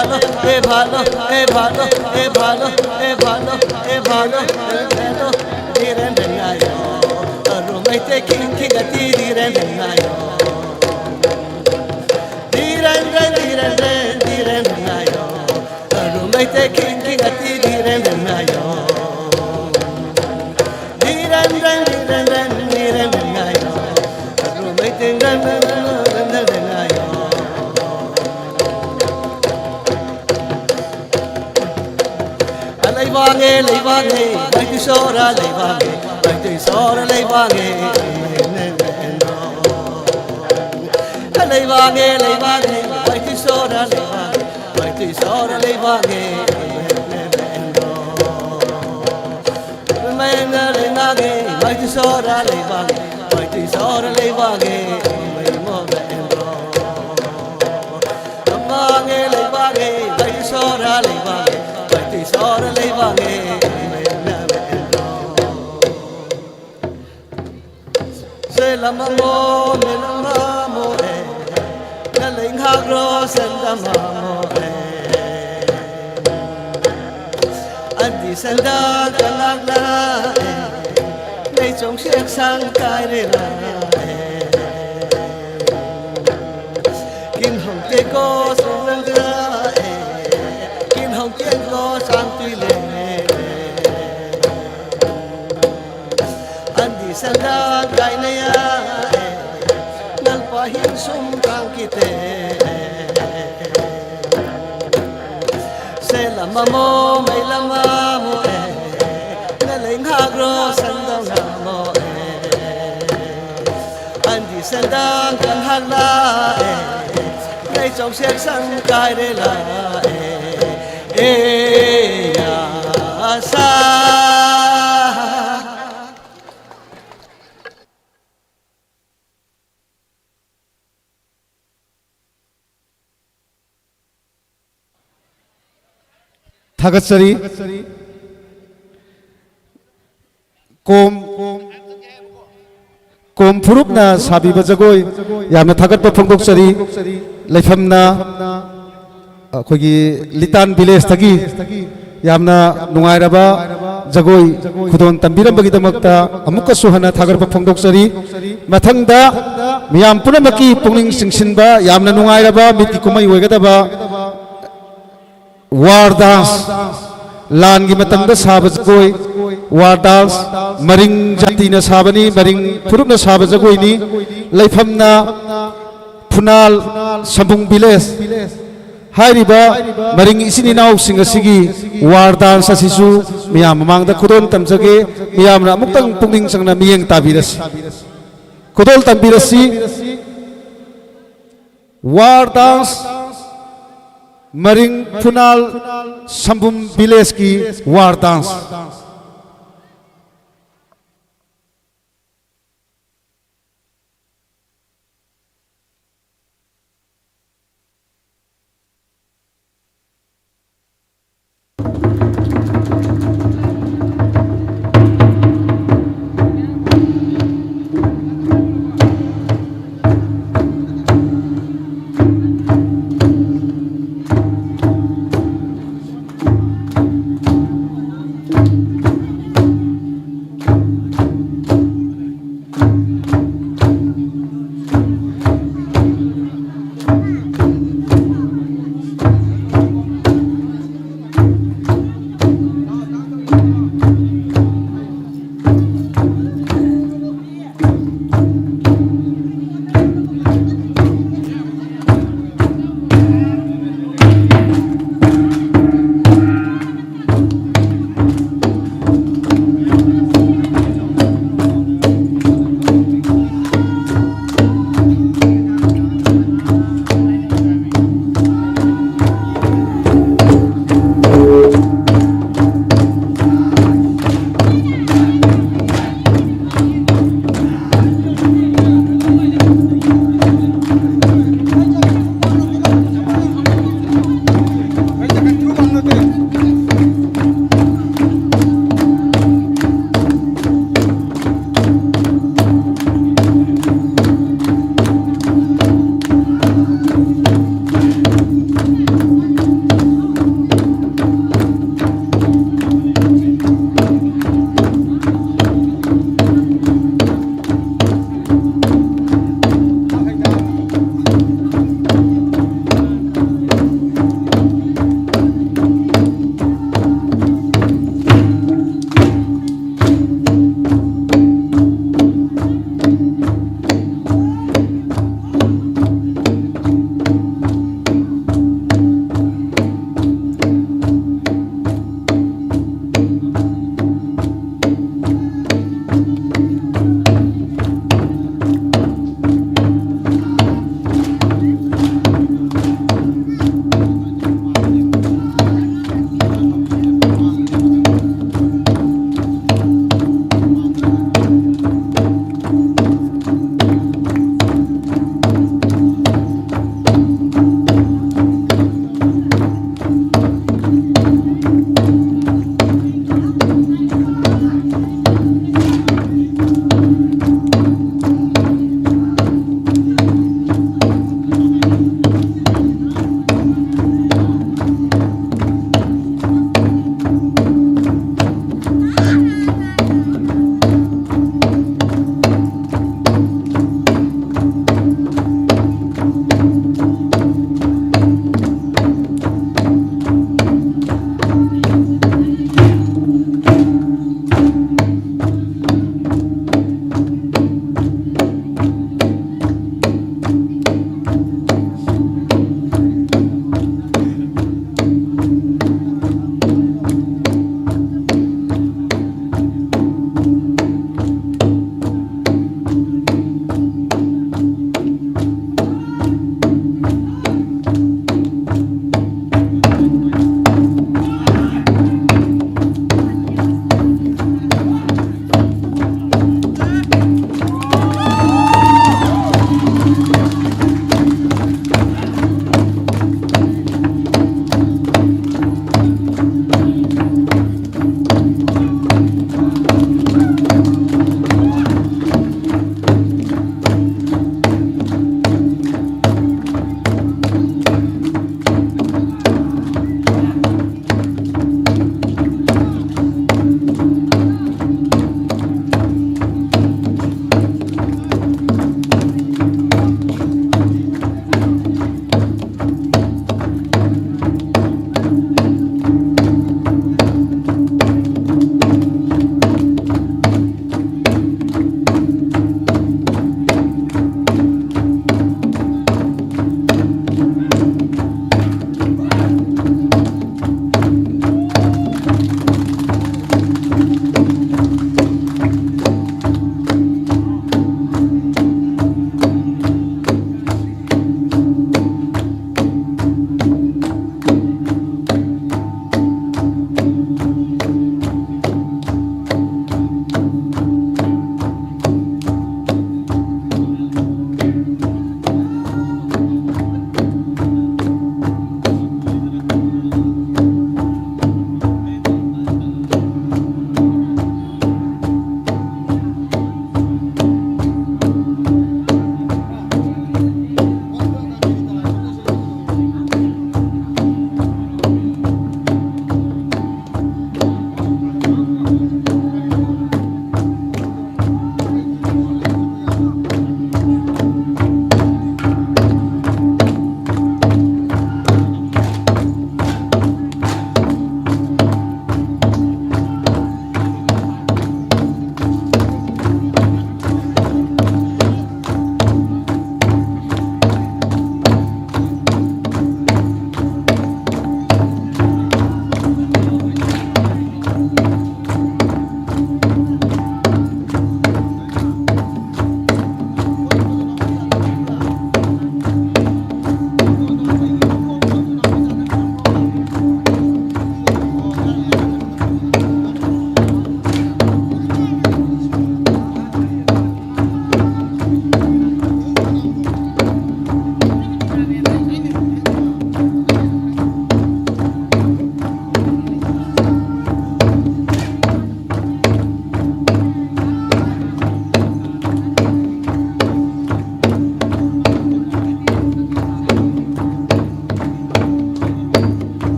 ভালো এ ভালো এ ভালো এ ভালো এ ভালো এ ভালো hello diren dengayo rumai te king king ati diren dengayo diren dengayo rumai te king king ati diren dengayo diren dengayo rumai te dengayo Leivange, vai tu sora leivange, vai tu sora leivange. Leivange, vai tu sora leivange, vai tu sora leivange. Menga leivange, vai tu sora leivange, vai tu sora leivange. Leivange, vai tu sora leivange. Sora leivange se la mamo me la mamo na ling hagro sen da mamo andi sen da kanak la nei chong siak sang kai re la kim hong te ko song lang da hồng tiên có sang tuy lệ anh đi sang đã cái này năn qua hiến sum càng kite sẽ làm mamo mấy làm mamo na lên hagro sang đông mamo anh đi sang đã càng hang la ngay trong xe sang cái đây là sa Thagatsari Kom Purupna Sabi Bajagoi Yamna Thagat Pongdoksari Leifamna Khogi Litan Village Tagi Yamna Nungairaba Jagoi Khudon Tambiram Bagidamakta Amuka Suhana Thagarpa Phongdoksari Mathangda Miyam Punamaki Pungning Singsinba Yamna Nungairaba Miti Kumai Oigadaba War Dance Langi Matangda Saba Jagoi War Dance Maring Jatina Sabani Maring Purupna Saba Jagoi ni Leifamna Punal Sambung Village Hairiba Maring isini nau singa sigi war dance asisu miyam mamangda khudon tamjage miyam na muktang pungning sangna miyeng tabiras khudol tambirasi war dance Maring Punal Sambum Village ki war dance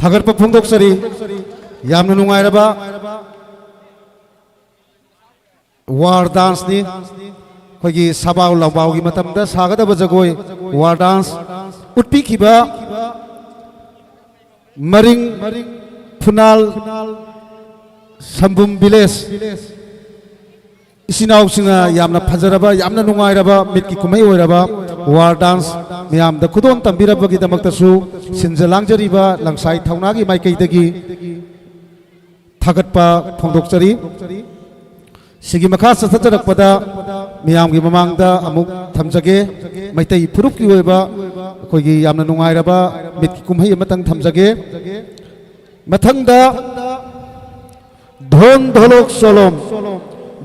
थागरप फोंदोक्चरी यामना नुंगाइरबा वार dance नि खोगी सबाव लबाव की मतमदा सागदब जगोय वार dance उत्पीखिबा मरिंग फुनाल संबुम village इसिनाव सिंगा यामना फजरबा यामना नुंगाइरबा मिटकी कुमै ओइरबा वार dance मियाम the खुदोन तंबिरबगी दमक्तसु सिनजलांजरिबा लंगसाई थौनागी माइकैदगी थागतपा फोंदोक्चरी सिगी मखा सथजरकपदा मियामगी ममांगदा अमुक थमजगे मैतै फुरुपकी ओइबा अखोइगी यामना नुंगाइरबा मिटकी कुमै अमतंग थमजगे मथंगदा धोन धोलोक सोलोम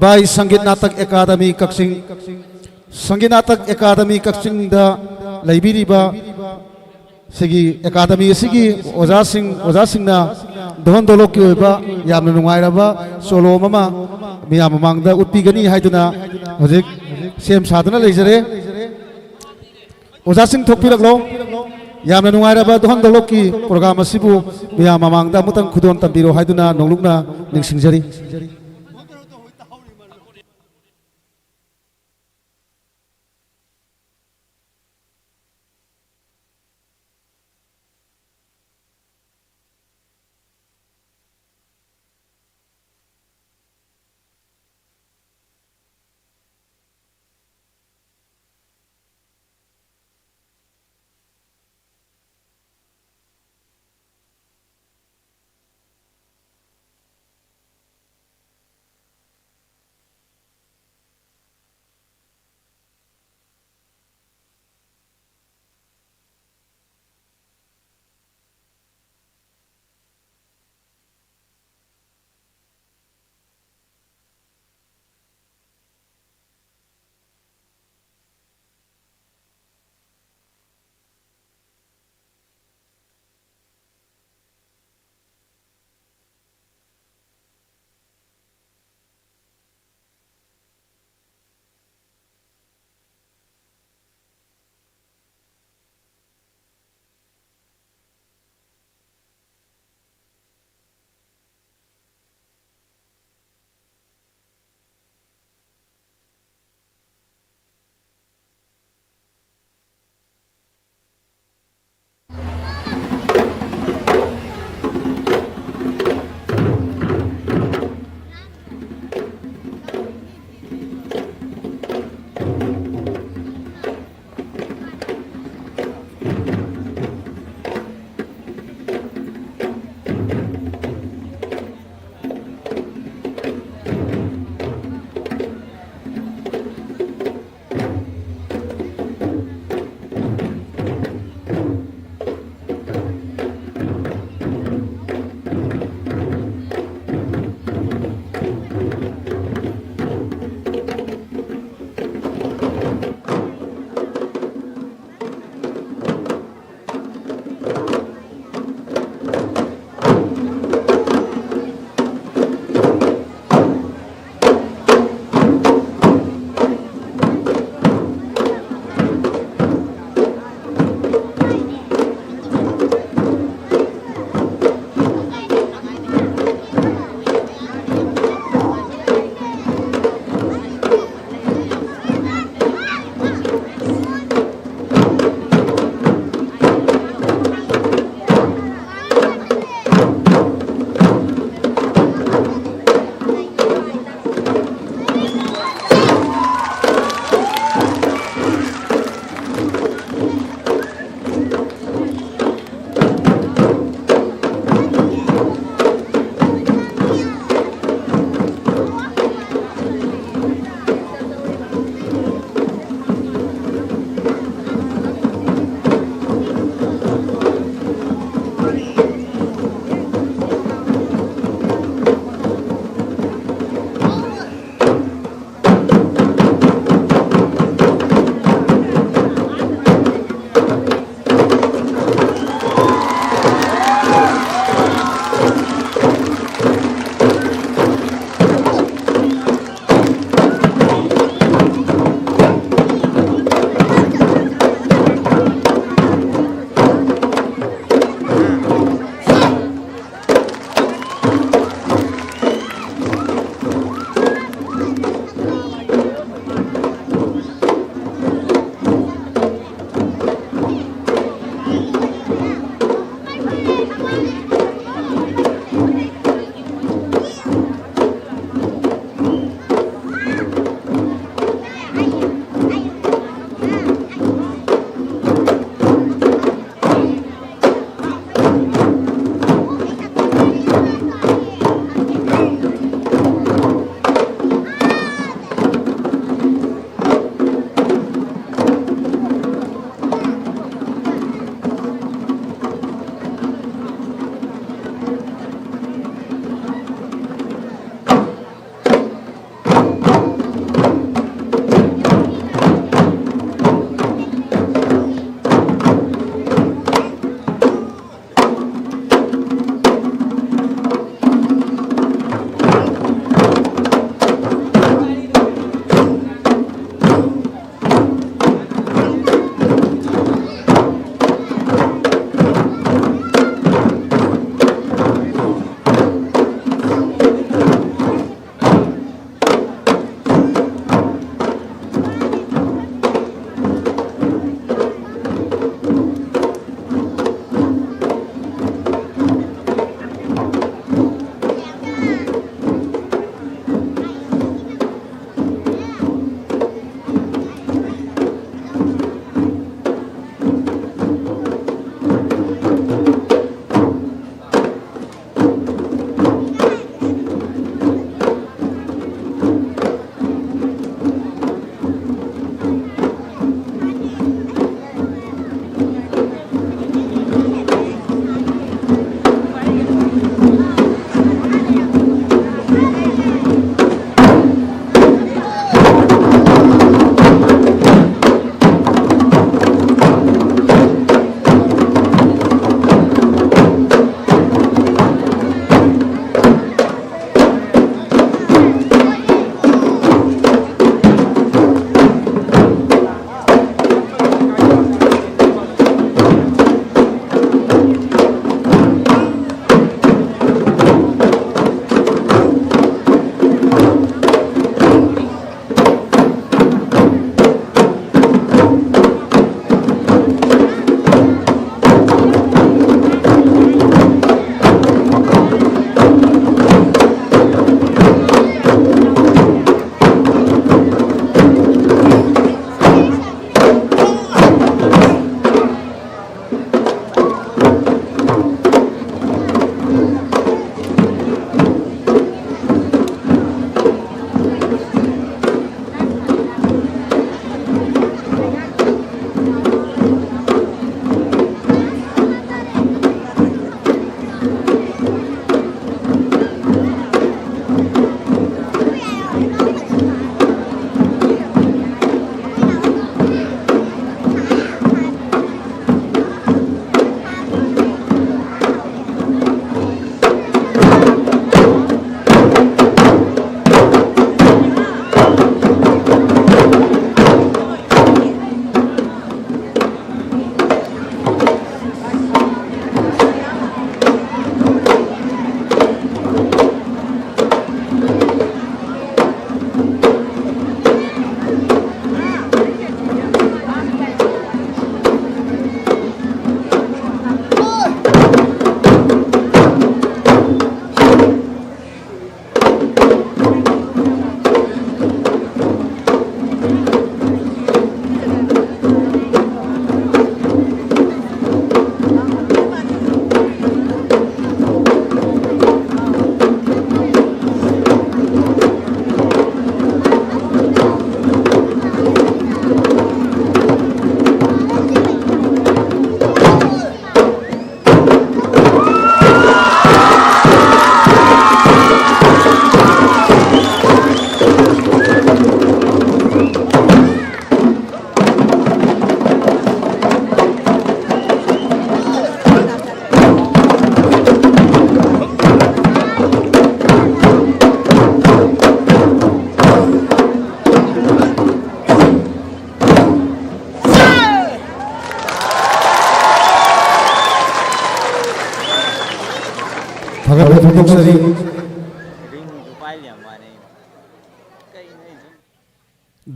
by संगीत नाटक अकादमी कक्सिंग संगीत नाटक अकादमी कक्सिंग दा लैबिरिबा सिगी अकादमी सिगी ओजासिंगना धोन धोलोक की ओइबा यामना नुंगाइरबा सोलो ममा मियाम ममांगदा उत्पीगनी हाइदुना हजिक सेम सादना लेजरे ओजासिंग थोकपिरकलो यामना नुंगाइरबा धोन धोलोक की programme असिबु मियाम ममांगदा मुतंग खुदोन तंबिरो हाइदुना नोंलुकना निंगसिंगजरी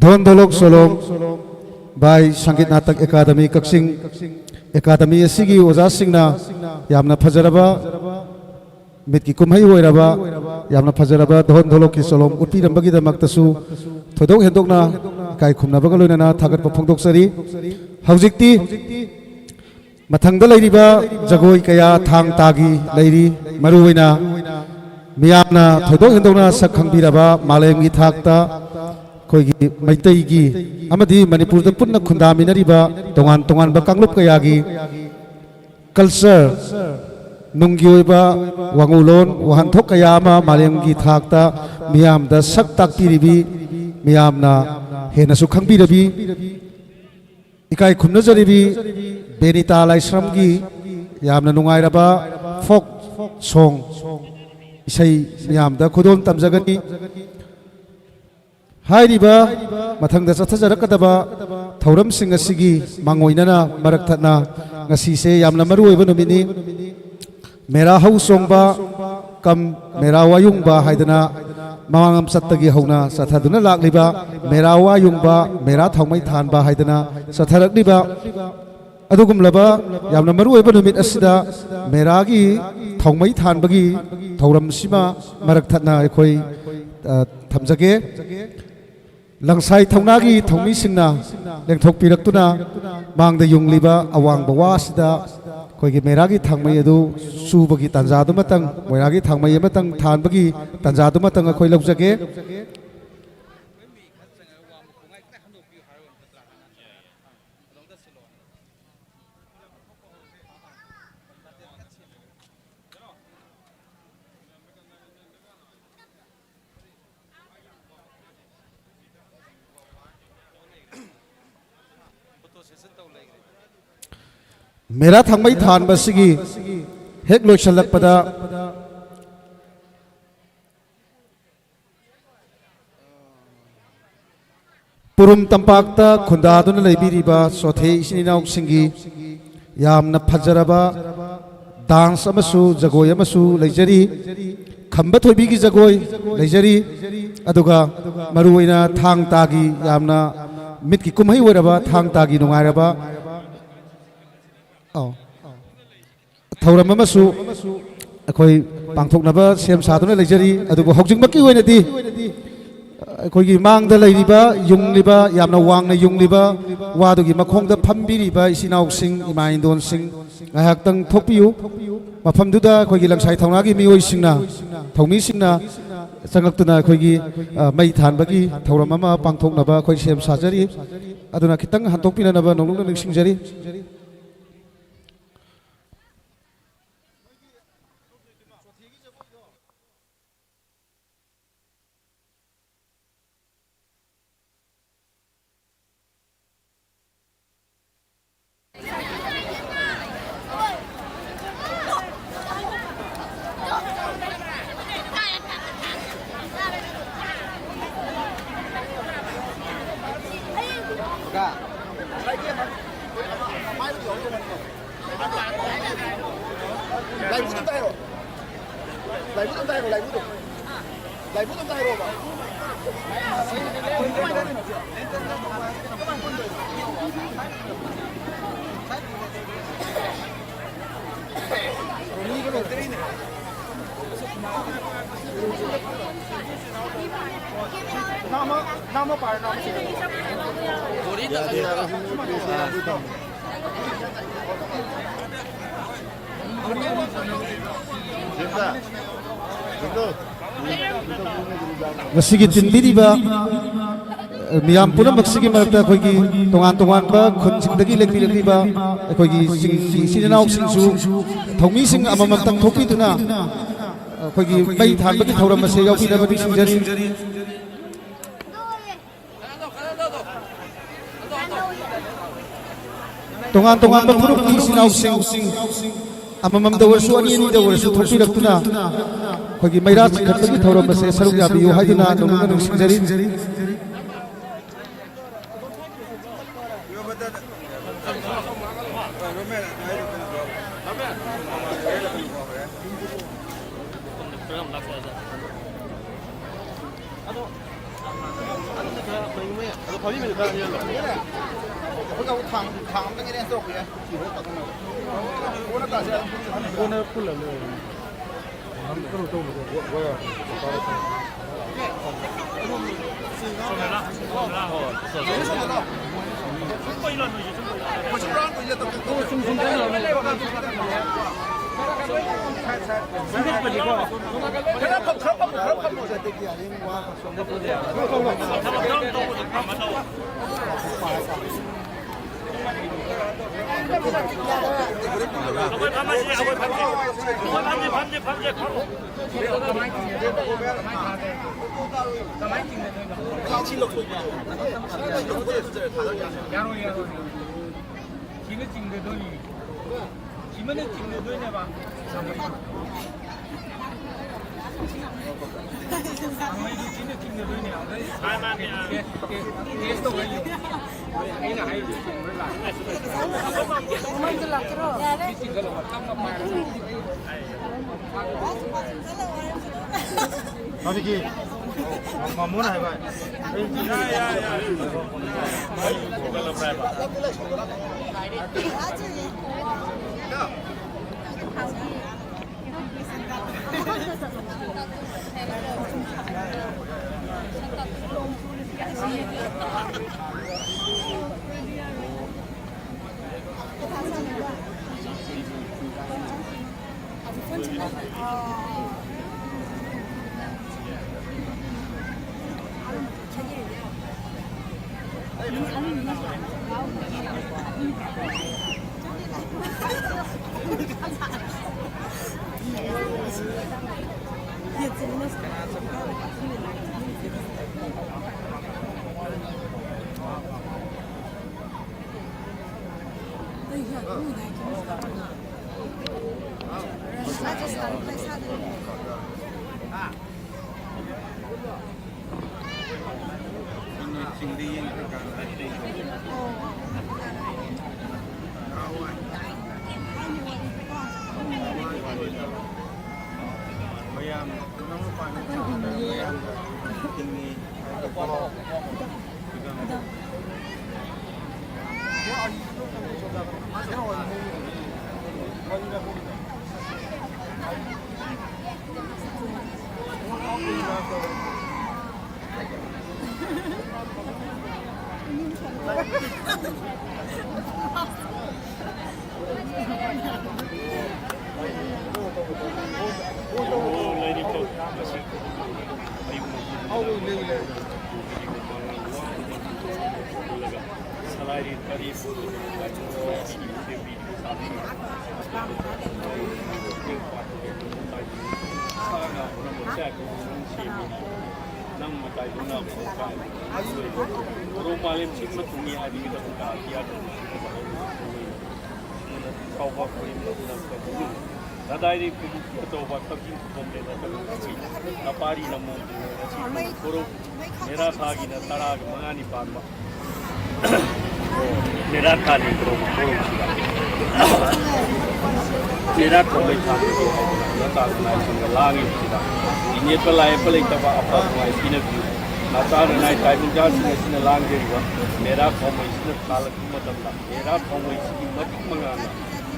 Don Dolok Solom by Sangit Natak Academy Kakching Academy Sigi Oza Singna yamna fajaraba mit ki kumhai hoiraba yamna fajaraba dhon dholok ki solom uti rambagi damaktasu thodok hendokna kai khumna baga loinana thagat pa phongdok sari haujikti mathangda leiriba jagoi kaya thang tagi leiri maruina miyamna thodok hendokna sakhangbiraba malemgi thakta koigi maitegi amadi manipurda punna khundaminariba tongan tongan ba kanglup kayagi culture nunggi oiba wangulon wahanthok kaya ama malemgi thakta miyamda sak takpiribi miyamna hena su khangbirabi ikai khumna jaribi benita laisramgi yamna nungairaba folk song isai miyamda khudon tamjagani hairiba mathangda chathajarakadaba thauramsing asigi mangoinana marakthana ngasise yamna maru oiba numini Mera hau Chongba kam Mera Wa-Yungba haidana mamangam sattagi hauna sathaduna lakliba Mera Wa-Yungba Mera thaumai thanba haidana satharakliba adugumlaba yamna maru oiba numit asida Mera gi thaumai thanbagi thauram sima marakthana ekhoi thamjage LANGSAI THOUNA gi thongmi singna lengthok piraktuna mangda yungliba awang bawa sida koigi Mera gi thangmai adu subagi tanjadu matang Mera gi thangmai matang thanbagi tanjadu matang akhoi laujage Mera thangmai than basigi hek loisalakpada purum tampakta khundaduna leibiriba sothe isininaw singi yamna phajaraba dance amasu jagoi amasu leijari khamba thoibi gi jagoi leijari aduga maruina thang tagi yamna mitki kumhai oiraba thang tagi nungairaba thauram amasu akhoi pangthoknaba sem saduna leijari adubu hogjingmaki oinadi akhoi mangda leiriba yungliba yamna wangna yungliba wadugi makhongda phambiriba isinau sing imaindon sing ngahaktang thokpiu mafamduda akhoi LANGSAI THOUNA gi mioi singna thongmi singna changaktuna akhoi mai thanbagi thauram ama pangthoknaba akhoi sem sajari aduna khitang hantokpinanaba nonglungna ningsingjari Masigi tinbiriba miyam puna maksigi marakta akhoi tongan tongan ba khunjingdagi lengbirakliba akhoi sininaw singsu thongmi sing amamam tang thokpiduna akhoi mai thanbagi thauram ase yaupinabadi singjari tongan tongan ba phurukki sinaw sing amamam da warsu ani ani da warsu thokpirakuna akhoi maira chikhatbagi thauram ase saruk yabiyu haiduna nongna nungsingjari 그거 탕 당에 내서 그래. 기로 딱 나와. 오늘 다시 오늘 풀러래. 남들로 또 뭐야? 어디기? 뭐나 해봐. Nadai betul waktu kita komplain atau kecil, napari namun kecil, korup Mera thagi na tara mangani parma, Mera thagi korup sila, Mera komplain thagi nata nai sungguh langit sila, ini pelai taba apa nai sini view, nata nai timing jas sini langit juga, Mera komplain sini kalak macam lah, Mera komplain sini macam mangana.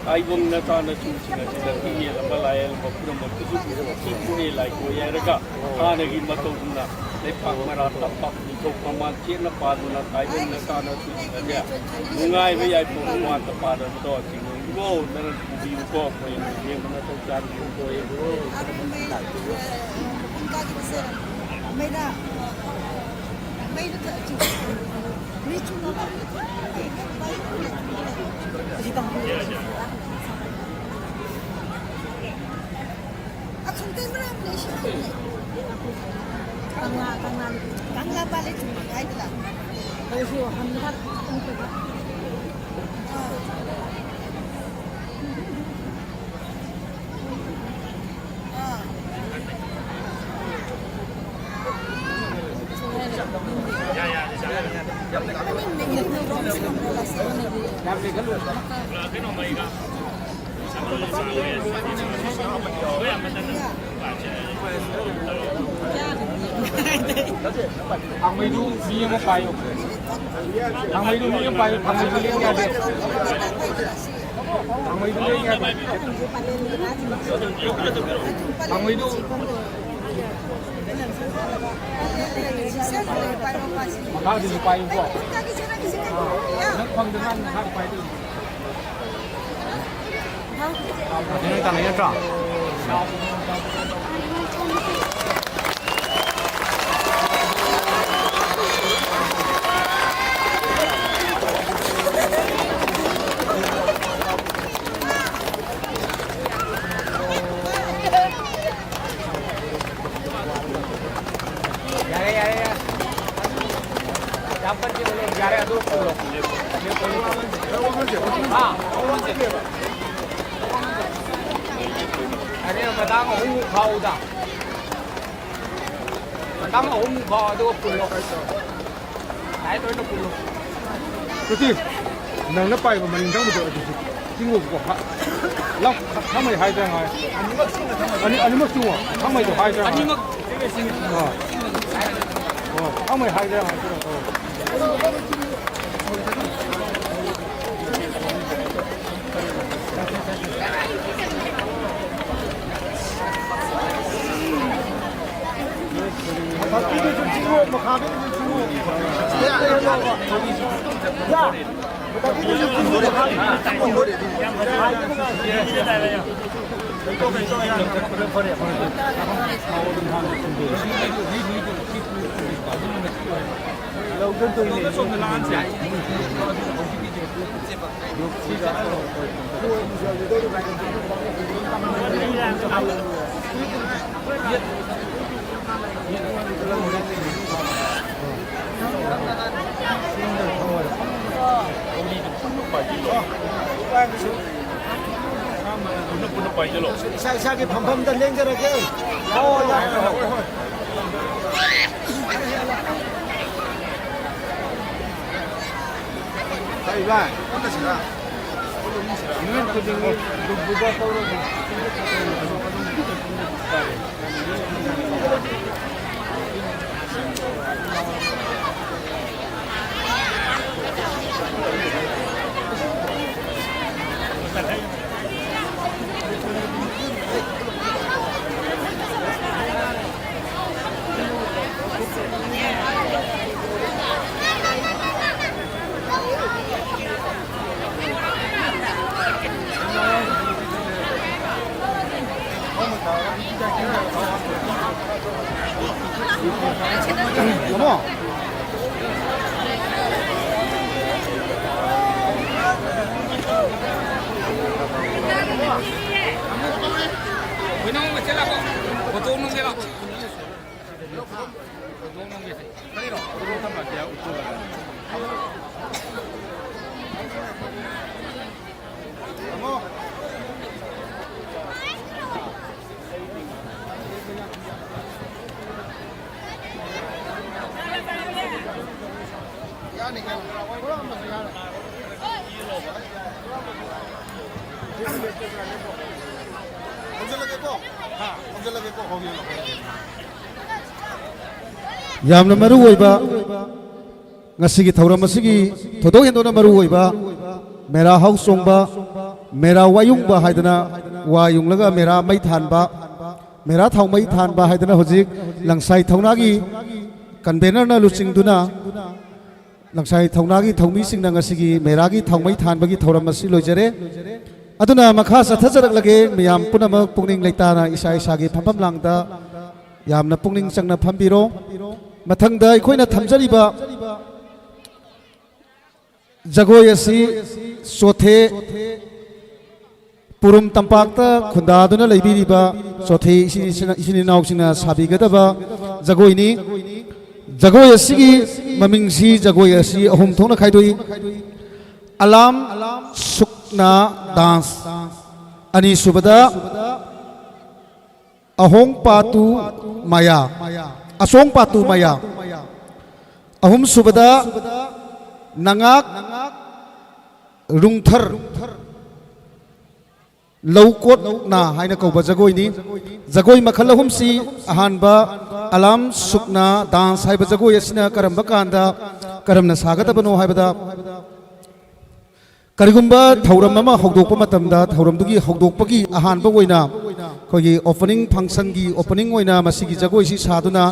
Aibong na sana susi na sila hindi na malayal mapura magtusup sipuni like ko yaraga naging matulog na may pagmaratapak nito pamansi na pado na aibong na sana susi na niya ngay may ay pumawata para ito tingin mo na nagbibiyo ko ko yung hindi mo na ito dyan yung ko yung Kangla balik cuma kayak lah. Kalau hambat untuk ang may do, hindi mo kayo. Thằng mày đừng đi bay, thằng mày đừng đi nghe đi. Thằng mày đừng đi nghe đi. Thằng mày đừng. Tao đi bay qua. Nó không được ăn, tao bay đi. Ini tanah yang terang. Dapat dia boleh jarak 20. Ah, Ini matang umum kau dah. Matang umum kau tu pulau. Saya tu itu pulau. Jadi, nang nak pai mana yang betul itu. Tinggal buka. Lah, kami hai jangan. Ani mak semua. Kami itu hai jangan. Ani mak. Oh, kami hai jangan. Ini tu semua makanan itu semua. Ya. Tapi itu semua Saya pam dan lenjer aja. Oh ya. Baiklah, kita sudah. Ini kucing buka tahu. Come Yamna maru oiba ngasigi thauram asigi thodok hendona maru oiba mera house Chongba mera Wa-Yungba haidana Wa-Yunglaga mera mai thanba mera thau mai thanba haidana hojik langsai thaunagi convener na luchingduna langsai thaunagi thaumi singna ngasigi mera gi thau mai thanbagi thauram asi loijare aduna makha sathajarak lage miyam punamak pungning leitana isa isa gi phampam langda yamna pungning changna phambiro mathangda ikhoina thamjariba jagoi asi sothe purum tampakta khundaduna leibiriba sothe isini nausina sabigadaba jagoi ni jagoi asigi mamingsi jagoi asi ahum thona khaidoi alam sukna dance ani subada ahong patu maya asong patu maya ahum subada nangak rungthar laukot na haina kauba jagoi ni jagoi makhal ahum si ahanba alam sukna dance haiba jagoi asina karamba kanda ꯀꯔꯝꯅ ꯁꯥꯒꯗꯕꯅꯣ ꯍꯥꯏꯕꯗ ꯀꯔꯤꯒꯨꯝꯕ ꯊꯧꯔꯝ ꯑꯃ ꯍꯧꯗꯣꯛꯄ ꯃꯇꯝꯗ ꯊꯧꯔꯝꯗꯨꯒꯤ ꯍꯧꯗꯣꯛꯄꯒꯤ ꯑꯍꯥꯟꯕ ꯑꯣꯏꯅ ꯑꯩꯈꯣꯏꯒꯤ ꯑꯣꯄꯅꯤꯡ ꯐꯪꯁꯟꯒꯤ ꯑꯣꯄꯅꯤꯡ ꯑꯣꯏꯅ ꯃꯁꯤꯒꯤ ꯖꯒꯣꯏꯁꯤ ꯁꯥꯗꯨꯅ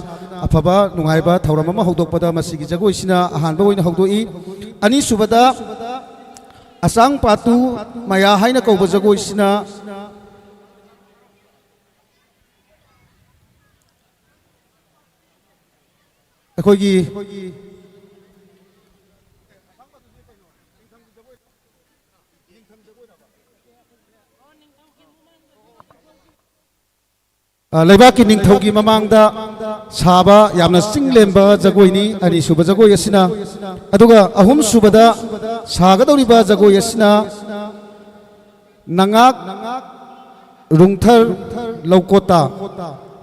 ꯑꯐꯕ ꯅꯨꯡꯉꯥꯏꯕ ꯊꯧꯔꯝ ꯑꯃ ꯍꯧꯗꯣꯛꯄꯗ ꯃꯁꯤꯒꯤ ꯖꯒꯣꯏꯁꯤꯅ ꯑꯍꯥꯟꯕ ꯑꯣꯏꯅ ꯍꯧꯗꯣꯛꯏ ꯑꯅꯤꯁꯨꯕꯗ ꯑꯆꯥꯡ ꯄꯥꯇꯨ ꯃꯌꯥ ꯍꯥꯏꯅ ꯀꯧꯕ ꯖꯒꯣꯏꯁꯤꯅ ꯑꯩꯈꯣꯏꯒꯤ ꯂꯩꯕꯥꯛꯀꯤ ꯅꯤꯡꯊꯧꯒꯤ ꯃꯃꯥꯡꯗ ꯁꯥꯕ ꯌꯥꯝꯅ ꯆꯤꯡꯂꯦꯝꯕ ꯖꯒꯣꯏꯅꯤ ꯑꯅꯤꯁꯨꯕ ꯖꯒꯣꯏ ꯑꯁꯤꯅ ꯑꯗꯨꯒ ꯑꯍꯨꯝꯁꯨꯕꯗ ꯁꯥꯒꯗꯧꯔꯤꯕ ꯖꯒꯣꯏ ꯑꯁꯤꯅ ꯅꯉꯥꯛ ꯔꯨꯡꯊꯔ ꯂꯧꯀꯣꯇꯥ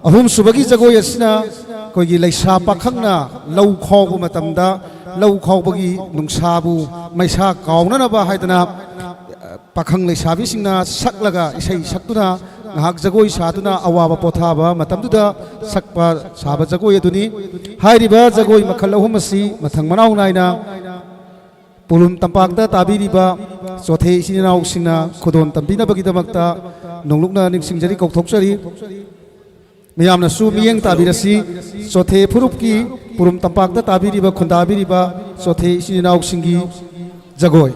ꯑꯍꯨꯝꯁꯨꯕꯒꯤ ꯖꯒꯣꯏ ꯑꯁꯤꯅ ꯑꯩꯈꯣꯏꯒꯤ ꯂꯩꯁꯥ ꯄꯥꯈꯪꯅ ꯂꯧ ꯈꯥꯎꯕ ꯃꯇꯝꯗ ꯂꯧ ꯈꯥꯎꯕꯒꯤ ꯅꯨꯡꯁꯥꯕꯨ ꯃꯩꯁꯥ ꯀꯥꯎꯅꯅꯕ ꯍꯥꯏꯗꯅ ꯄꯥꯈꯪ ꯂꯩꯁꯥꯕꯤꯁꯤꯡꯅ ꯁꯛꯂꯒ ꯏꯁꯩ ꯁꯛꯇꯨꯅ ꯉꯥꯏꯍꯥꯛ ꯖꯒꯣꯏ ꯁꯥꯗꯨꯅ ꯑꯋꯥꯕ ꯄꯣꯊꯥꯕ ꯃꯇꯝꯗꯨꯗ ꯁꯛꯄ ꯁꯥꯕ ꯖꯒꯣꯏ ꯑꯗꯨꯅꯤ ꯍꯥꯏꯔꯤꯕ ꯖꯒꯣꯏ ꯃꯈꯜ ꯑꯍꯨꯝ ꯑꯁꯤ ꯃꯊꯪ ꯃꯅꯥꯎ ꯅꯥꯏꯅ ꯄꯨꯔꯨꯝ ꯇꯝꯄꯥꯛꯇ ꯇꯥꯕꯤꯔꯤꯕ ꯆꯣꯊꯦ ꯏꯆꯤꯟ ꯏꯅꯥꯎꯁꯤꯡꯅ ꯈꯨꯗꯣꯟ ꯇꯝꯕꯤꯅꯕꯒꯤꯗꯃꯛꯇ ꯅꯣꯡꯂꯨꯛꯅ ꯅꯤꯡꯁꯤꯡꯖꯔꯤ ꯀꯧꯊꯣꯛꯆꯔꯤ ꯃꯤꯌꯥꯝꯅꯁꯨ ꯃꯤꯠꯌꯦꯡ ꯇꯥꯕꯤꯔꯁꯤ ꯆꯣꯊꯦ ꯐꯨꯔꯨꯞꯀꯤ ꯄꯨꯔꯨꯝ ꯇꯝꯄꯥꯛꯇ ꯇꯥꯕꯤꯔꯤꯕ ꯈꯨꯟꯗꯥꯕꯤꯔꯤꯕ ꯆꯣꯊꯦ ꯏꯆꯤꯟ ꯏꯅꯥꯎꯁꯤꯡꯒꯤ ꯖꯒꯣꯏ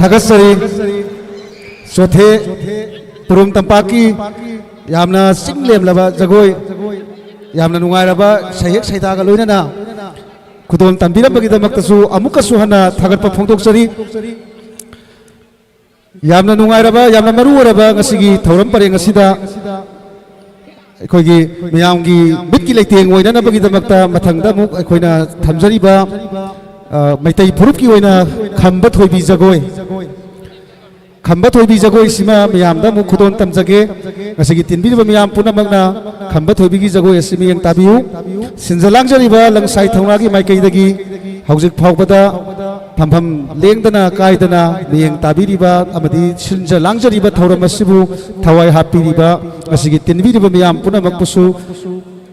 थगसरी चौथे पुरुम तंपाकी यामना सिंगलेम लबा जगोय यामना नुंगाइरबा सहेक सैतागा लोइनना खुदोम तंबिरबगिदमक्तसु अमुकसु हना थगतप फोंदोक्सरी यामना नुंगाइरबा यामना मरुअरबा ngasiगी थौरम परेंग असिदा अखोगी मयामगी बिटकी लेतेंग ओइननबगिदमक्ता मथंगदा मुक अखोइना थमजरीबा मैतई फुरुप की ओइना खंबा थोइबी जगोय खंबा थोइबी जगोय सिमा मयामदा मु खुदोन तमजगे ngasiगी तिनबिरबा मयाम पुनमगना खंबा थोइबी की जगोय सिमी यंग ताबियु सिंजलांगजरीबा लंगसाई थौनागी माइकैदगी हौजिक फावबदा थमफम लेंदना कायदना मियंग ताबिरिबा अमदी सिंजलांगजरीबा थौरम असिबु थवाई हापिरिबा ngasiगी तिनबिरबा मयाम पुनमकपुसु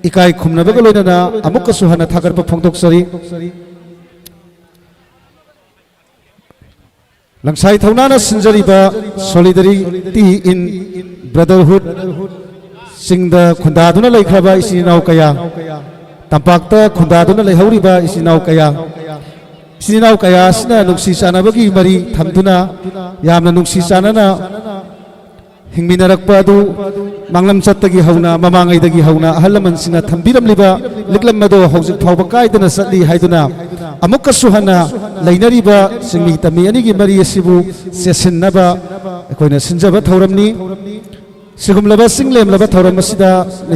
इकाय खुमनबगा लोइनना अमुकसु हना थागरबा फोंदोक्सरी लंगसाई थौनाना सिंजरीबा सॉलिडरिटी इन ब्रदरहुड सिंगदा खुंदादुना लेखरबा इसिनाव कया तंपाक्ता खुंदादुना लेहौरिबा इसिनाव कया सिना नुंसी चानाबगी मरी थमदुना यामना नुंसी चानाना hingminaragpa adu manglam chattagi hauna mamangaidagi hauna ahal lamansina thambiramliba liklam mado hojik phawba kaidana satli haiduna amukka suhana lainariba singmi tami anigi mari asibu sesinnaba ekoina sinjaba thauramni sigumlaba singlemlaba thauram asida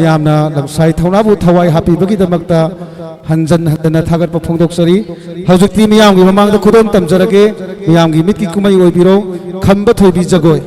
yamna langsai thaunabu thawai hapi bagi damakta hanjan hadana thagatpa phongdoksari hojikti miyamgi mamangda khudom tamjarage miyamgi mitki kumai oibiro khamba thoibi jagoi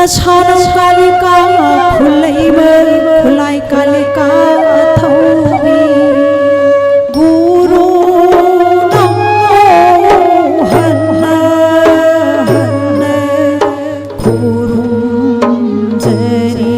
Nasana kalika khulaiba khulai kalika thaubi Guru namo hanna hanna kurum jari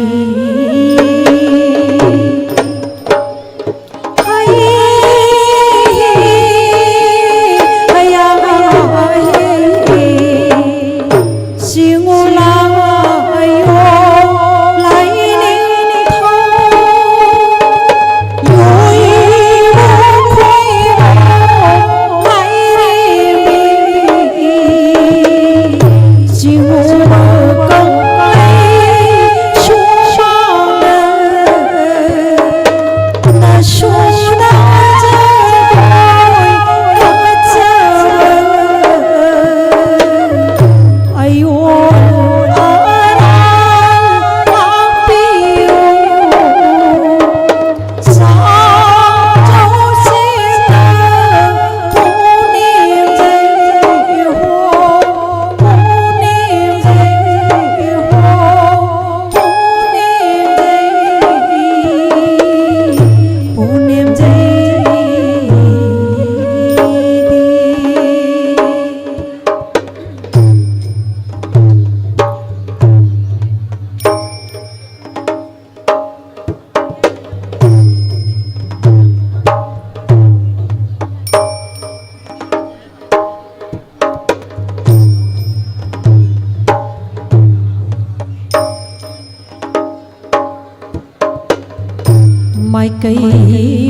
mai cây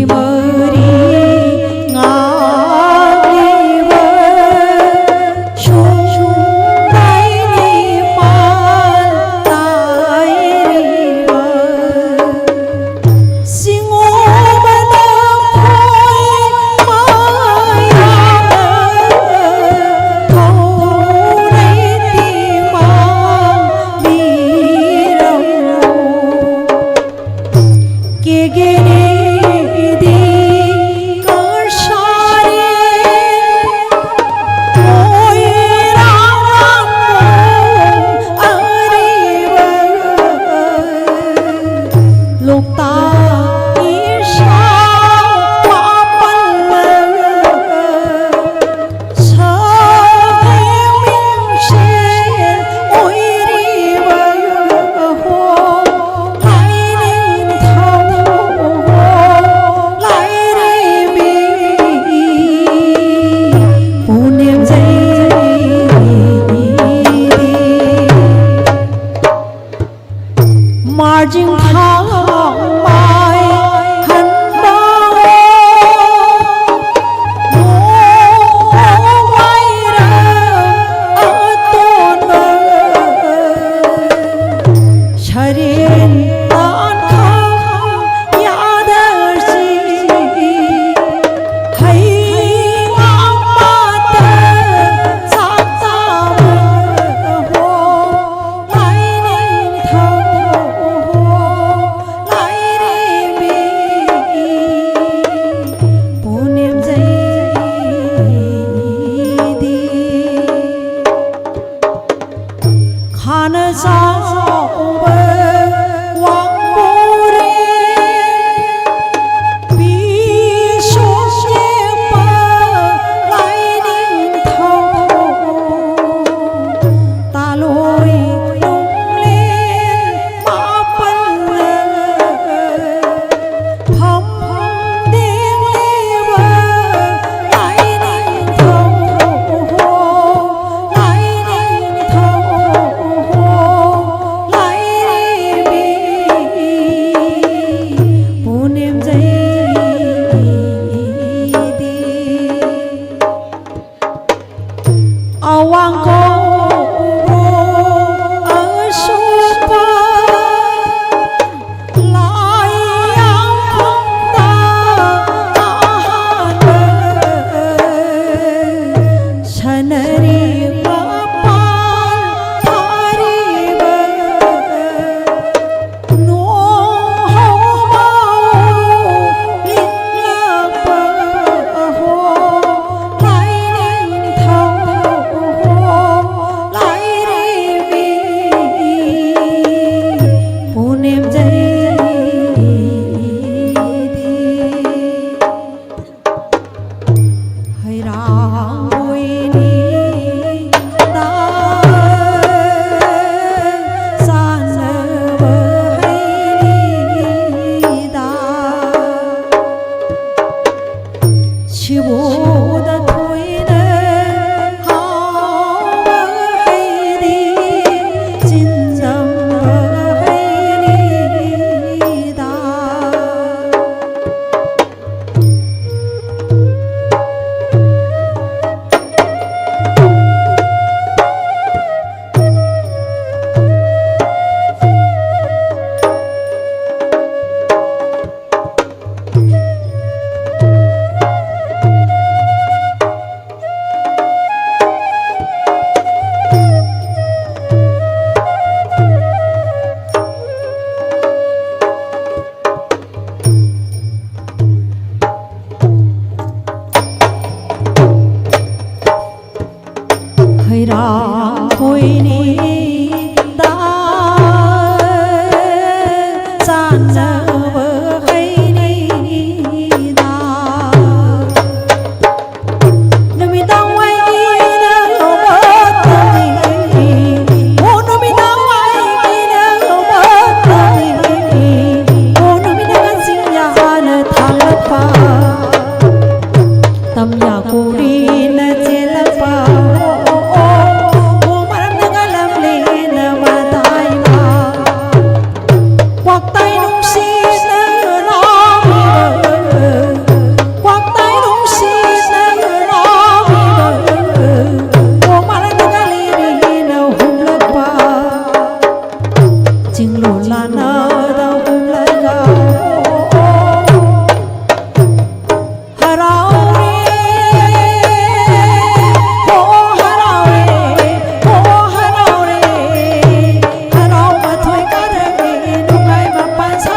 mơ đi ngã đi vơ chung tay đi man tay đi vơ xin ngô ba nam khôi mai thâu đây đi mang đi đâu kia Hãy subscribe cho kênh Ghiền Mì Gõ để không bỏ lỡ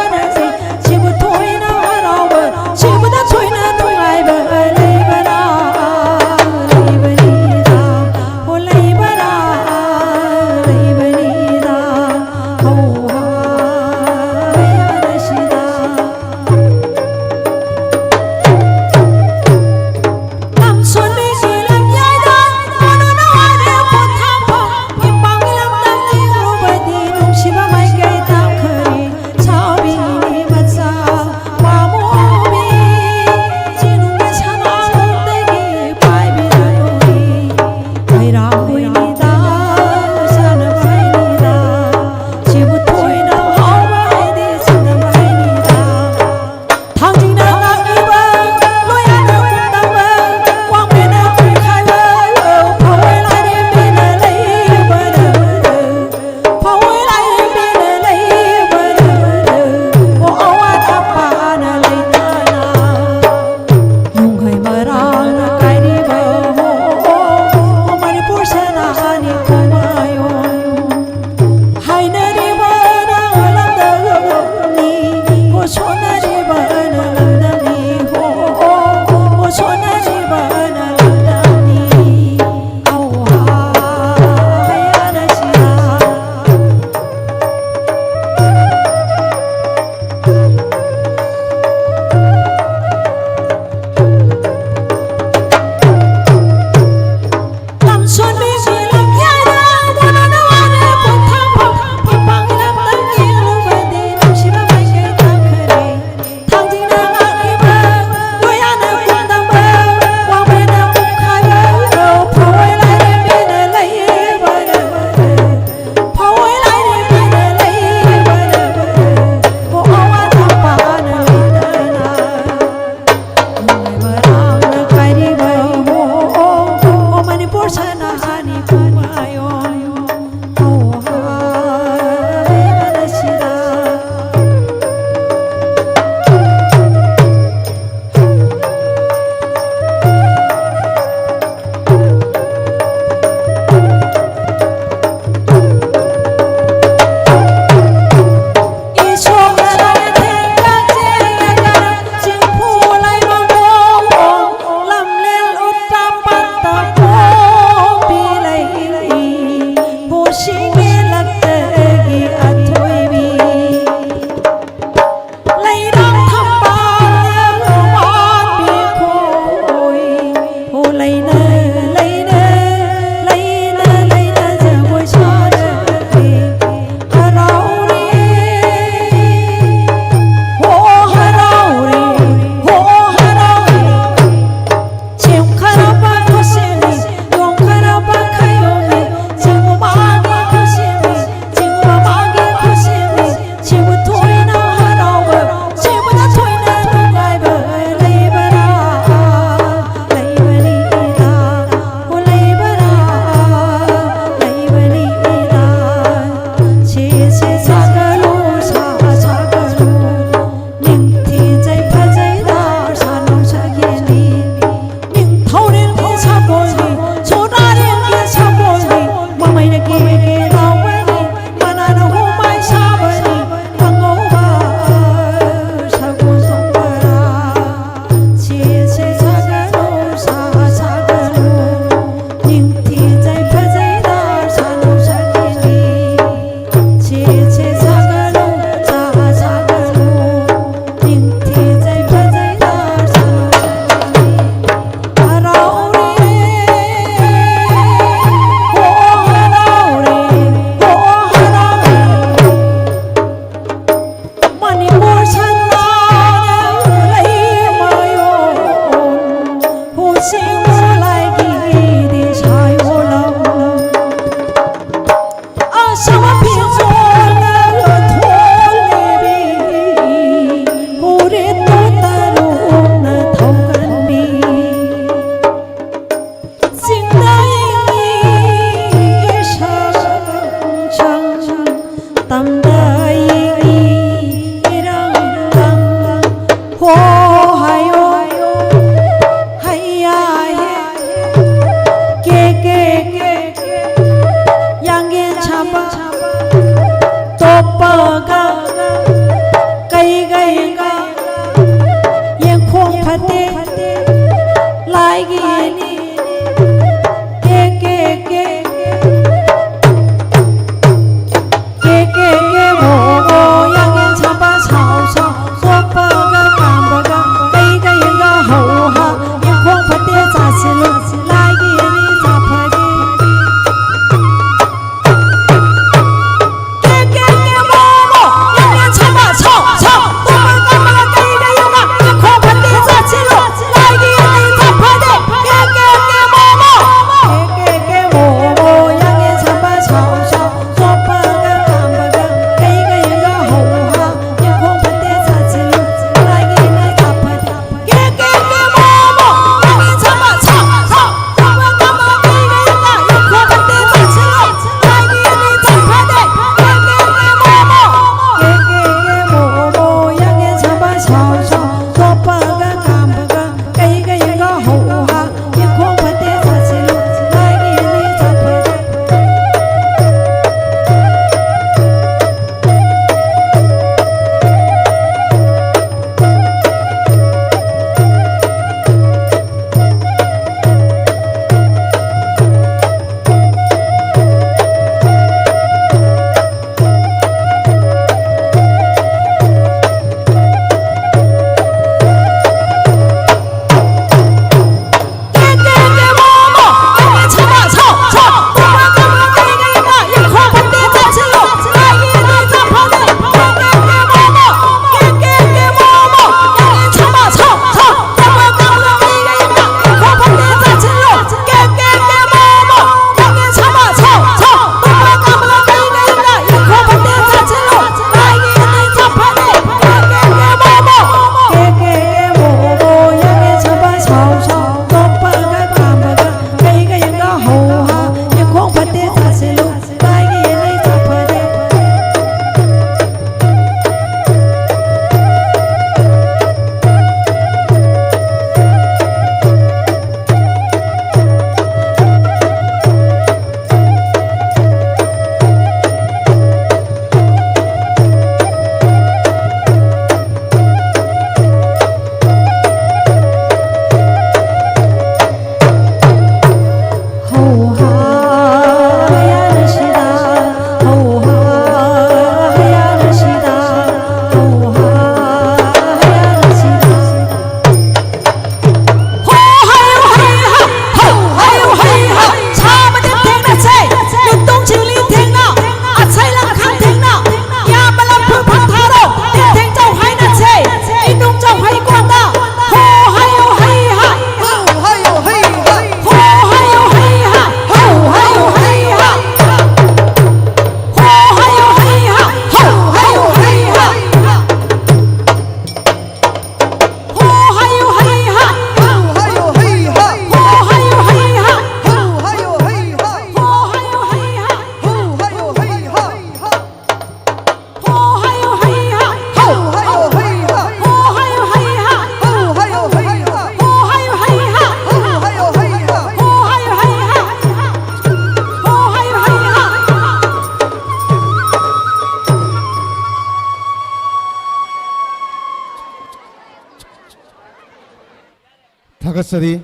Thakasari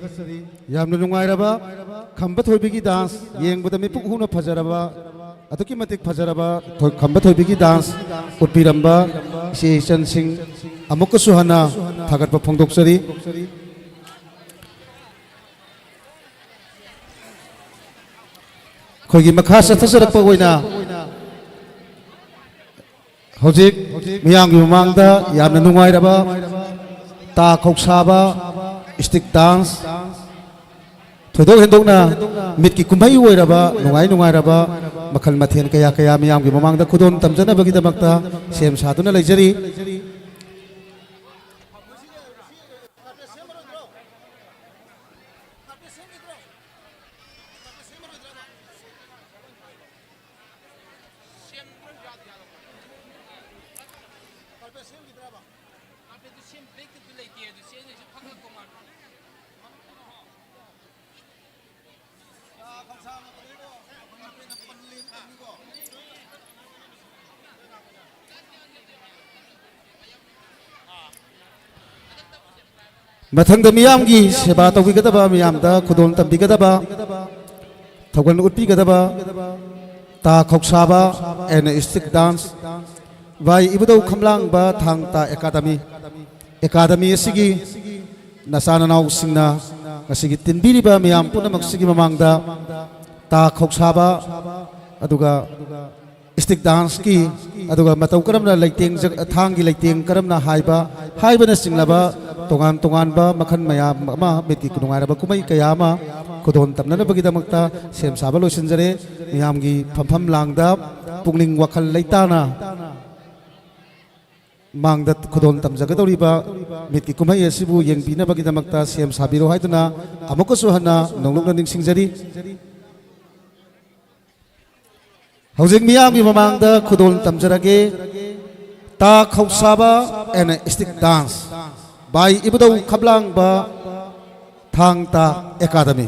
Yamna Nungairaba Kambathobigi dance Yang with the Mipukuna Pajaraba Atuki Matik Pajaraba Kambathobigi dance Utpiramba Shishan Singh Amukasuhana Thagatpa Pongdoksari Kogi Makasa Tasarapa Wina Hojik Miang Yumangda Yamna Nungairaba Ta Koksaba Stick dance Thodo Hendona Mitki Kumai Wairaba Nungai Raba Makal Mathian Kaya Kaya Miam Gimamang the Kudon Tamjana Bagida Makta Same Satuna Legeri Mathang the Miamgi, Sebato Vigadaba, Miamda, Kudon Tambigadaba, Togan Utpigadaba, Ta Koksaba, and a stick dance. By Ibudo Kamlang Ba Tangta Academy. Academy Sigi, Nasana Nau Singna, Asigitin Biriba, Miam Puna Maksigi Mamangda, Ta Koksaba, Aduga. Stick dance ki aduga matau karamna lighting thangi lighting karamna haiba na singlaba tongan ba makhan maya ma meti kunungai ba kumai kayama kodon tamna na bagida makta sem sabalo sinjare miyamgi phampham langda pungling wakhal leitana mangda kodon tamjaga doriba meti kumai asibu yengpina bagida makta sem sabiro haiduna amokosu hana nonglokna ningsingjari Hojik Miami Mamangda Kudon Tamjarage Ta Koksaba and a stick dance by Ibudo Kablang Ba Thangta Academy.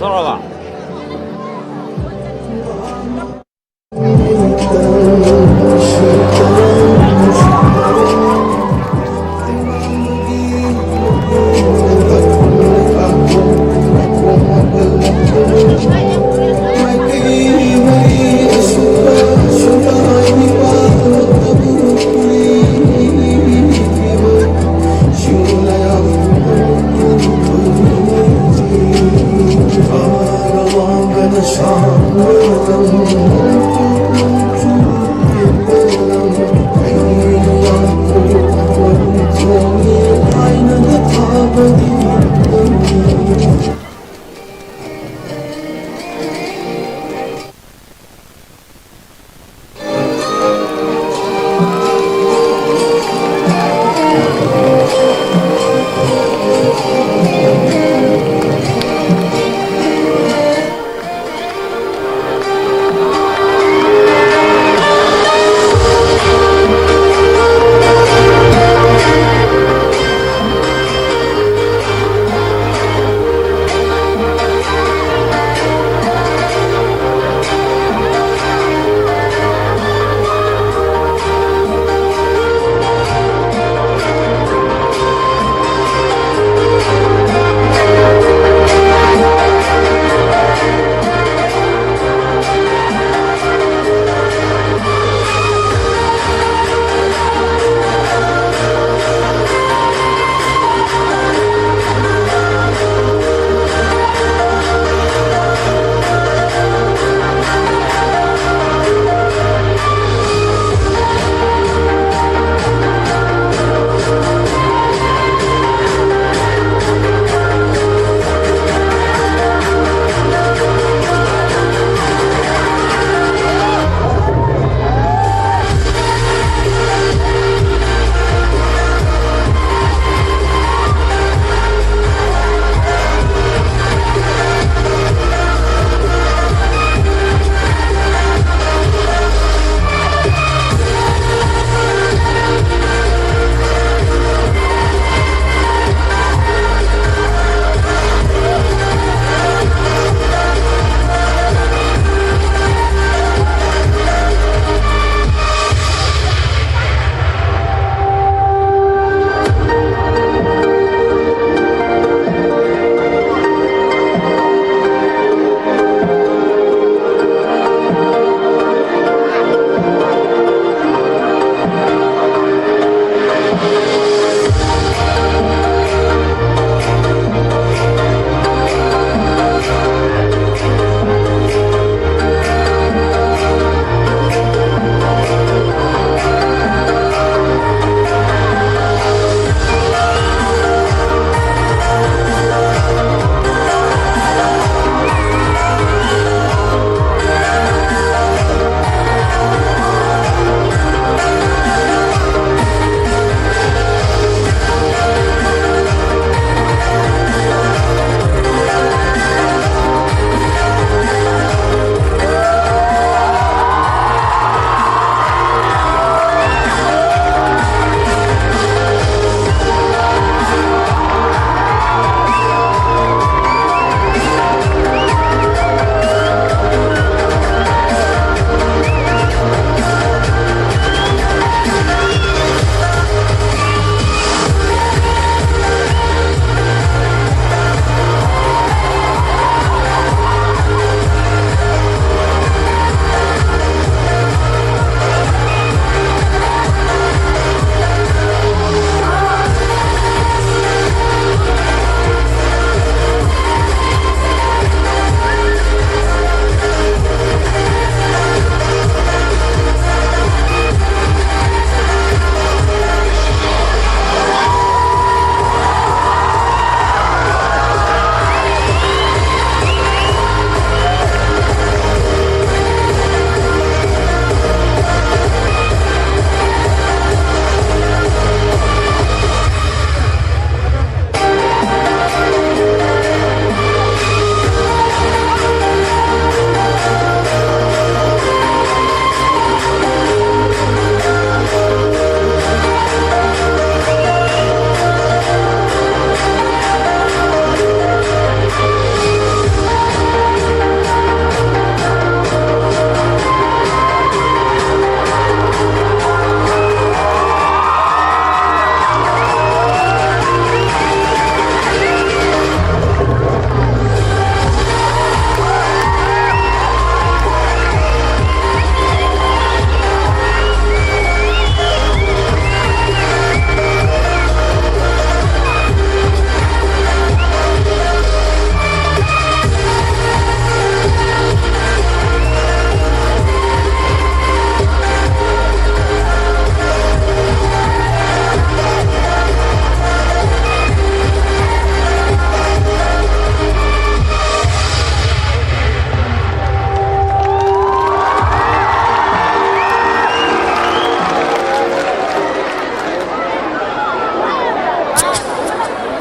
Sorala.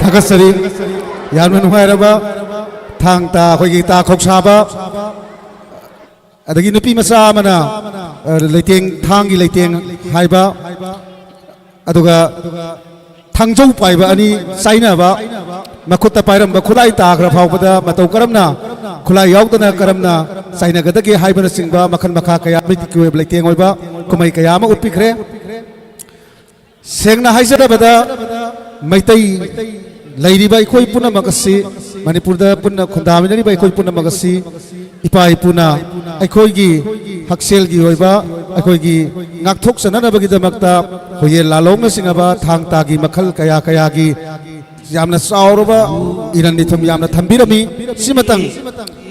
Thakasari Yaman Huaraba Tangta Hoyita Koksaba Adagi Nupi Masamana Lighting Tangi Lighting Haiba Aduga Tangjo Paiba Ani Sainaba Makuta Pairam Bakulai Tagra Paupada Mato Karamna Kulai Yautana Karamna Saina Gadaki Haibana Singba Makan Makakaya Mitiku Lighting Oiba Kumai Kayama Upikre Sengna Haizabada Maitai Lady by Koi Puna Magasi, Manipurda Puna Kundaminari by Koi Puna Magasi, Ipai Puna, Akoigi, Hakselgi Oiba, Akoigi, Naktoks and Anabagida Makta, Hoye Lalonga Singaba, Tang Tagi, Makal Kaya Kayagi, Yamna Saurova, Iranitum Yamna Tambirami, Simatang,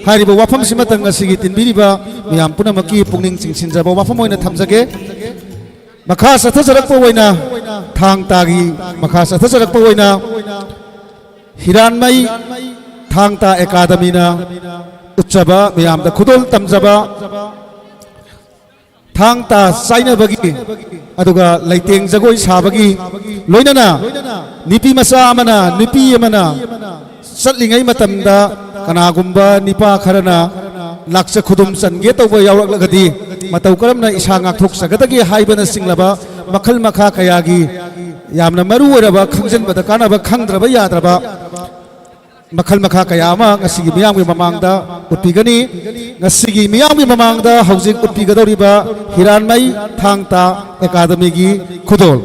Haribo Wapam Simatang, Sigit in Biriba, Yampuna Maki, Puning Sinzaba, Wapamoina Tamzake, Makasa Tazarakpoina, Tang Tagi, Makasa Tazarakpoina. Hiranmai Thangta Academina Uchaba Miamda Kudol Tamzaba Thangta Saina Bagi Aduga Lighting Zagoi Sabagi Loinana Nipi Masa Amana Nipi Yamana Satlingai Matamda Kanagumba Nipa Karana Laksa Kudum San Get over Yawagadi Mataukaramna Ishangak Tuk Sagatagi Haibana Singlaba Makal Maka Kayagi Yamna Maru Raba Kangsan Batakanaba Kandraba Yadraba Makal Maka Kayama, Nasigi Miami Mamangda, Utpigani, Nasigi Miami Mamangda, Housing Utpigadoriba, Hiranmai, Tangta, Academy, Kudol.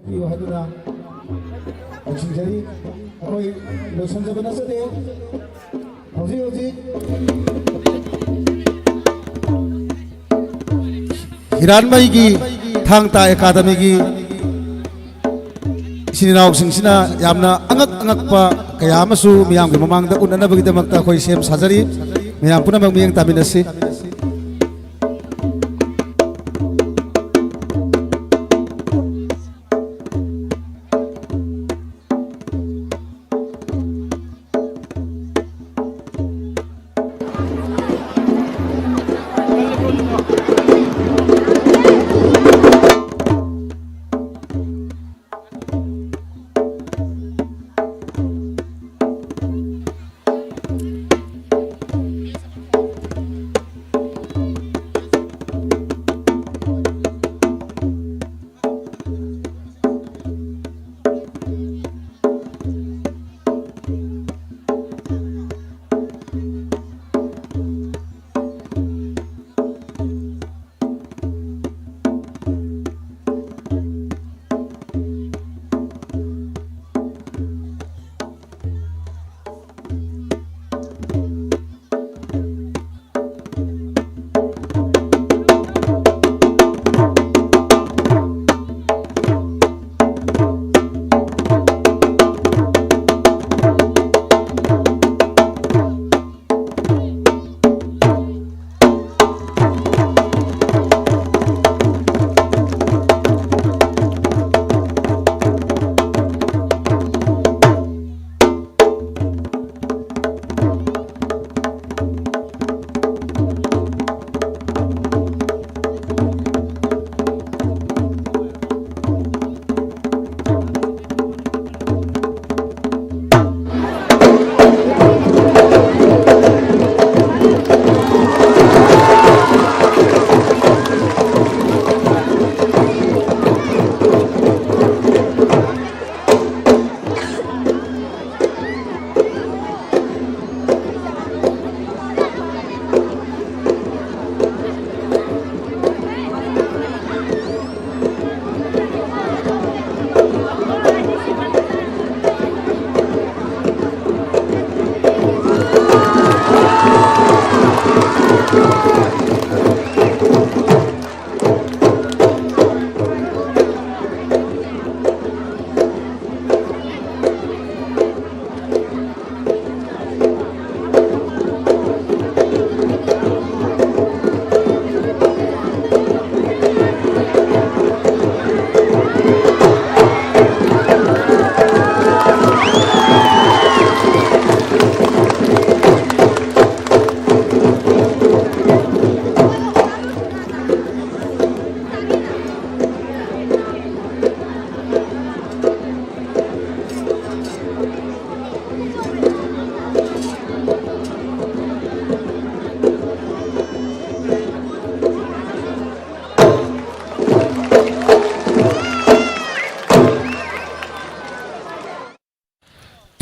ꯄꯤꯌꯨ ꯍꯥꯏꯗꯨꯅ ꯂꯧꯁꯤꯟꯖꯔꯤ ꯑꯩꯈꯣꯏ ꯂꯣꯏꯁꯤꯟꯖꯕ ꯅꯠꯆꯗꯦ ꯍꯧꯖꯤꯛ ꯍꯧꯖꯤꯛ ꯍꯤꯔꯥꯟꯃꯩꯒꯤ ꯊꯥꯡꯇꯥ ꯑꯦꯀꯥꯗꯃꯤꯒꯤ ꯏꯆꯤꯟ ꯏꯅꯥꯎꯁꯤꯡꯁꯤꯅ ꯌꯥꯝꯅ ꯑꯉꯛꯄ ꯀꯌꯥ ꯑꯃꯁꯨ ꯃꯤꯌꯥꯝꯒꯤ ꯃꯃꯥꯡꯗ ꯎꯠꯅꯅꯕꯒꯤꯗꯃꯛꯇ ꯑꯩꯈꯣই ꯁꯦꯝ ꯁꯥꯖꯔꯤ ꯃꯌꯥꯝ ꯄꯨꯝꯅꯃꯛ ꯃꯤꯠꯌꯦꯡ ꯇꯥꯃꯤꯟꯅꯁꯤ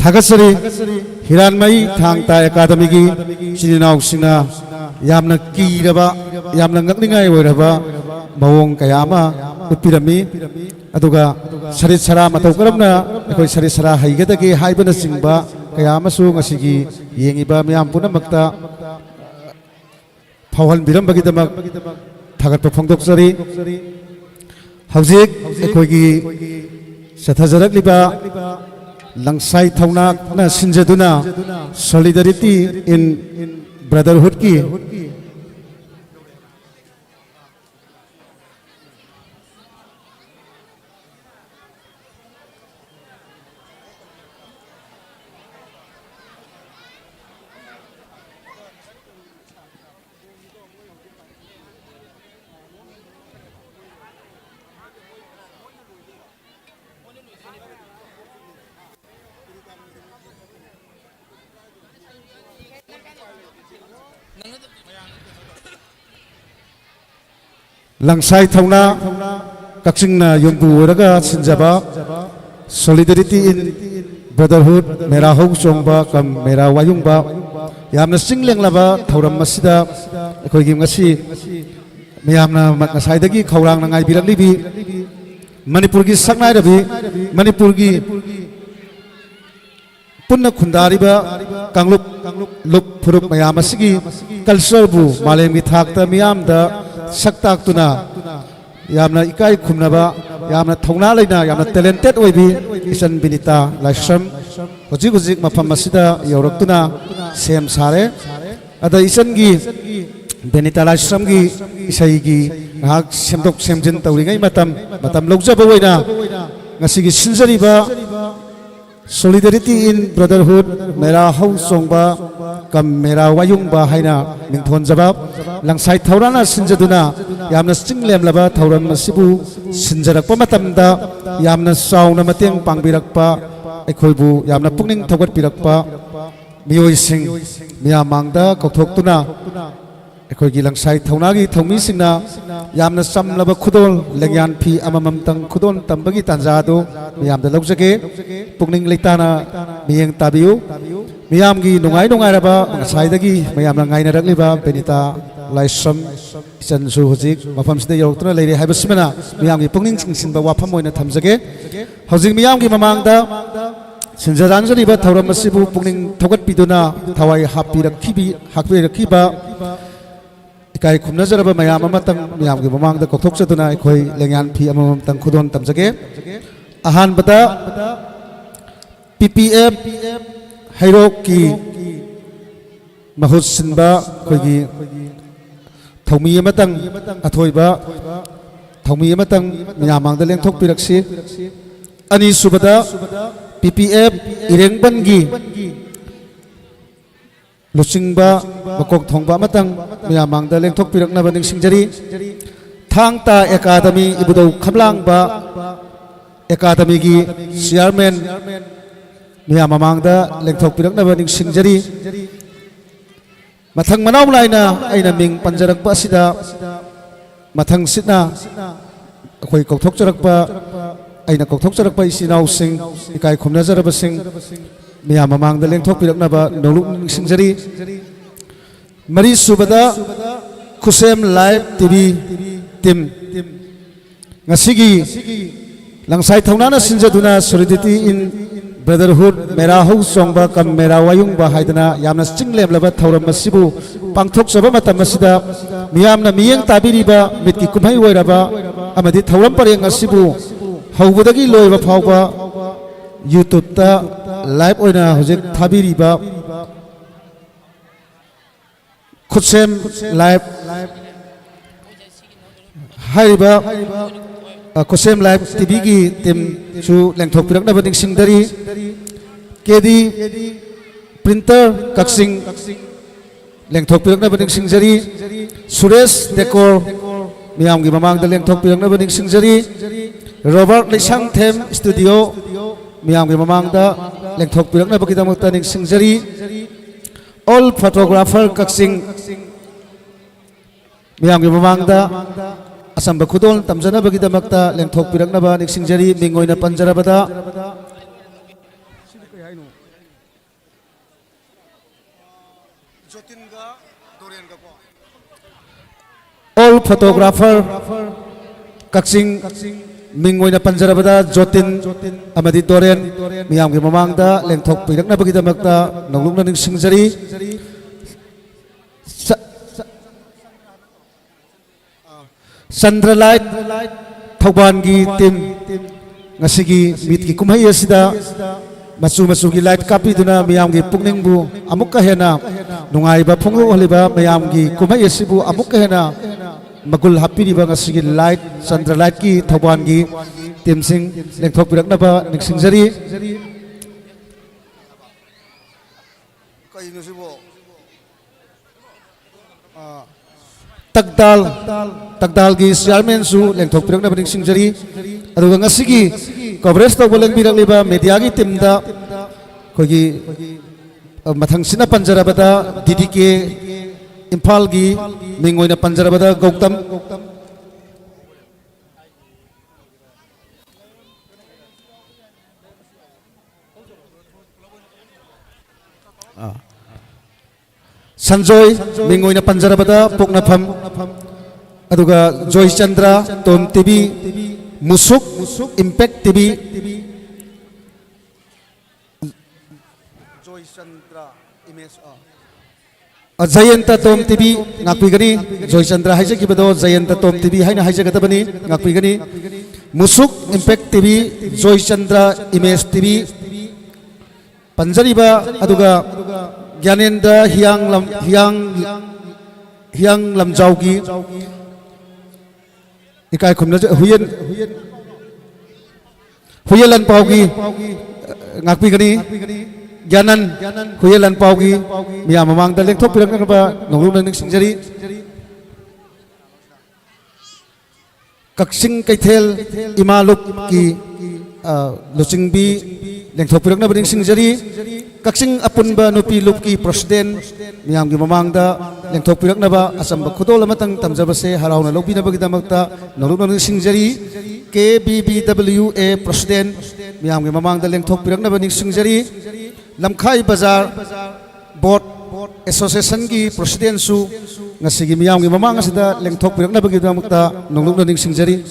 थागतसरी हिरानमई थांगता एकादमी की चिनाउसिंगना यामना कीरबा यामना ngakningai oiraba mawong kaya ama utpirami aduga sarit sara matau karamna ekoi sarit sara haigadagi haibana singba kaya amasu ngasigi yengiba miyam punamakta phawhan birambagidamak thagatpa phongdoksari hawjik ekoigi sathajarakliba LANGSAI THOUNA na sinjaduna solidarity in brotherhood ki LANGSAI THOUNA Kakching na Yongbu raga sinjaba solidarity in brotherhood Mera Chongba kam Mera Wa-Yungba yamna singleng laba thauram masida ekoi gi ngasi miyamna ngasai dagi khaurang na ngai birak libi Manipur की सकनाय रवि मणिपुर की पुन्ना खुंदारिबा कांगलुप loop फुरुप मयाम असिगी culture बु मालेम की थाकता मियाम दा सक्ताक्तुना यामना इकाई खुमनबा यामना थौना लेना यामना talented ओइबि इसन Binita Laishram हुजिक हुजिक मफम असिदा यौरक्तुना same सारे अदा इसन की बेनिता लाइश्रम की इसई की हाक सेमदोक सेमजिन तौरिङै मतम लौजबा ओइना ngasiगी sinjariba solidarity in brotherhood mera hau chongba kam mera Wa-Yungba haina mingthon jabab langsai thaurana sinjaduna yamna chinglemlaba thauram asibu sinjarakpa matamda yamna sauna mateng pangbirakpa aikhoibu yamna pungning thogatpirakpa miyoi sing miyamangda kokthokhtuna अखोगी लंगसाई थौनागी थौमी सिंगना यामना समलबा खुदोल लेंग्यान फी अमममतंग खुदोल तंबगी तांजादो मियामदा लौजगे पुगनिंग लेताना मियेंग ताबियु मियामगी नुंगाई नुंगाइरबा ngसाइदगी मियामना ngaइनारकलिबा बेनिता लाइश्रम इचनसु हुजिक मफमसिदा यौरक्तुना लेरे हाइबसिमना मियामगी पुगनिंग सिंसिनबा वाफम ओइना थमजगे हौजिक मियामगी ममांगदा सिंजरांजरिबा थौरम असिबु पुगनिंग थौगतपिदुना थवाई हापिरखिबा इकाई खुमनजरब मयाम अमतंग मियाम की ममांग the कोथोक्सदुना इखोई लेंग्यान fee अममतंग खुदोन तमजगे अहानबदा PPF हैरोक की महूत सिनबा खोगी थौमी अमतंग अथोइबा थौमी अमतंग मियामांग द लेंथोक पिरक्सी अनि सुबदा PPF Irengban की लुचिंगबा बकोक थोंगबा मतंग मियामांग द लेंथोक पिरकनबा निंगसिंगजरी थांगता एकाडमी इबुदौ खबलांगबा एकाडमी की चेयरमैन मियामांग द लेंथोक पिरकनबा निंगसिंगजरी मथंग मनाव लाइना आइना मिंग पंजरकबा सिदा मथंग सिना अखोई कोथोकचरकबा आइना कोथोकचरकबा इसिनाव सिंग इकाई खुमनजरबा सिंग मियाम ममांग द लेंथोक पिरकनबा नौलुक निंगसिंगजरी मरी सुबदा खुसेम लाइव टीवी टीम ngasiगी langsai thaunana sinjaduna solidarity in brotherhood mera hau chongba kam mera Wa-Yungba haidana yamna chinglemlaba thauram masibu pangthok chaba matam asida miyamna miyeng tabiriba mitki kumhai oiraba amadi thauram pareng asibu haubadagi loiba phawba YouTube ta live oina hojik thabiriba KhutSem live haiba KhutSem live TV ki tim su lengthok piraknaba ningsingdari kedi printer Kakching lengthok piraknaba ningsingjari Suresh Deco miyam gi mamang da lengthok piraknaba ningsingjari Robert Leishangthem studio miyam gi mamang da lengthok piraknaba kidamakta ningsingjari all photographer Kakching miyam gi mamang da asamba khudol tamjanaba kidamakta lengthok piraknaba ningsingjari mingoina panjarabada all photographer Kakching mingoina panjarabada Jotin amadi Doren miyam gi mamangda lengthok piraknaba kidamakta nonglungna ningsingjari Chandra light thauban gi tim ngasigi mit ki kumhai asida masu gi light kapi duna miyam gi pungning bu amukka hena nungai ba phunglu holiba miyam gi kumhai asibu amukka hena magul hapiriba ngasigi light Chandra light ki thauban gi tim sing lengthok piraknaba ningsingjari Takdal gi chairman su lengthok piraknaba ningsingjari aduga ngasigi coverage tawba lengbirakliba media gi timda khogi mathangsina panjarabada DDK Imphal gi mingoina panjarabada Gautam Sanjoy mingoina panjarabada Poknafam aduga Joy Chandra Tom TV Musuk Impact TV Joy Chandra Image Jayanta Tom TV ngakpigani Joy Chandra haijakibado Jayanta Tom TV haina haijagadabani ngakpigani Musuk Impact TV Joy Chandra Image TV Panjariba aduga Gyanendra Hyang Lamjaugi Ikai khumna Huyelan Paugi ngakpigani Gyanan Huyelan Paugi miyam mamangda lengthok piraknaba nonglungna ningsingjari Kakching Kaithel Imalup ki Luchingbi lengthok piraknaba ningsingjari Kakching apunba nupi lupki president miyam gi mamangda lengthok piraknaba asamba khudol amatang tamjabase harauna lobinabagidamagta nonglungna ningsingjari KBBWA president miyam gi mamangda lengthok piraknaba ningsingjari Lamkhai Bazar Board Association ki president su ngasigi miyam gi mamang asida lengthok piraknabagidamagta nonglungna ningsingjari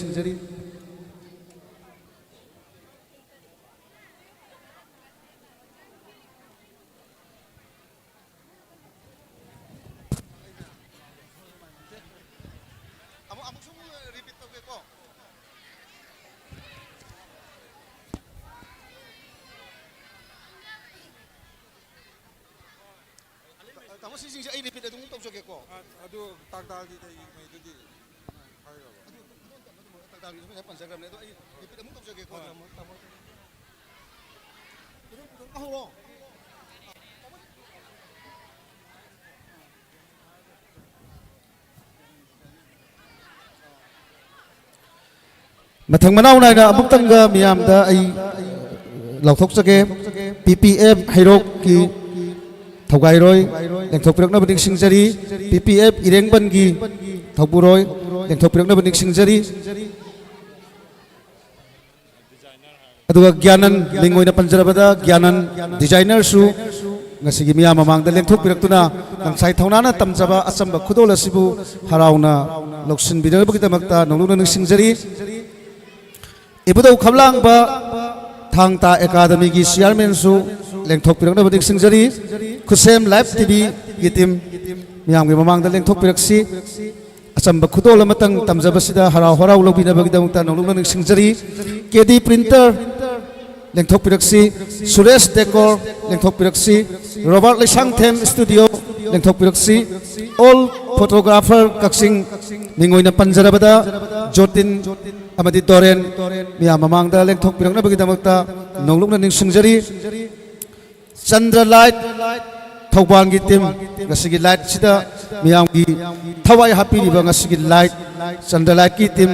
Mathang manaw na amugtangga miyamda ay lauthok sake PPF Hairok ki Thogairoy lengthok piraknaba ningsingjari PPF Irengban ki Thogburoy lengthok piraknaba ningsingjari aduga Gyanan lingoy na panjarabada Gyanan designer su ngasigi miyam mamangda lengthok piraktuna langsai thauna na tamjaba asamba khudol asibu harauna loksin bidabagidamagta nonglungna ningsingjari Ibudau Kamlang ba Thangta Academy ki chairman su lengthok piraknaba ningsingjari KhutSem Live TV ki team miyam gi mamangda lengthok piraksi asamba khudol amatang tamjabasida harau harau lobinabagidamagta nonglungna ningsingjari KD printer lengthok piraksi Suresh Deco lengthok piraksi Robert Leishangthem studio lengthok piraksi all photographer Kakching mingoy na panjarabada Jotin amadi Doren miyam mamangda lengthok piraknabagidamagta nonglungna ningsingjari Chandra light Thawbang gi team ngasigi light sida miyam gi thawai hapiriba ngasigi light Chandra light ki team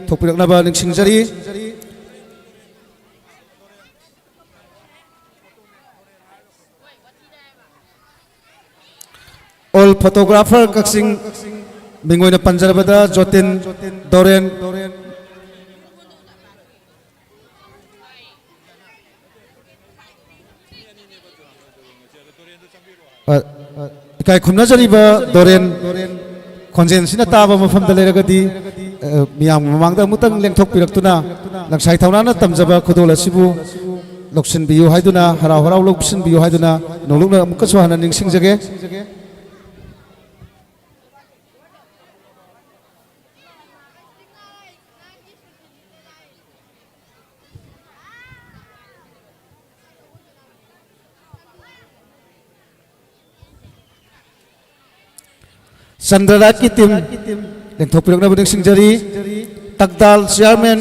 thokpiraknaba ningsingjari all photographer Kakching mingoy na panjarabada Jotin Doren Ikai khumnajariba Doren khonjen sina taba mafamda leragadi miyam mamangda mutang lengthok piraktuna langsai thaunana tamjaba khudol asibu loksin biyu haiduna harau harau loksin biyu haiduna nonglungna amukkasu hana ningsingjage Chandra ki team lengthok piraknaba ningsingjari Takdal chairman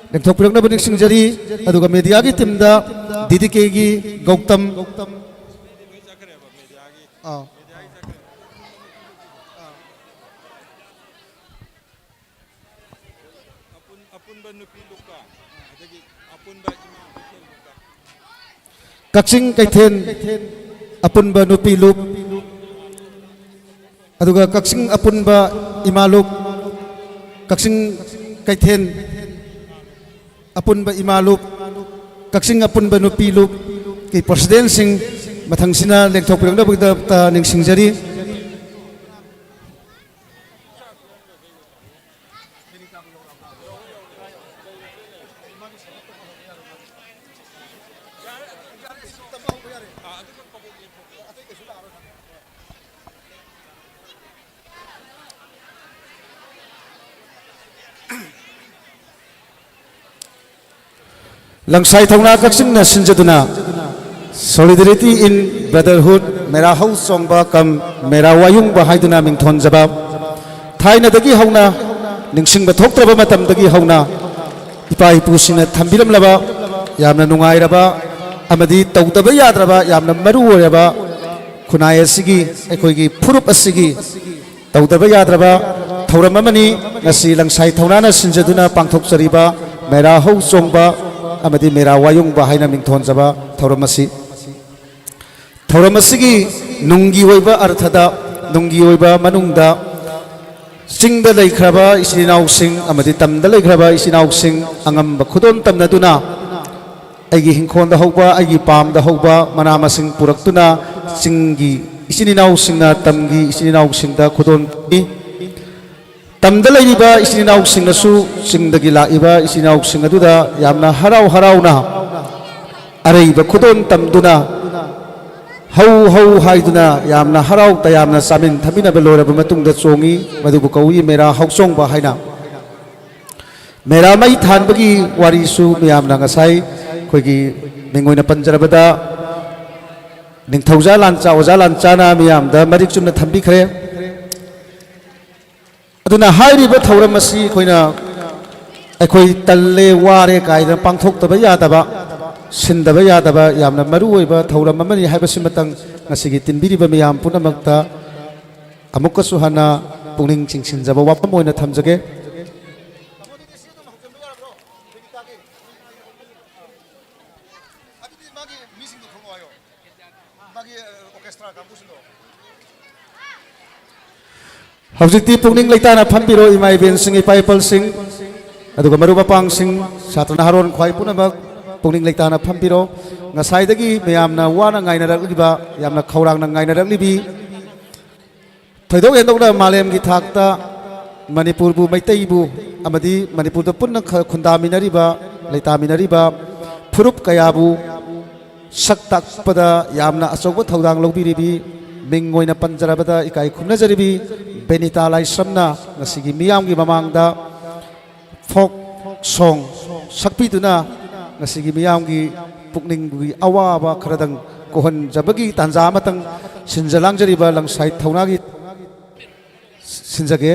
lengthok piraknaba ningsingjari aduga media ki team da DDK gi Gautam Kakching Kaithen apunba nupi lup aduga Kakching apunba Imalup Kakching Kaithen apunba Imalup Kakching apunba nupilup ki president sing mathangsina lengthok piraknabagidamagta ningsingjari Langsai Thauna Kakching na sinjaduna Solidarity in Brotherhood Mera Chongba kam Mera Wa-Yungba haiduna mingthon jaba Thaina dagi hauna ningsingba thoktraba matam dagi hauna ipa ipusina thambiram laba yamna nungai raba amadi tawdaba yadraba yamna maru oraba khunai asigi ekoigi phurup asigi tawdaba yadraba thauram amani ngasi Langsai Thauna na sinjaduna pangthokchariba Mera Chongba amadi Mera Wa-Yungba haina mingthon jaba thauramasi thauramasi nunggi oiba arthada nunggi oiba manungda singda leikraba isinau sing amadi tamda leikraba isinau sing angamba khudon tamnaduna aigi hingkhonda hauba aigi pamda hauba mana masing puraktuna singi isinau singna tamgi isinau singda khudon tamda leiriba isinau singnasu singdagi laiba isinau singaduda yamna harau harauna areiba khudon tamduna hau hau haiduna yamna harau ta yamna samin thamina beloraba matungda chongi madubu kawi Mera Chongba haina Mera mai thanbagi warisu miyamna ngasai khoigi mingoina panjarabada ningthauja lancha oja lanchana miyamda marik chumna thambi khare aduna hairiba thauramasi khoina akhoi talle ware kaida pangthok taba yadaba sindaba yadaba yamna maru oiba thauram amani haibasi matang ngasigi tinbiriba miyam punamakta amukka suhana pungning chingsinjaba wapam oina thamjage Hawjikti pungning leitana phampiro imai ben sing ipai pal sing aduga maru bapang sing satrana haron khwai punamak pungning leitana phampiro ngasai dagi mayamna wana ngaina rakliba yamna khawrang na ngaina raklibi thoidok endokna malem gi thakta Manipur bu maitai bu amadi Manipur da punna khundaminariba leitaminariba phurup kayabu saktak pada yamna asogba thodang lobiribi mingoina panjarabada ikai khunajaribi benita laisramna ngasigi miyamgi mamangda folk song sakpiduna ngasigi miyamgi pukninggi awaba kharadang kohon jabagi tanja matang sinjalangjariba Langsai Thaunagi sinjage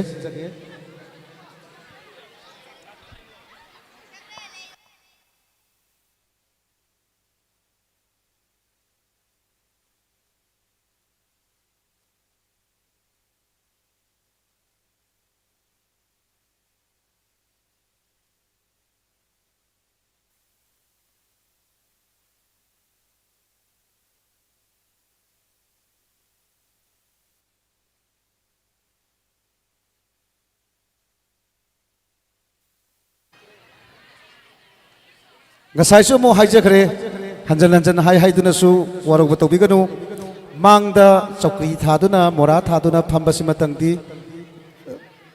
ngasai mo haijakre hanjan hanjan hai haiduna su warok batobiganu mangda chokri thaduna mora thaduna phambasi matangdi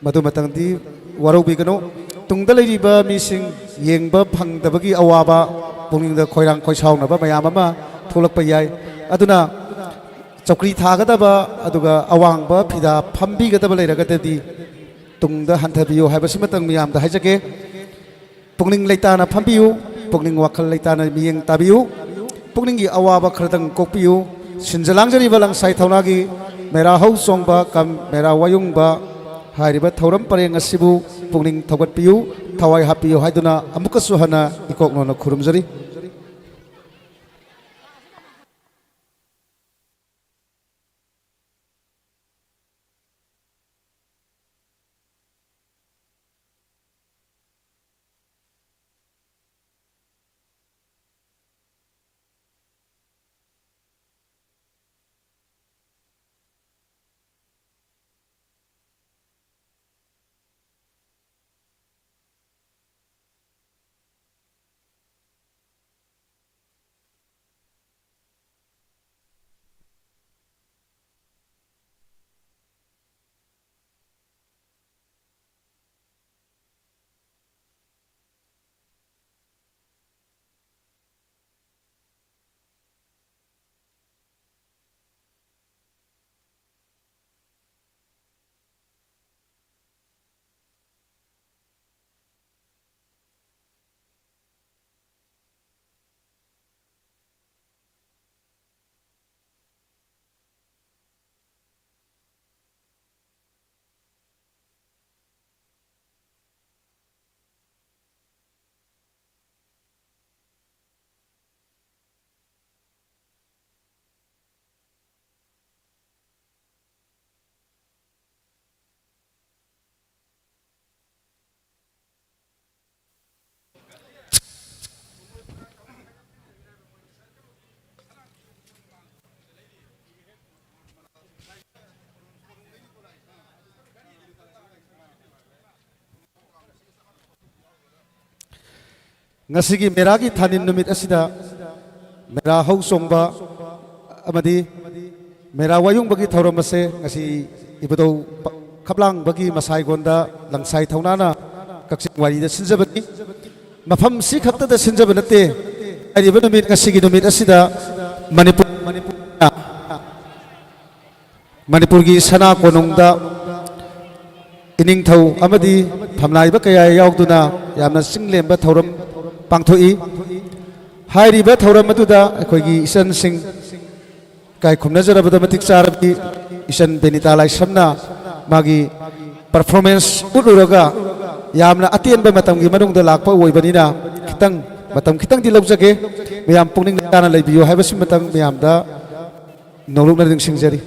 madu matangdi warok biganu tungda leiriba mising yengba phangdabagi awaba pungingda khoirang khoisaunaba mayam ama tholakpa yai aduna chokri thagadaba aduga awangba phida phambigadaba leiragadadi tungda hanthabiyo haibasi matang miyamda haijake pungning leitana phambiyu pungning wakal leitana miyeng tabiyu pungningi awaba khradang kokpiyu sinjalangjariba Langsai Thaunagi Mera Chongba kam Mera Wa-Yungba hairiba thauram pareng asibu pungning thogatpiyu thawai hapiyu haiduna amuka suhana ikoknona khurumjari ngasigi meragi thanin numit asida mera hau chongba amadi mera Wa-Yungba gi thoram ase ngasi ibado khaplang bagi masai gonda langsai thauna na Kakching wari da sinjabani mafam si khakta da sinjabanate ari ba numit ngasigi numit asida Manipur gi sana konungda ining thau amadi phamlai ba kaya yauduna yamna singlemba thoram pangthoi hairi ba thoram aduda akhoi isan sing kai khumna jarabada matik charabi isan benita lai samna magi performance uluraga yamna atien ba matam gi manungda lakpa oibanina matam khitang di laujage miyam pungning dana leibiyo haibasim matam miyam da nolukna ding singjari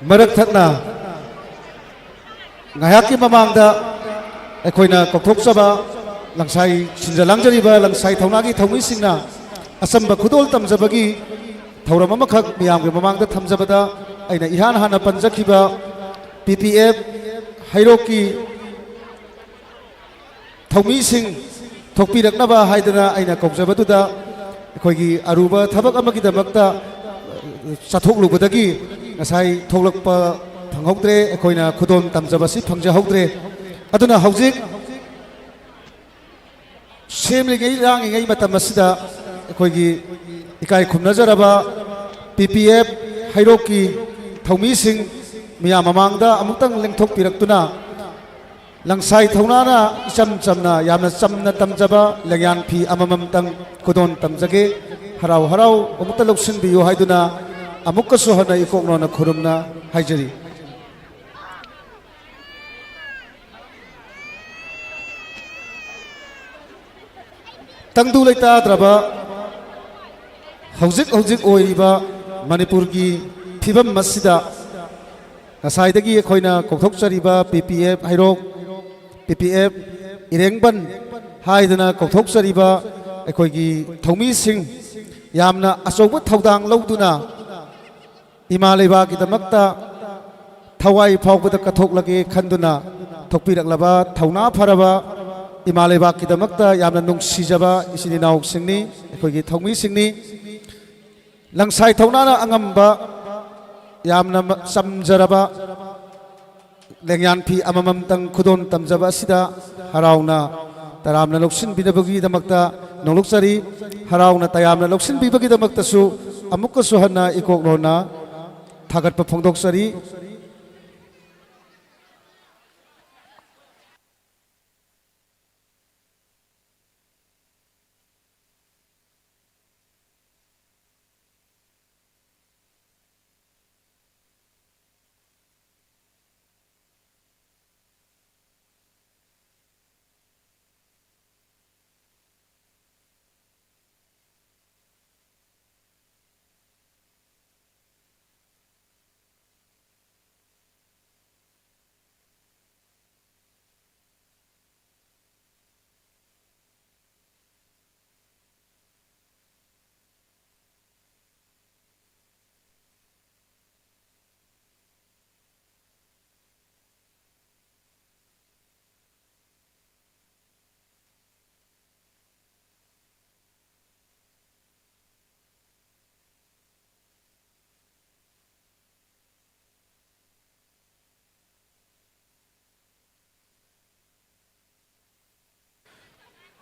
Marak thakna ngayaki mamangda akoina kokthok saba langsai sinjalangjariba langsai thaunagi thaumisingna asamba khudol tamjabagi thauram amakhak miyamgi mamangda thamjabada aina ihan hana panjakhiba PPF hairoki thaumising thokpiraknaba haidana aina kokjabaduda akhoi aruba thabak amagi damakta chathoklugodagi ngasai thoklakpa phanghaudre akoina khudon tamjabasi phangjahaudre aduna haujik semligai rangigai matam asida akoigi ikai khumnajaraba PPF hairoki thaumising miyam mamangda amuktang lengthokpiraktuna langsai thaunana icham chamna yamna chamna tamjaba lengyan phi amamamtang khudon tamjage harau harau amukta loksin biyo haiduna amukka sohana ikoknona khurumna haijari tangdu leita draba hojik hojik oiriba manipur gi phibam masida nasaidagi khoina kokthokchariba PPF hairok PPF irengban haidana kokthokchariba akoigi thaumi sing yamna achoba thaudang lauduna imaleba gi damakta thawai phawbada kathoklage khanduna thokpiraklaba thauna pharaba imaleba gi damakta yamna nungsijaba isini nauk singni akoigi thaumi singni langsai thaunana angamba yamna samjaraba lengyan phi amamamtang khudon tamjaba sida harauna taramna loksin bidabagi damakta nongluksari harauna tayamna loksin bibagi damakta su amukka suhanna ikoklona thagatpa phongdoksari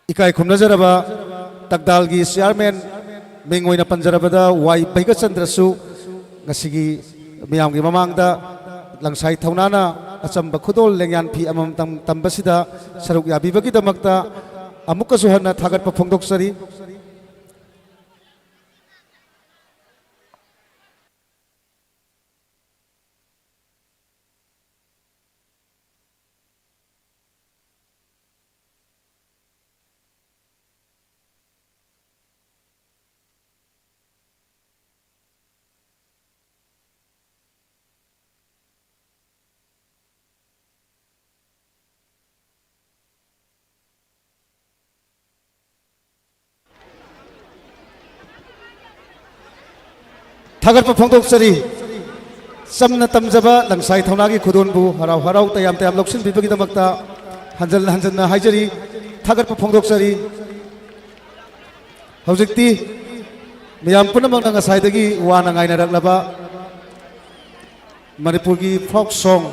ikai khumnajaraba takdalgi chairman mengoina panjarabada Y Chandra su ngasigi miyamgi mamangda langsai thaunana achamba khudol lengyan phi amam tambasida saruk yabibagi damakta amukka suhanna thagatpa phongdoksari thagatpa phongdoksari samna tamjaba langsai thaunagi khudonbu harau harau tayam tayam loksin bibagi damakta hanjalna haijari thagatpa phongdoksari hojikti miyam punamangna ngasaidagi wana ngaina raklaba manipurgi folk song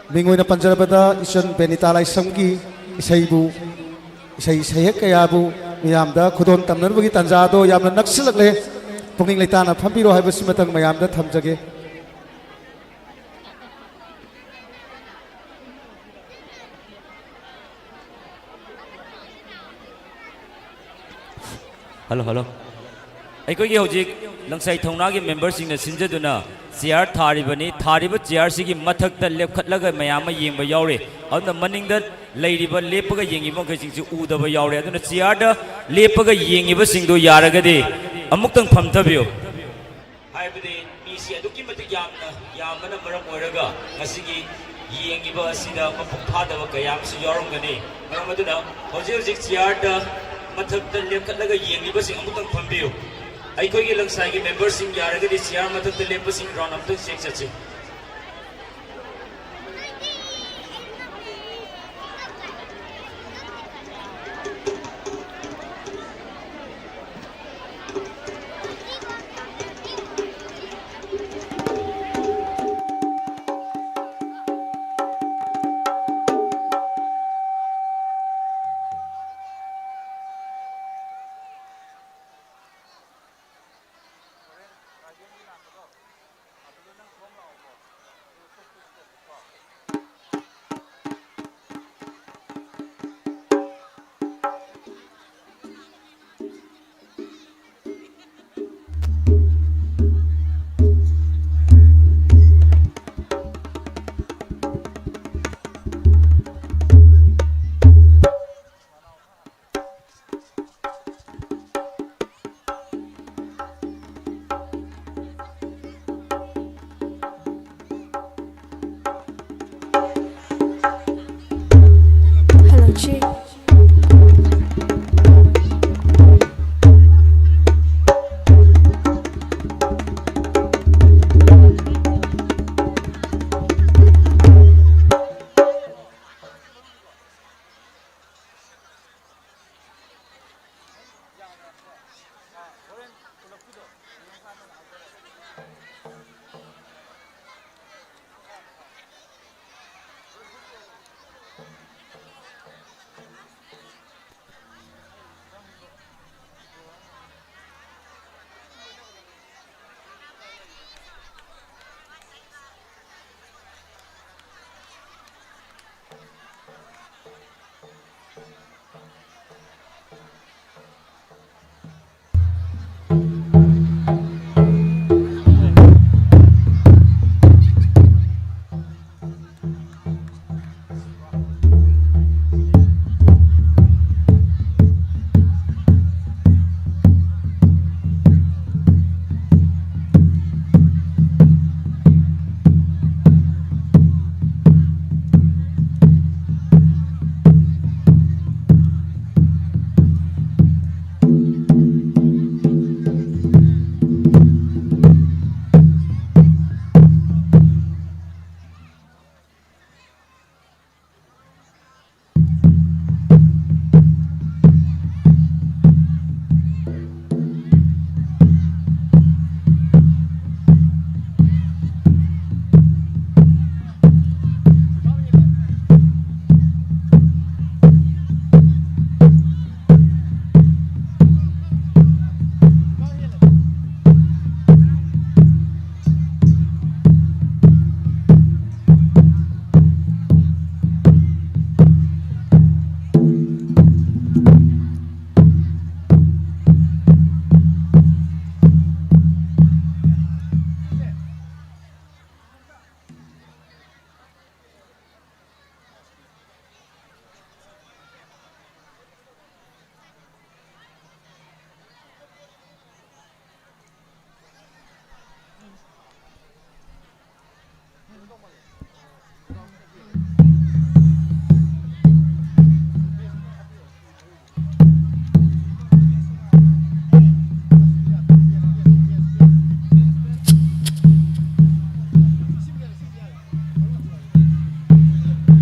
mingoina panjarabada isan benita laisamgi isaibu isai sayek kayabu miyamda khudon tamnarbagi tanjado yamna naksilakle pungning leitana phambiro haibasi matang mayamda thamjage hello hello ꯑꯩꯈꯣꯏꯒꯤ ꯍꯧꯖꯤꯛ ꯂꯪꯁꯥꯏ ꯊꯧꯅꯥꯒꯤ ꯃꯦꯝꯕꯔꯁꯤꯡꯅ ꯁꯤꯟꯖꯗꯨꯅ chair ꯊꯥꯔꯤꯕꯅꯤ ꯊꯥꯔꯤꯕ ꯆꯤꯌꯥꯔꯁꯤꯒꯤ ꯃꯊꯛꯇ ꯂꯦꯞꯈꯠꯂꯒ ꯃꯌꯥꯝ ꯑꯃ ꯌꯦꯡꯕ ꯌꯥꯎꯔꯤ ꯑꯗꯨꯅ ꯃꯅꯤꯡꯗ ꯂꯩꯔꯤꯕ ꯂꯦꯞꯄꯒ ꯌꯦꯡꯉꯤꯕ ꯃꯈꯩꯁꯤꯡꯁꯨ ꯎꯗꯕ ꯌꯥꯎꯔꯤ ꯑꯗꯨꯅ ꯆꯤꯌꯥꯔꯗ ꯂꯦꯞꯄꯒ ꯌꯦꯡꯉꯤꯕꯁꯤꯡꯗꯨ ꯌꯥꯔꯒꯗꯤ ꯑꯃꯨꯛꯇꯪ ꯐꯝꯊꯕꯤꯌꯨ ꯍꯥꯏꯕꯗꯤ ꯃꯤꯁꯤ ꯑꯗꯨꯛꯀꯤ ꯃꯇꯤꯛ ꯌꯥꯝꯕꯅ ꯃꯔꯝ ꯑꯣꯏꯔꯒ ꯉꯁꯤꯒꯤ ꯌꯦꯡꯉꯤꯕ ꯑꯁꯤꯗ ꯃꯄꯨꯡ ꯐꯥꯗꯕ ꯀꯌꯥ ꯑꯃꯁꯨ ꯌꯥꯎꯔꯝꯒꯅꯤ ꯃꯔꯝ ꯑꯗꯨꯅ ꯍꯧꯖꯤꯛ ꯍꯧꯖꯤꯛ ꯆꯤꯌꯥꯔꯗ ꯃꯊꯛꯇ ꯂꯦꯞꯈꯠꯂꯒ ꯌꯦꯡꯂꯤꯕꯁꯤꯡ ꯑꯃꯨꯛꯇꯪ ꯐꯝꯕꯤꯌꯨ ꯑꯩꯈꯣꯏꯒꯤ ꯂꯪꯁꯥꯏꯒꯤ ꯃꯦꯝꯕꯔꯁꯤꯡ ꯌꯥꯔꯒꯗꯤ ꯆꯤꯌꯥꯔ ꯃꯊꯛꯇ ꯂꯦꯞꯄꯁꯤꯡ ꯔꯥꯎꯟ ꯑꯃꯇꯪ ꯆꯦꯛ ꯆꯠꯁꯤ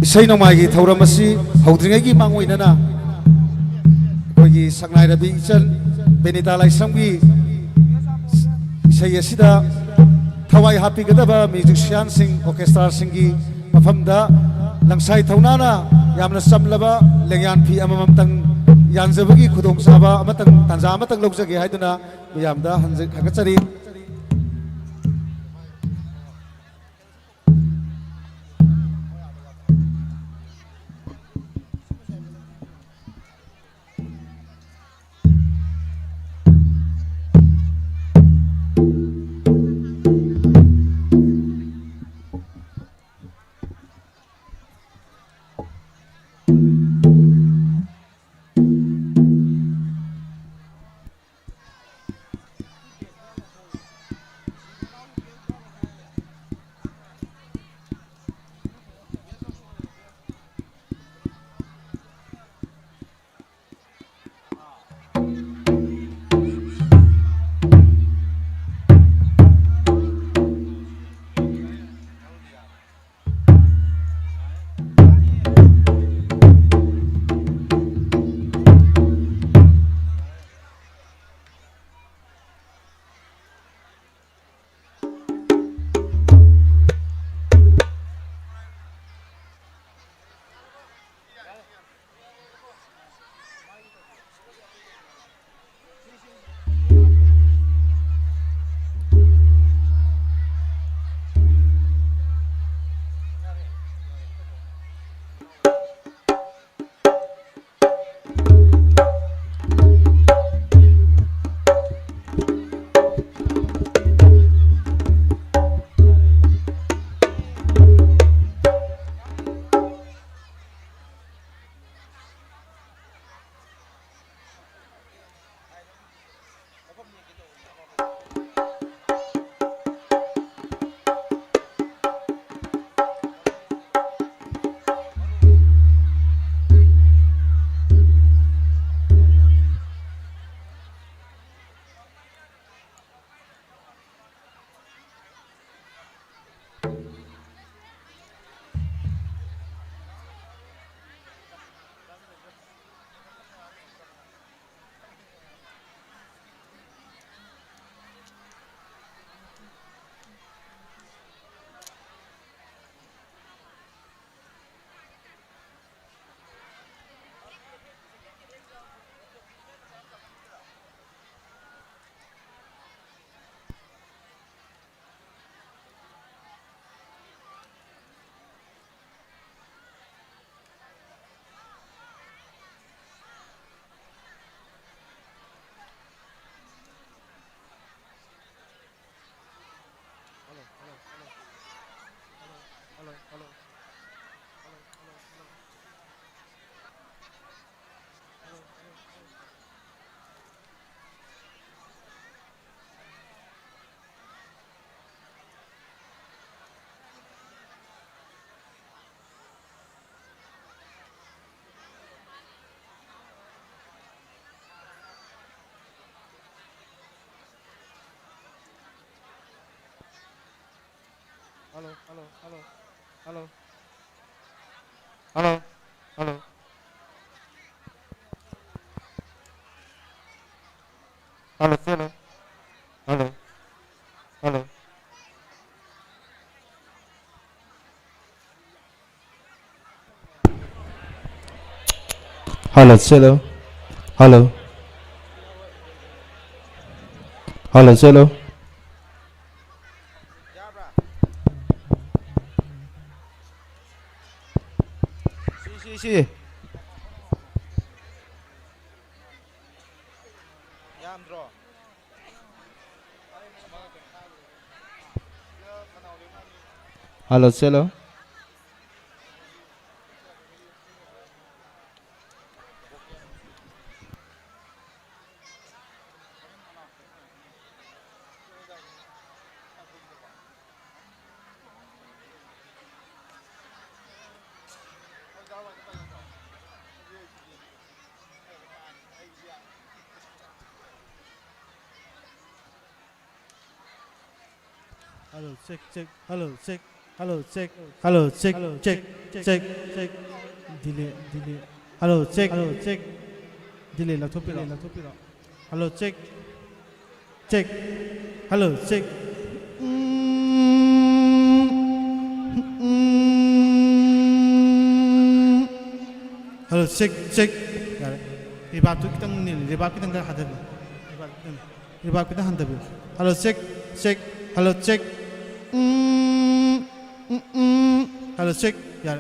Isai Nomai Thauramasi, Houdringi Manguinana, Kogi Sangai Rabi Ichan, Benita Leishangthem, Isai Yasida, Thawai Happy Gadaba, musician sing, orchestra singi, Mafamda, Langsai THOUNA, Yamna Samlaba, Lengan P. Amamtang, Yanzabagi, Kudong Saba, Amatang, Tanzamatang Lokzaki Haiduna, Yamda, Kakching. hello, hello, hello, hello, hello, hello. Hello, hello, hello, hello. Hello, hello, hello, hello, hello. Si. Hello, hello. Hello, check, check. Hello, check. Hello, check. Hello, check. Check, check, check. Delay, delay. Hello, check. Hello, check. Delay. La thopira. Hello, check. Check. Hello, check. Hello, check, check. Ribab tu kita nil. Ribab kita nggak ada. Ribab kita handa. Hello, check, check. Hello, check. Hello, check. Yeah.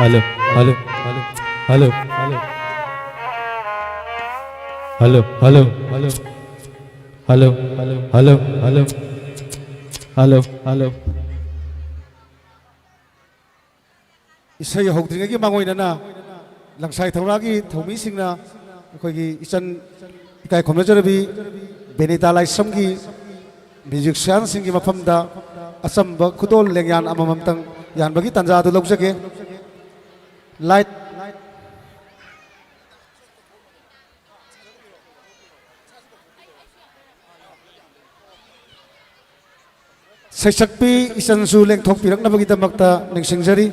Hello, hello, hello, hello, hello, hello, hello, hello, hello, hello, hello, hello, hello. Isai hokdringagi mangoinana langsai thaunagi thaumisingna akhoi gi ichan ikai khomna jarabi benita lai samgi musician singi mafamda asamba khudol lengyan amamamtang yan bagi tanja du lawjage light Saisakpi isan su leng thok pirak na bagi damakta ningsingjari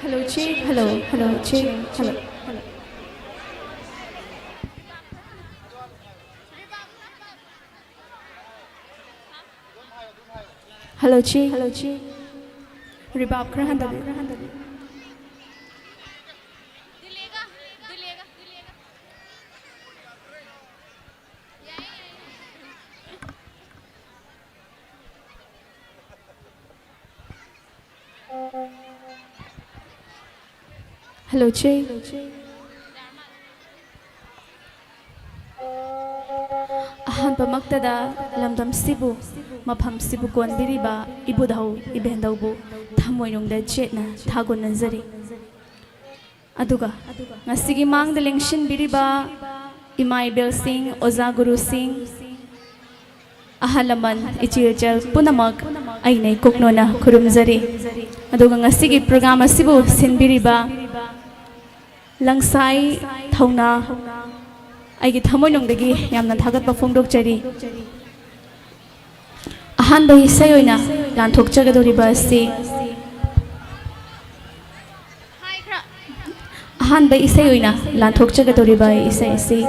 Hello, check. Hello, hello, check. Hello. Hello, check. Hello, check. Rebab kar handabi. Hello, check. Ahanba maktada lamdam sibu mafam sibu kon biriba ibudhau ibendaubu thamoinungda chetna thagon nanzari aduga ngasigi mangda lengshin biriba imai bel singh oza guru singh ahalaman ichirchal punamak ainai koknona khurumzari aduga ngasigi program asibu sinbiriba LANGSAI THOUNA aigi thamoinungdagi yamna thagatpa phongdokchari ahanba hisai oina lanthokchagadoriba asi ahanba isai oina lanthokchagadoriba isai asi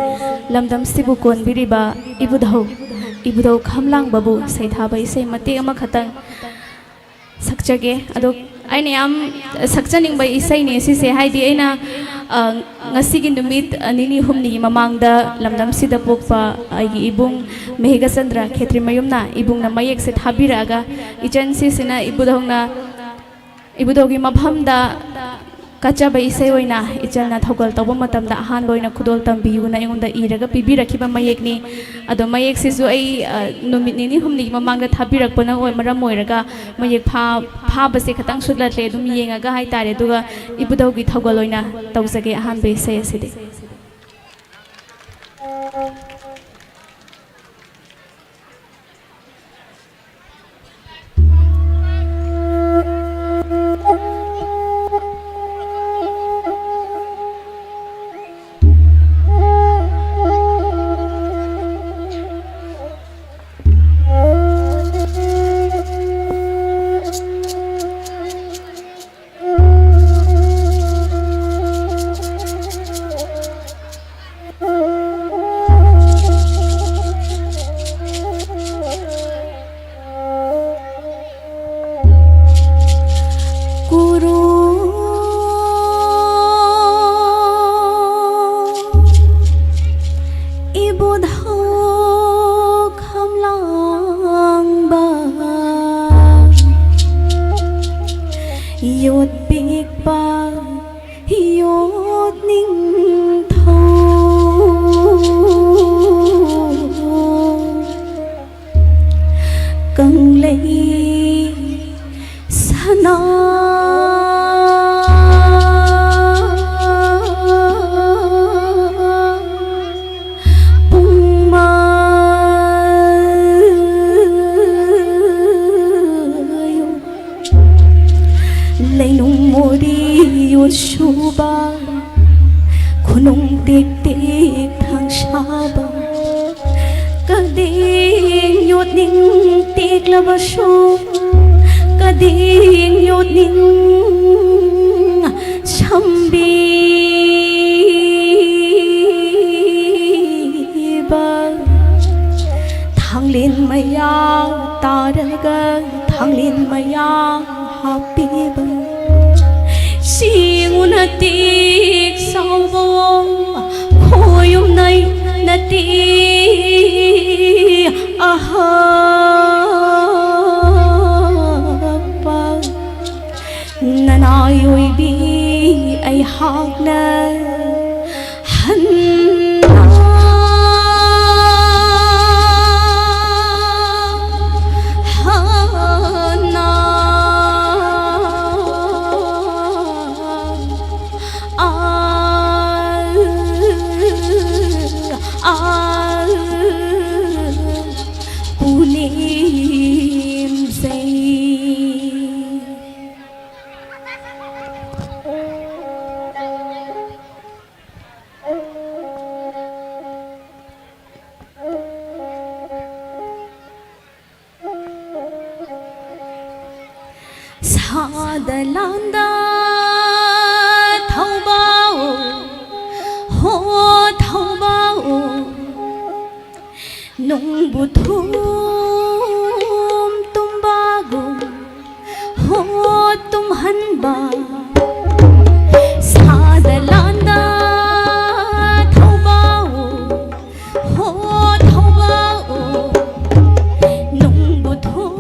lamdam sibu konbiriba ibudhau khamlang babu saithaba isai mate ama khatang sakchage ado aina yam sakchaning bai isai ne sise haidi aina ngasigi numit nini humni mamangda lamdam sida pokpa aigi ibung mehiga Chandra khetri mayumna ibungna mayek se thabiraga ichan sisina ibudhogi maphamda kacha bai isai oina ichalna thogal tawba matamda ahan boina khudol tambiyuna engunda iraga pibirakhiba mayekni ado mayek sisu ai numit nini humni mamangda thabirakpana oi maram moiraga mayek pha base khatang sudlatle dum yengaga hai tare duga ibudhogi thogal oina tawjage ahan bai isai asidi suba khunung tik tik thang shaba kading yot ning tik lava shu kading yot ning chambi ba thang lin maya taraga thang lin maya happy ba sing una tik sao bo khoyum nai na ti aha pa nanai oi bi ai hak na han Sadalanda Thaubao Ho Thaubao Nung Buthum Tumbago Ho Tumhanba Sadalanda Thaubao Ho Thaubao Nung Buthum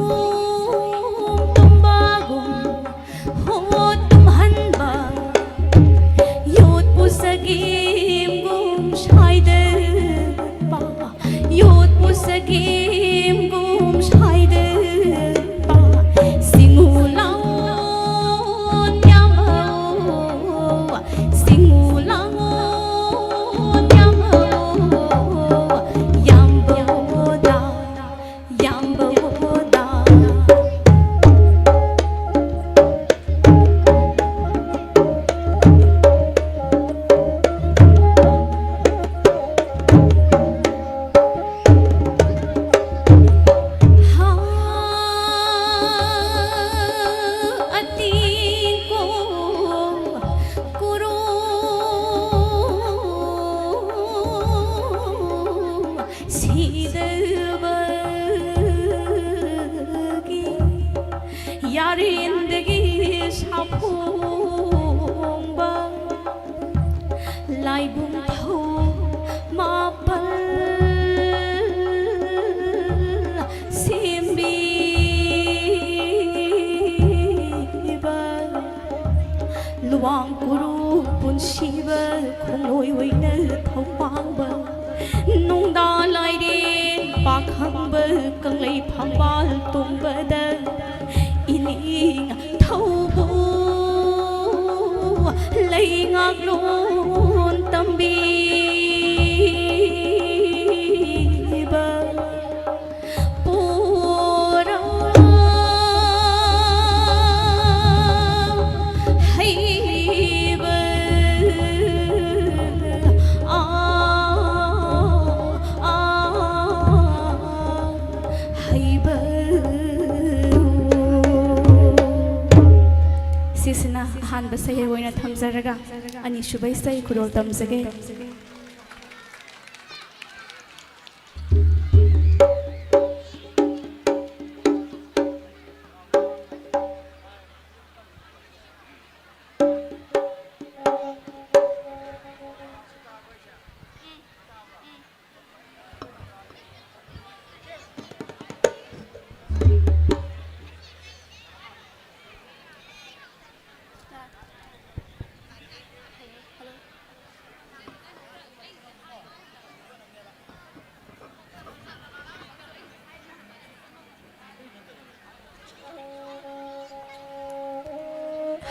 Sagim gum shaide pa yot pusagim gum shaide pa singulang nyamo singulang nyamo yamboda yamboda luang guru pun shiva khong loi wei na thau pang ba nung da lai din pa khang ba kang lei phang bal tung ba da ining thau bu lei ngak lon tam bi ba Sisina han basay woy na thamjaraga ani shubay say khurol tamjage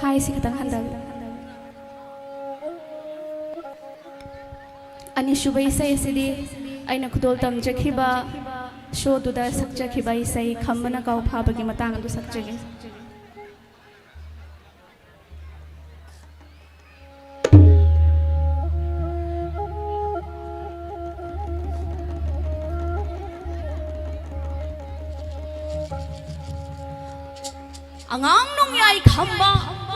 Hai si katang handal ani shubay say sidi aina khudol tam jakhiba show duda sakjakhiba isai khammana kau phabagi matang adu sakjage angang nong yai khamba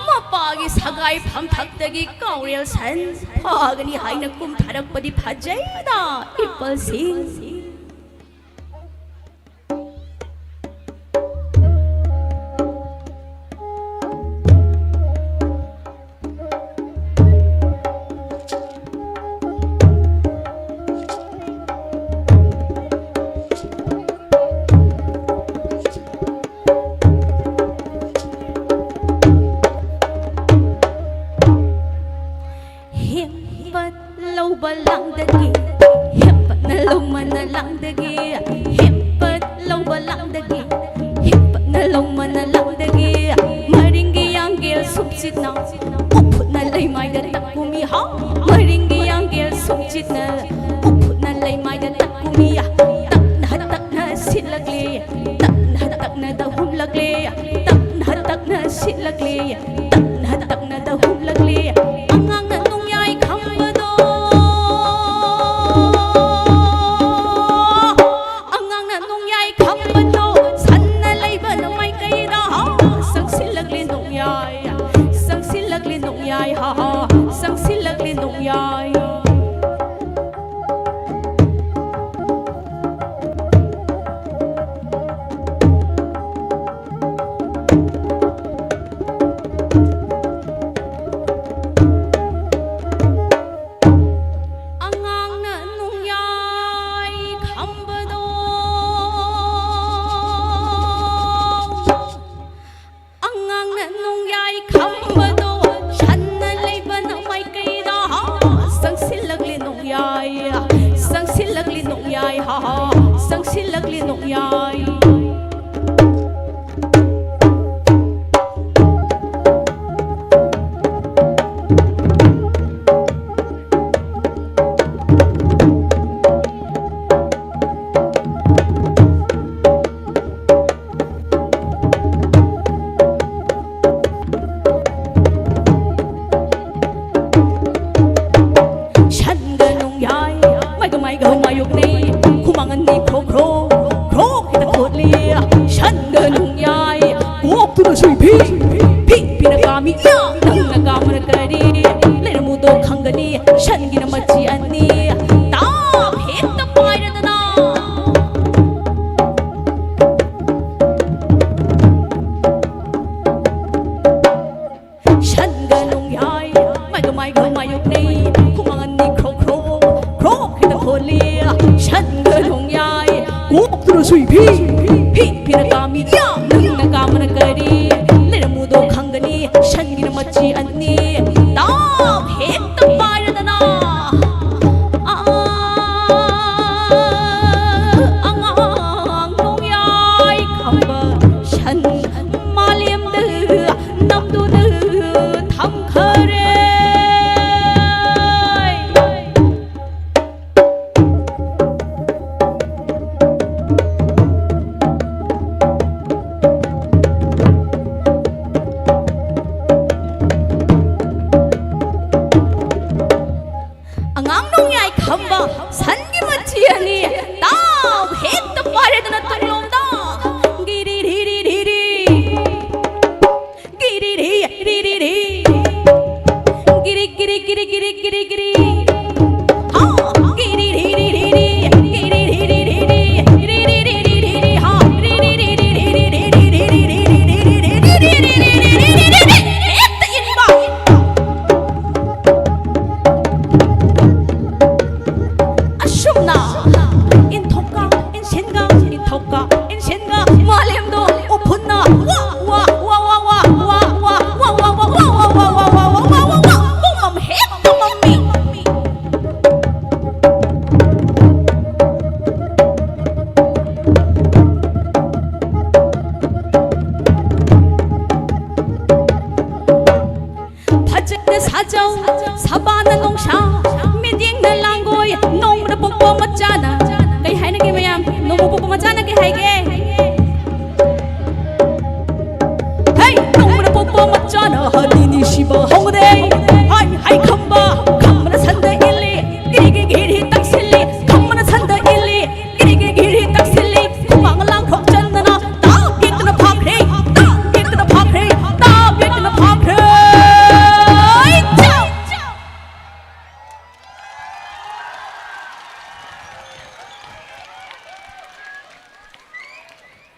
mapagi sagai phamthakdagi kaurel san phagani haina kum tharakpadi phajaina ipal sing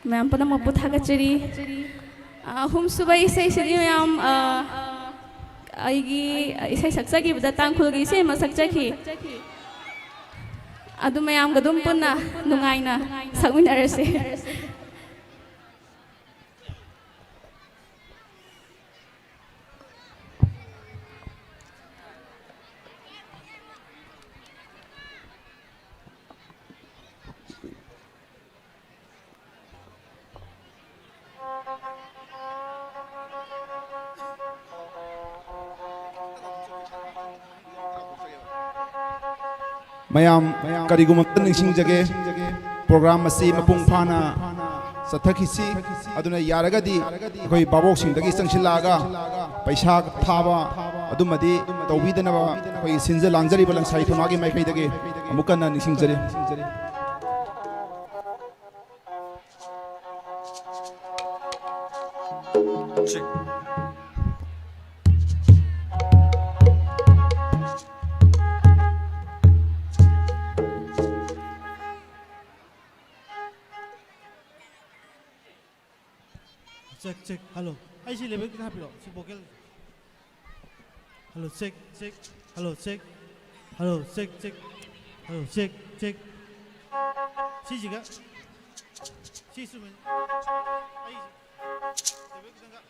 ma'am पना मपु थागचरी हुमसुबा इसै सिदि ma'am आइगी इसै सक्चगी बदा तांखुलगी इसै म सक्चखि अदु ma'am गदुम पुन्ना नुंगाइना सक्मिनारसे mayam karigum ningsing jage program asi mapung phana sathakisi aduna yaragadi koi babok sing dagi sangsilaga paisa thaba adumadi tawbidana koi sinja langjari balang sai thonagi mai kai dage amukana ningsing jare check hello ai si level kita hapilo si vocal hello check hello check hello check si juga si sumen ai level kita enggak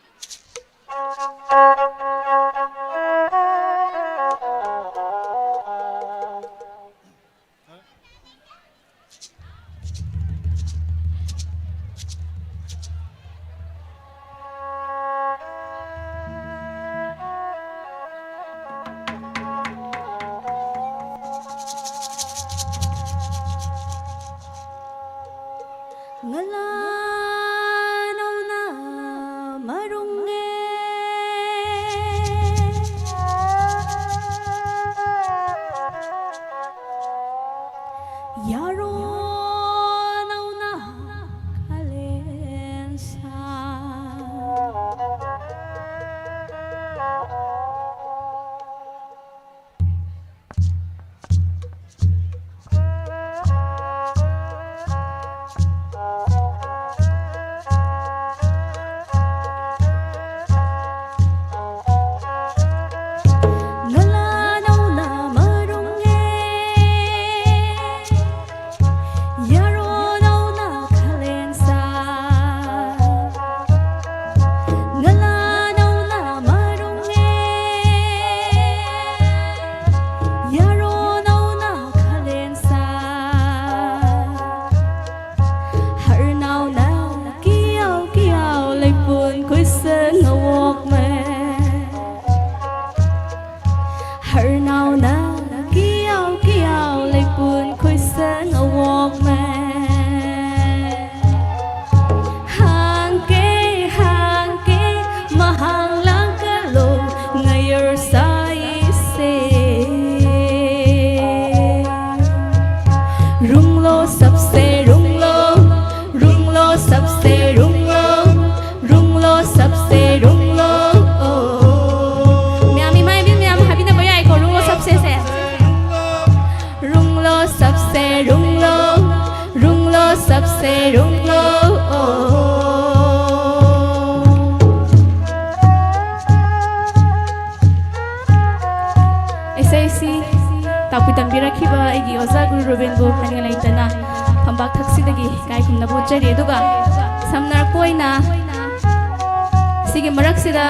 सिगी मरक सिदा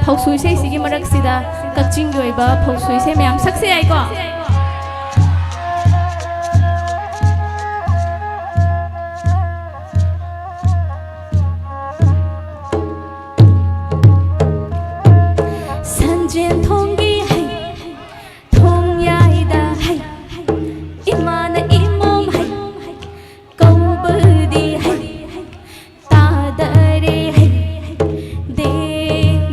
फौसुई से सिगी मरक सिदा कक्चिंग की ओइबा फौसुई से ma'am सक्से आइको संजेन थोंगी है थोंग याइदा है इमान इमोम है कौबदी है तादरे है दे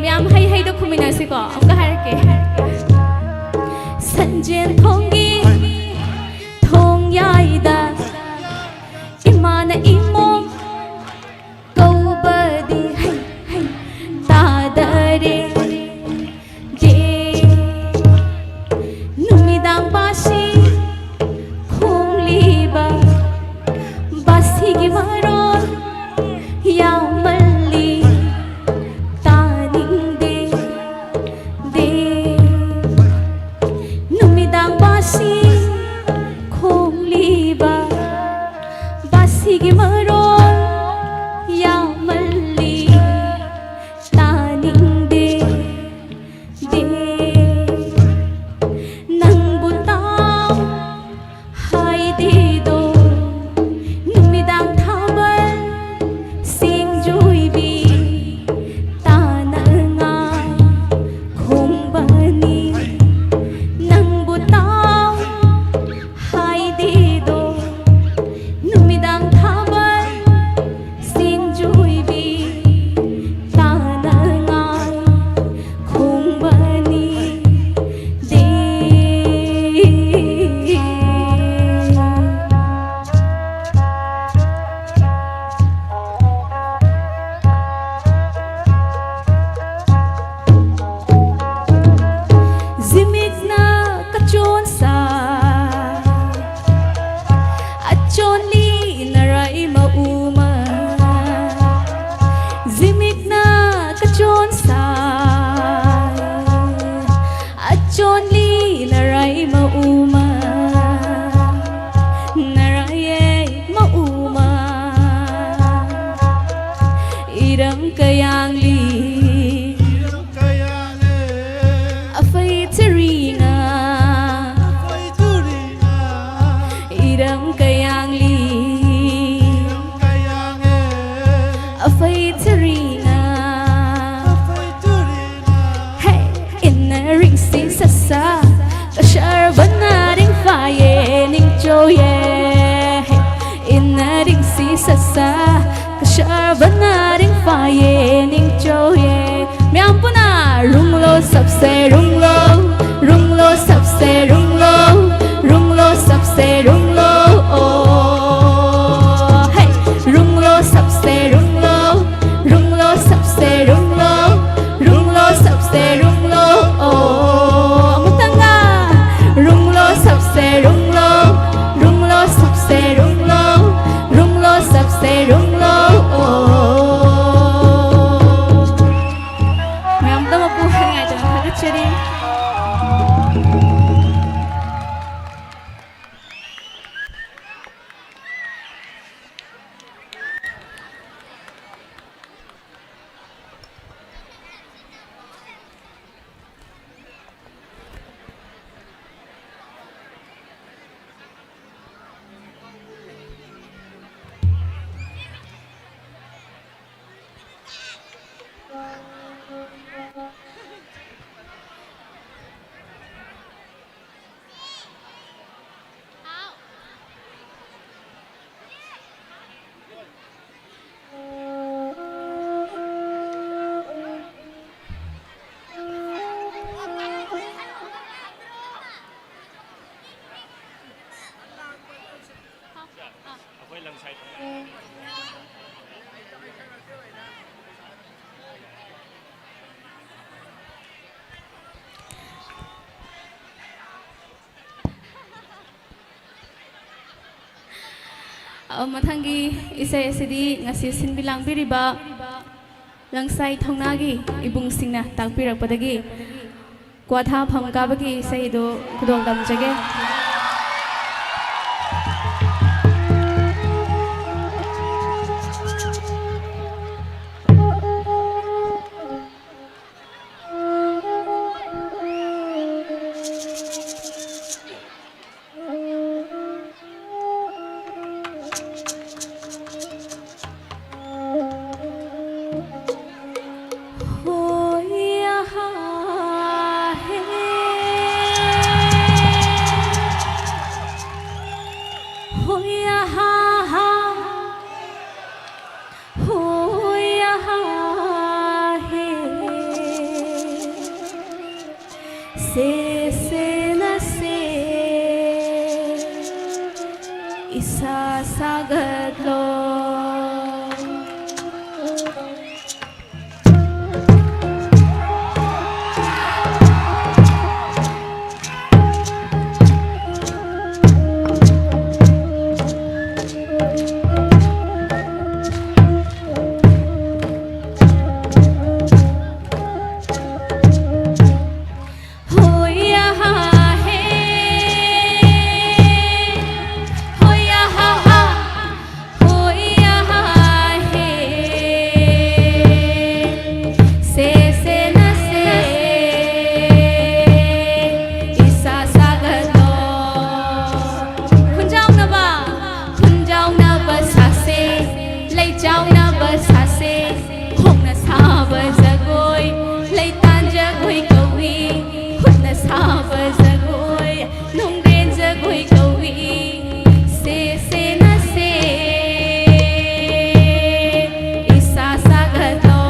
मैम है दो खुमिना सिको आपका हर के संजेन थोंगी थोंग याइदा इमान इमोम कौबदी है तादरे yamalli taningde de numidang basi khomliba basi gi maron yamalli taningde de nang butaw hai de do numidang thabal sing juibi tananga khumbani nang butaw hai de do numidang thabal sing juibi tananga khumbani de zimigna kachon sa achon li narai mauma zimigna kachon sa achon li narai mauma narai mauma irang kayang li afai terina irang kayang li afai terina hey inna ring si sasa kashar banaring faye ning joye hey inna ring si sasa kashar banaring faye ning joye myam puna runglo sabse runglo runglo sabse runglo runglo sabse runglo oh hey runglo sabse runglo runglo sabse runglo runglo sabse runglo oh mutanga runglo sabse runglo runglo sabse runglo runglo sabse runglo oh myam dama po ngay to khagachari mathanggi isai asidi ngasi sinbilang biriba langsai thongnagi ibung singna tangpirakpadagi kwatha phamkabagi isai do khudong damjage ꯆꯥꯎꯅꯕ ꯁꯥꯁꯦ ꯈꯣꯡꯅ ꯁꯥꯕ ꯖꯒꯣꯏ ꯂꯩꯇꯥꯟ ꯖꯒꯣꯏ ꯀꯧꯏ ꯈꯨꯠꯅ ꯁꯥꯕ ꯖꯒꯣꯏ ꯅꯨꯡꯒ꯭ꯔꯦꯟ ꯖꯒꯣꯏ ꯀꯧꯏ ꯁꯦ ꯁꯦꯅ ꯁꯦ ꯏꯁꯥ ꯁꯥꯒꯠꯂꯣ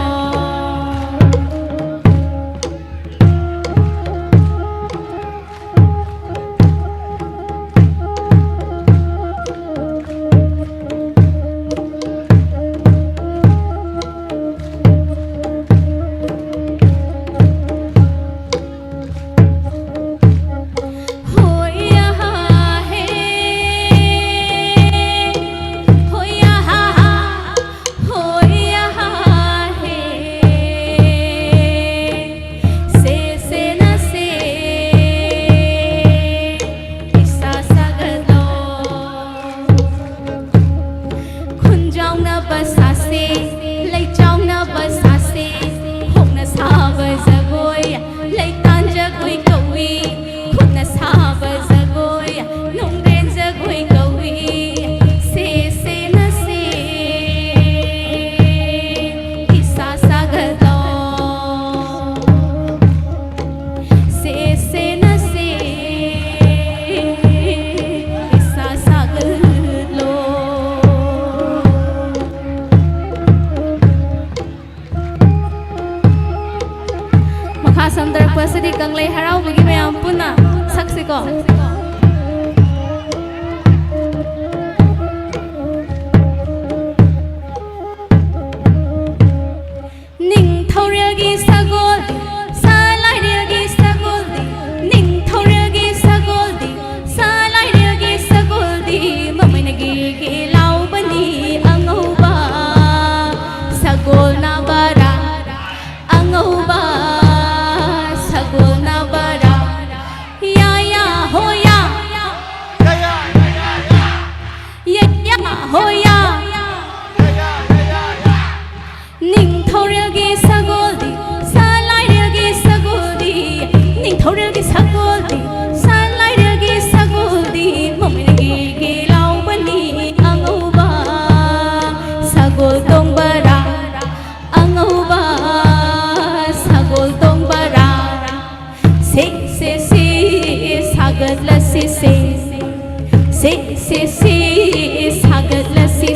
Samdarapasadi kanglay haraw bagi mayam puna saksi ko ning thauryagi sagoldi salairagi sagoldi ning thauryagi sagoldi salairagi sagoldi mamainagi gi laubani angauba sagol na bara angauba hoya ning thauryagi sagoldi salairagi sagoldi ning thauryagi sagoldi salairagi sagoldi maminagi gi laubani angauba sagol tongbara angauba sagol tongbara se sagatla se sagatla se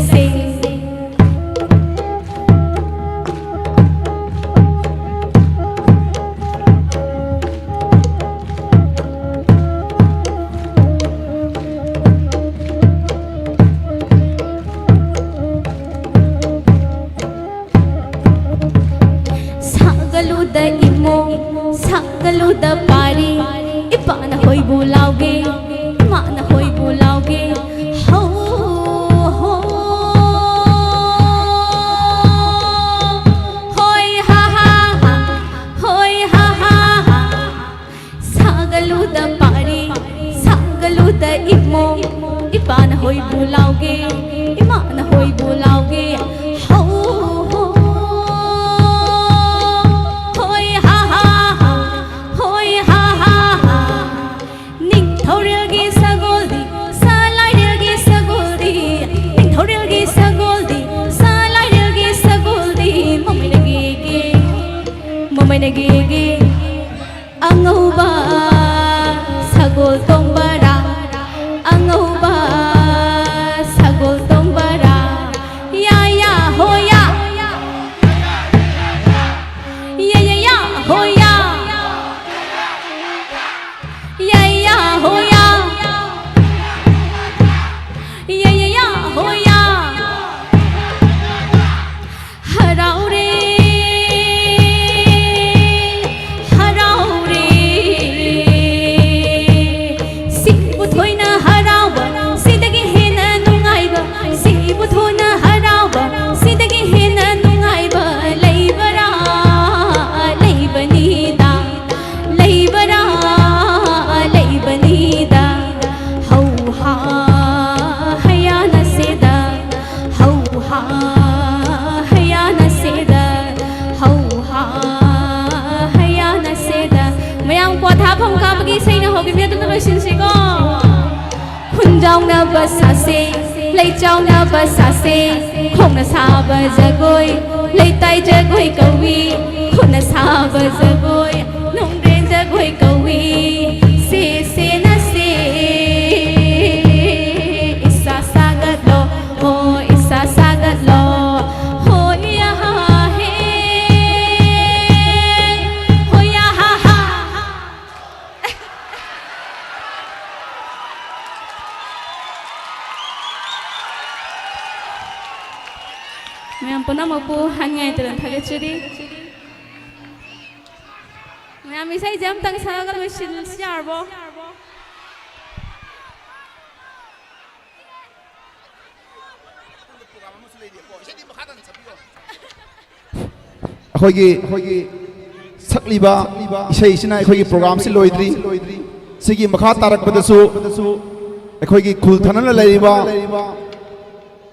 sagaluda imo sagaluda pari ipana hoy bulauge mana hoy bulauge ho ho hoy ha ha ha hoy ha ha ha sagaluda pari sagaluda imo ipana hoy bulauge imana hoy bulauge ho Mainagigi angauba sagol tongbara angauba sagol tongbara ya ya hoya ya ya hoya ya ya hoya ya ya hoya haraure Khunjaung na basase lay chao na ba sa se khong na sa ba jagoi lay tai jagoi kawi khong na sa ba jagoi nong ren jagoi kawi se na se isa sagat lo ho isa sagat lo ho ya ha he ho ya ha ha Mayam punamapu hangai teran thagachuri Mayam isai jam tang sagal mesin siarbo ꯑꯩꯈꯣꯏꯒꯤ ꯁꯛꯂꯤꯕ ꯏꯁꯩꯁꯤꯅ ꯑꯩꯈꯣꯏꯒꯤ ꯄ꯭ꯔꯣꯒ꯭ꯔꯥꯝꯁꯤ ꯂꯣꯏꯗ꯭ꯔꯤ ꯁꯤꯒꯤ ꯃꯈꯥ ꯇꯥꯔꯛꯄꯗꯁꯨ ꯑꯩꯈꯣꯏꯒꯤ ꯈꯨꯜ ꯊꯅꯅ ꯂꯩꯔꯤꯕ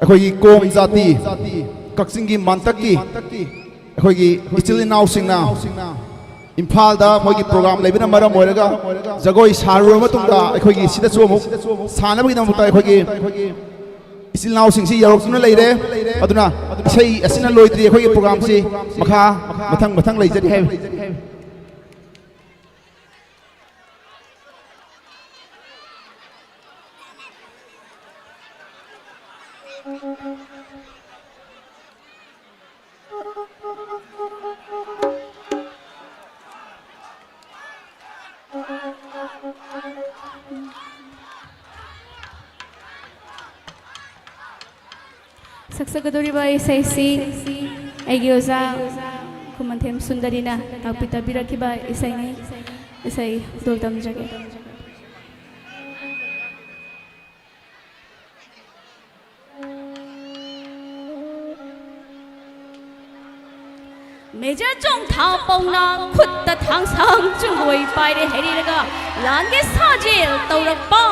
ꯑꯩꯈꯣꯏꯒꯤ ꯀꯣꯝ ꯖꯥꯇꯤ ꯀꯛꯆꯤꯡꯒꯤ ꯃꯥꯟꯇꯛꯀꯤ ꯑꯩꯈꯣꯏꯒꯤ ꯏꯆꯤꯜ ꯏꯅꯥꯎꯁꯤꯡꯅ ꯏꯝꯐꯥꯜꯗ ꯃꯣꯏꯒꯤ ꯄ꯭ꯔꯣꯒ꯭ꯔꯥꯝ ꯂꯩꯕꯅ ꯃꯔꯝ ꯑꯣꯏꯔꯒ ꯖꯒꯣꯏ ꯁꯥꯔꯨꯔꯕ ꯃꯇꯨꯡꯗ ꯑꯩꯈꯣꯏꯒꯤ ꯁꯤꯗꯁꯨ ꯑꯃꯨꯛ ꯁꯥꯟꯅꯕꯒꯤꯗꯃꯛꯇ ꯑꯩꯈꯣꯏꯒꯤ इसिल नाउसिंगसी यौरक्तुना लेरे अदुना इसै असिना लोइद्री अखोगी प्रोग्रामसी मखा मथंग मथंग लेजरी है Saksagadoriba isaisi aigi oza Khuthem Sundarina takpita birakiba isaini isai dol tamjage Major Chong Thao Pongna Khutta Thang Sang Chungoi Paire Heriraga Lange Sajil Taurakpa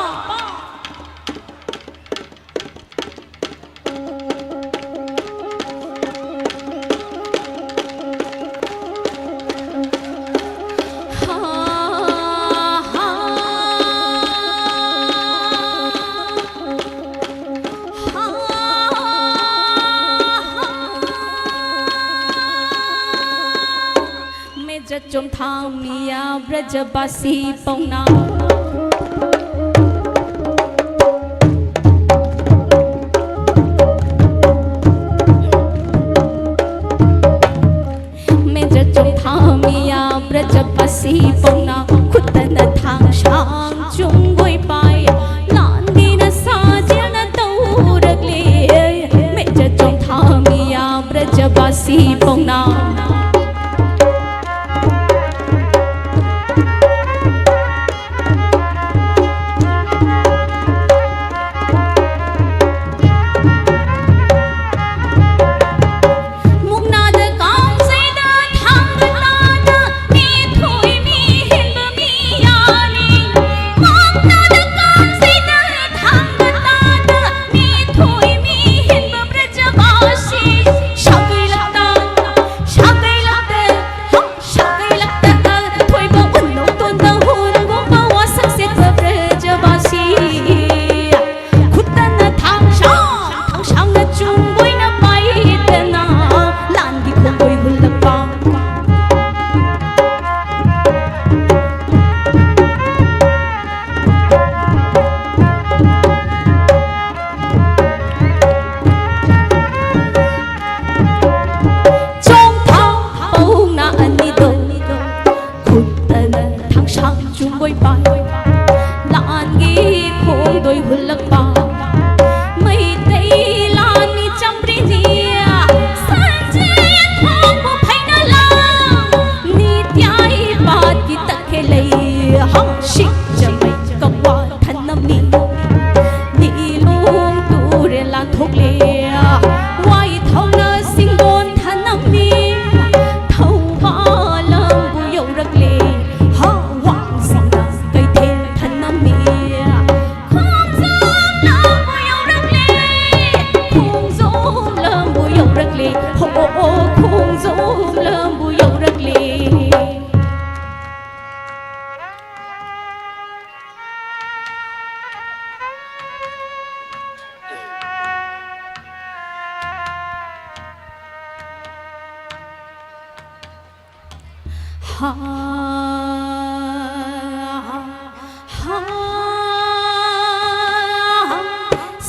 Jom thang miya brajabasi pongna Meja jom thang miya brajabasi pongna khutana thang shang chungoi pai landi na sajil na tauragle Meja jom thang miya brajabasi pongna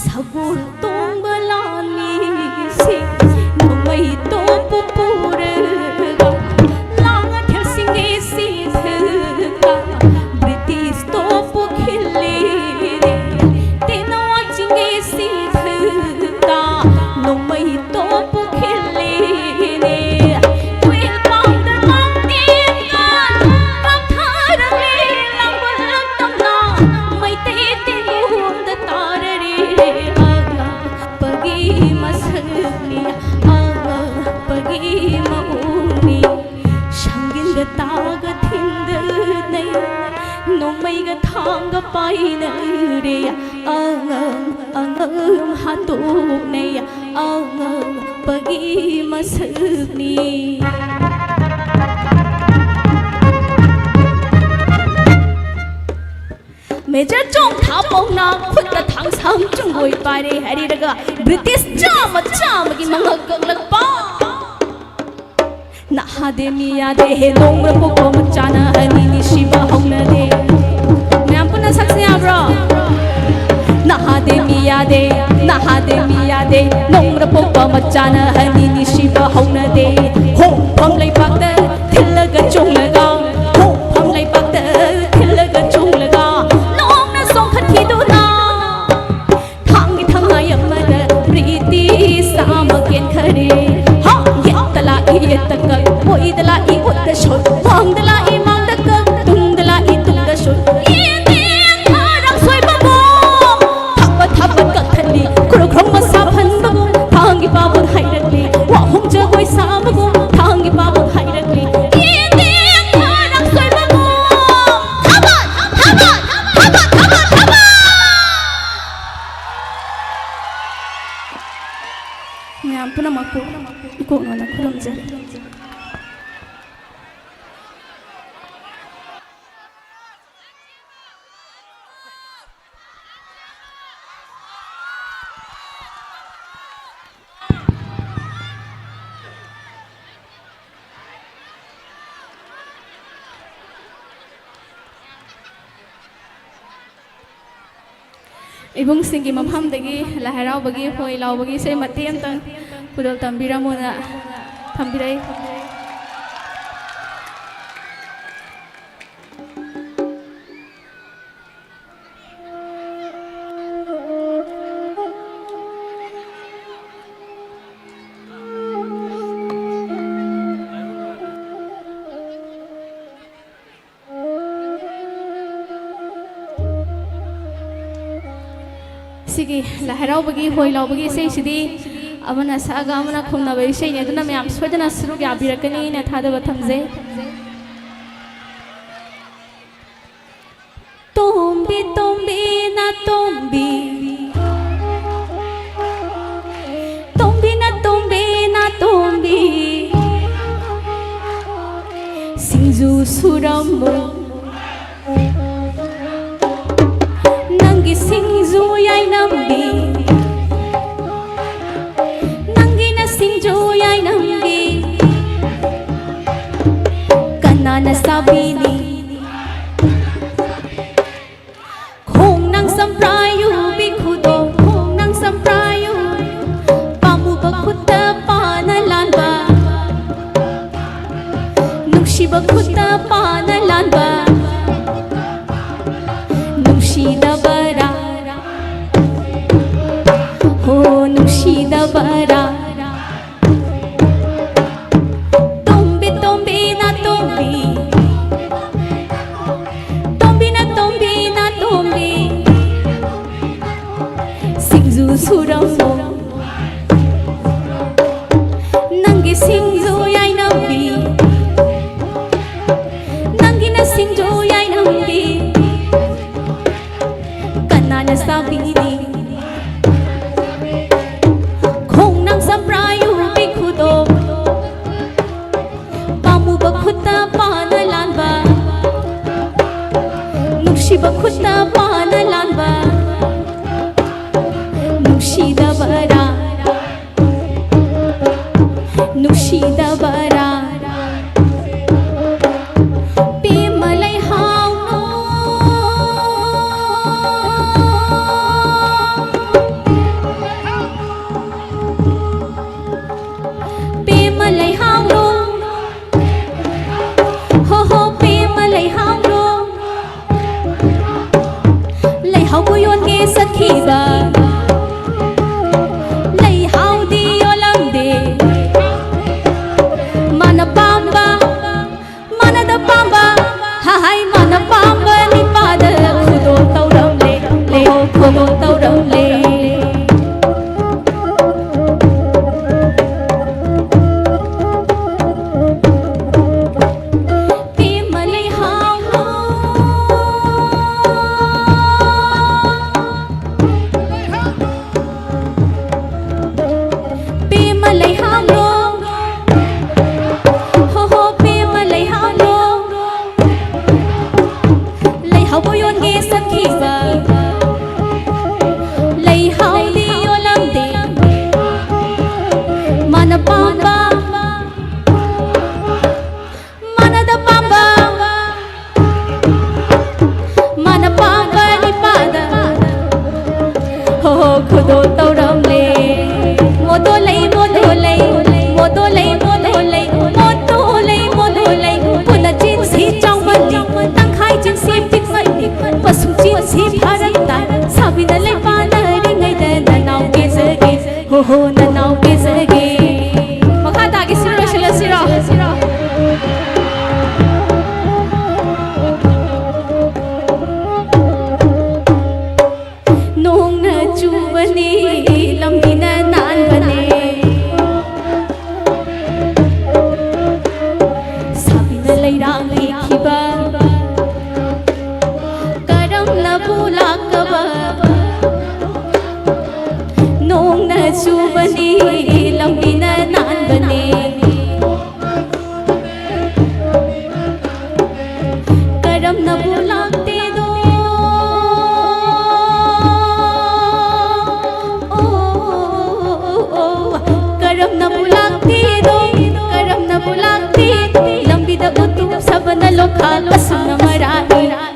Sabul tongbalani se nomai to pupura langa thersinge si thka British to pukhile teno chinge si thka nomai to pukhile twel pound lang tinga patharale langbal tamna mai te te hund tarare pagi masni pagi mauni shangin ga taga thind nei nomai ga thang ga pai na re angam hatu nei pagi masni Major Chong Thapong na khut ta thang sam chung hoi pare hari daga British chama ki mangak gak pa na ha de mi ya de he long ra po ko chana hani ni shiba hong na de main puna sakse ya bro na ha de mi ya de long ra po ko chana hani ni shiba hong na de ho phang lai pak da thil ga chung la ga ho phang lai pak da thil ga chung la ga Dala I ut the shot, wang dala I mang the kung, tung dala I tung the shot. Yin yin harang soy babong, thapat kathali, kuro krong masapan babong, thangi babon hairagli, wahong jagoy sa babong, thangi babon hairagli. Yin yin harang soy babong, thapat. Ngayon po naman po, ikaw na nakulang dyan. Ibung singi mamham dagi laharau bagi hoi lau bagi se mati am tang kudol tambira mona tambirai Sigi laharau bagi hoi lau bagi sei sidi amana saga amana khumna bai sei ne duna myam swadana suru ya birakani ne thada bathamje tombi tombi na tombi tombi na tombi na tombi singju suramu singju yai nambi nangi na singju yai nambi kanana sabini khong nang samprayu bikhudo khong nang samprayu pamu bakhutta panalan ba nukshi bakhutta panalan ba nushida bara ho nushida bara tombi tombi na tombi tombi na tombi na tombi singju suramo nangi singju yai nambi nangi na singju yai nambi kanana sabini khong nang samprayu bikhudo pamu bakhutta panalan ba nukshi bakhutta panalan ba nushida bara nushida bara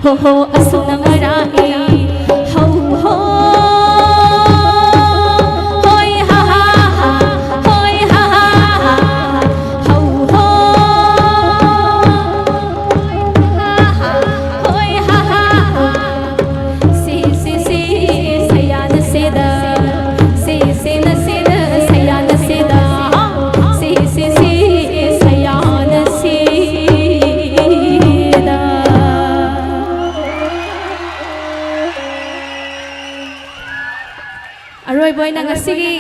ho ho asuna mara e ho ho hoi ha ha ha hoi ha ha ha ho ho ha ha hoi ha ha ha si si si sayana seda si si na seda sayana seda si si si sayana seda aroi boy na ngasigi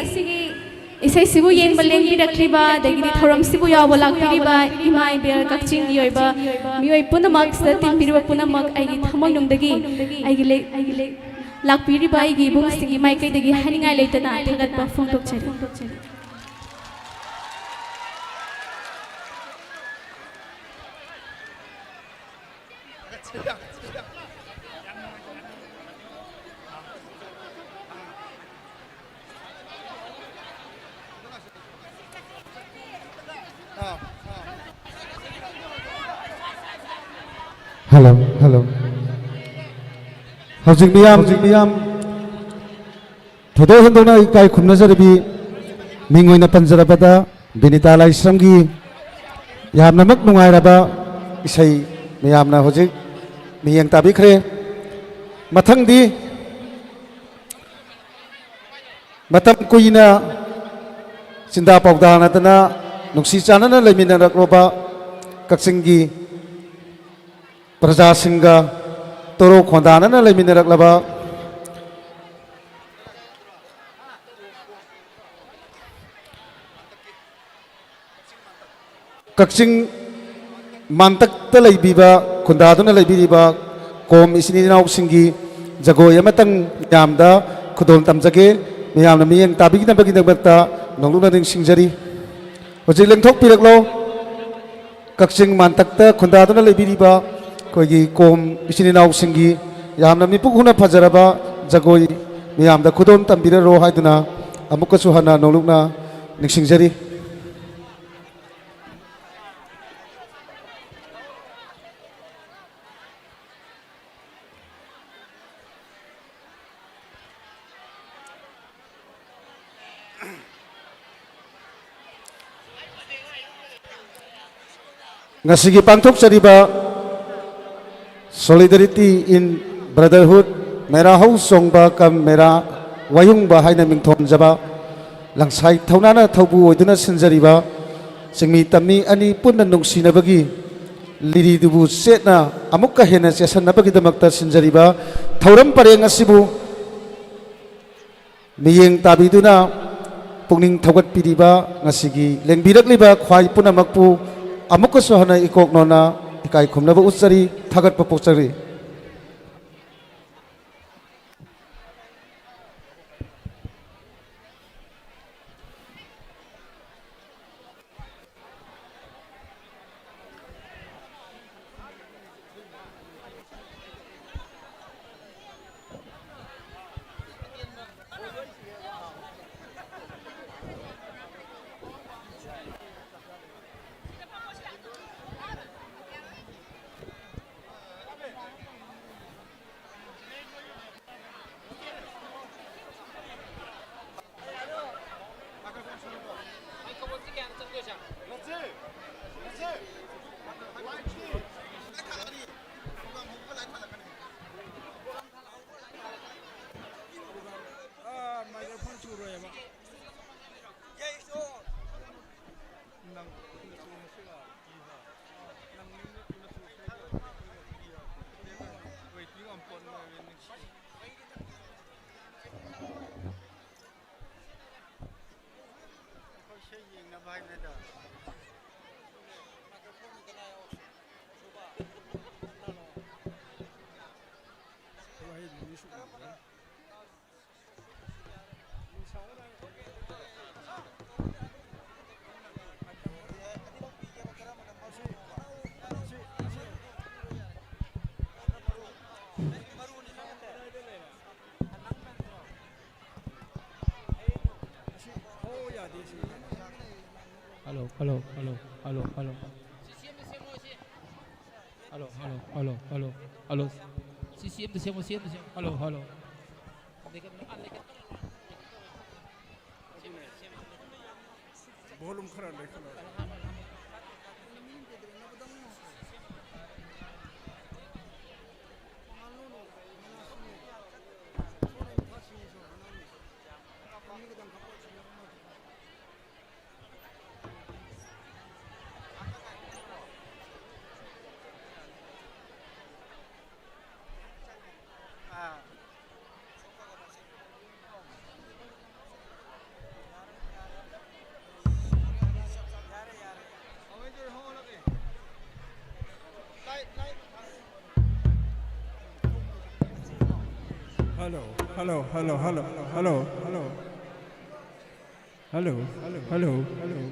isai sibu yeng baleng birakriba dagini thoram sibu yawa lakpiriba imai ber kakching yoiba mioi punamak sa timpiriba punamak aigi thamang nungdagi aigi le lakpiriba aigi bungsigi mai kai dagi haningai leitana thagat pa phongtok chari Hello, hello. Howjing miyam, thodo handona ikai khumna jarabi mingoina panjarabada binita laisramgi yamna mak nungai raba isai miyamna hojik miyang tabikhre mathangdi matam kuina sinda pawdana tana nungsi chanana lemina rakroba kaksingi Praja Singha Toro Khondana na lemina raklaba Kakching mantak ta leibiba khundaduna leibiriba kom isini nau singi jago yamatang yamda khudon tamjage miyamna miyang tabigi nabagi nabata nongluna ning singjari hojik lengthok piraklo Kakching mantak ta khundaduna leibiriba koigi kom isini nau singi yamna mipuk huna phajaraba jagoi miyamda khudon tambira ro haiduna amukka suhana nolukna ningsingjari ngasigi pangthok chariba Solidarity in Brotherhood Mera Chongba kam Mera Wa-Yungba haina mingthon jaba langsai THOUNA thobu oiduna sinjariba singmi tammi ani punna nungsinabagi liri dubu setna amukka hena sesanabagi damakta sinjariba thauram pareng asibu miyeng tabiduna pungning thogat piriba ngasigi lengbirakliba khwai punamakpu amukka sohana ikok nona ikai khumnaba utsari thagat papochari Hello, hello, hello, hello, hello. Alo, alo, alo, alo, alo. CCM được xem, xem. Alo, alo. Volume khara le khara. Hello, hello, hello, hello, hello, hello, hello, hello, hello.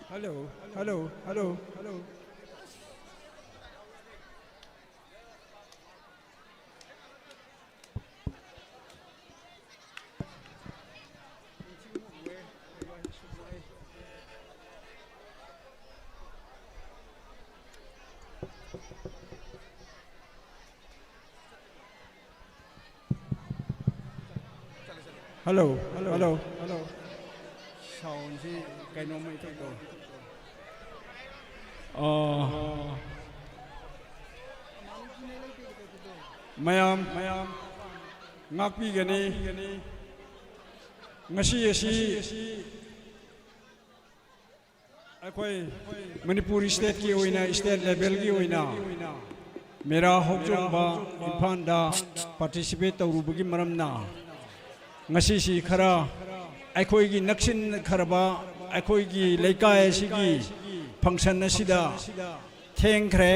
Hello, hello, hello, hello. Hello, hello, hello, hello. Sound si kay no may ito. Mayam ngakpi gani ngasi akwai Manipuri state ki oina state level ki oina Mera Chongba Imphanda participate tawrubagi maramna ngasi si khara akhoi gi naksin kharaba akhoi gi leikai sigi function asida thengkhre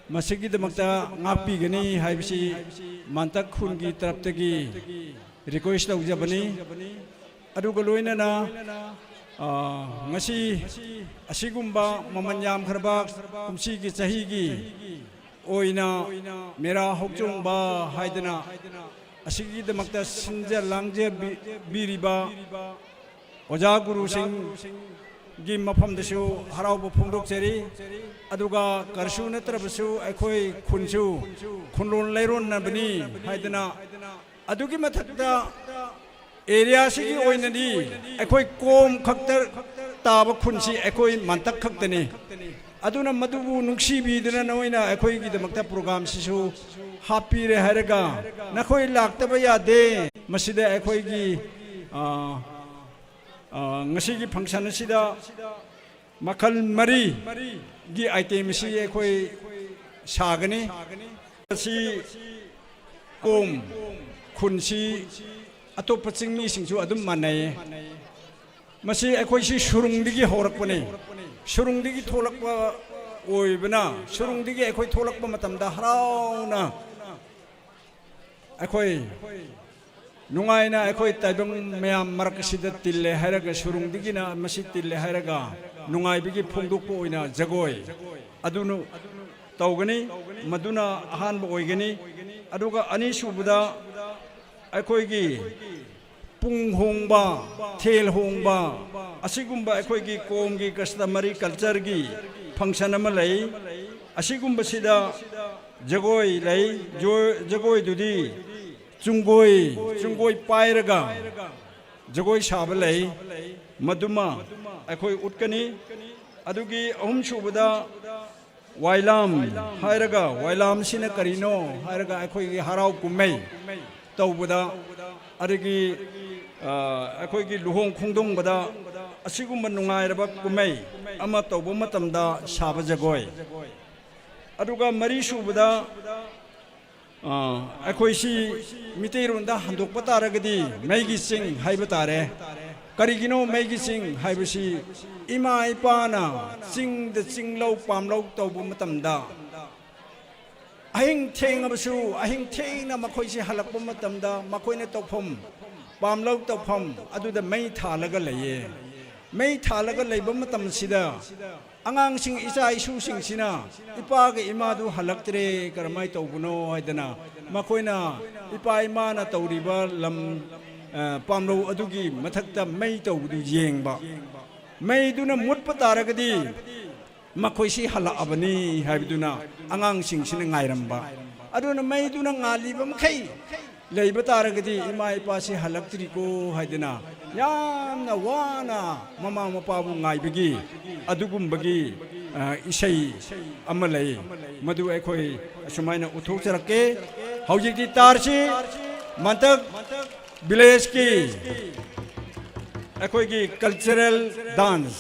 masigi damakta ngapi gani haibisi mantak khun gi taraptagi request tawjabani aduga loina na ngasi asigumba mamanyam kharba kumsi gi chahi gi oina Mera Chongba haidana asigi damakta sinja langje biriba oja guru sing gi mafam dasu harau phongdok cheri aduga karsu natrabasu akhoi khunsu khunlon leiron na bani haidana adugi mathakta area sigi oinani akhoi kom khaktar taba khunsi akhoi mantak khaktani aduna madubu nungsibi dana noina akhoi gi damakta program sisu happy re haraga nakhoi laktaba yade masida akhoi gi ngasi gi function asida makal mari gi item si ekhoi sagani si kom khun si atop chingni singchu adum manai masi ekhoi si surung digi horak pane surung digi tholak ba oi bana surung digi ekhoi tholak ba matam da harauna ekhoi nungaina ekhoi taibang mayam marak sida tille haraga surung digi na masi tille haraga nungai bigi phongduk po oina jagoi adunu tawgani maduna ahan bo oigani aduga ani subada ekhoi gi pung hongba thel hongba asigumba ekhoi gi kom gi customary culture gi function ama lei asigumba sida jagoi lei jagoi dudi chungoi pairaga jagoi saba lei maduma ekhoi utkani adugi ahum subada wailam hairaga wailam sina karino hairaga ekhoi gi harau kumei tawbada adigi ekhoi gi luhong khongdong bada asigumba nungairaba kumei ama tawba matamda saba jagoi aduga mari subada ekhoi si miteironda handokpa taragadi meigi sing haiba tare karigino meigi sing haibasi ima ipana sing de singlau pamlau tawbu matamda ahing theng abasu ahing theng na makhoi si halakpa matamda makhoi na tawphom pamlau tawphom aduda mei thalaga leye mei thalaga leiba matam sida angang sing isa isu sing sina ipa ga ima du halaktre karamai tawbuno haidana makoina ipa ima na tawriba lam pamlo adugi mathakta mei tawdu yengba mei duna mutpa taragadi makoi si hala abani haibduna angang sing sina ngairamba aduna mei duna ngaliba mkhai leiba taragadi ima ipa si halaktri ko haidana yamna wana mama mapabu ngaibagi adugumbagi isai amalai madu ekhoi sumaina uthok charake haujikti tarsi mantak village ki ekhoi gi cultural dance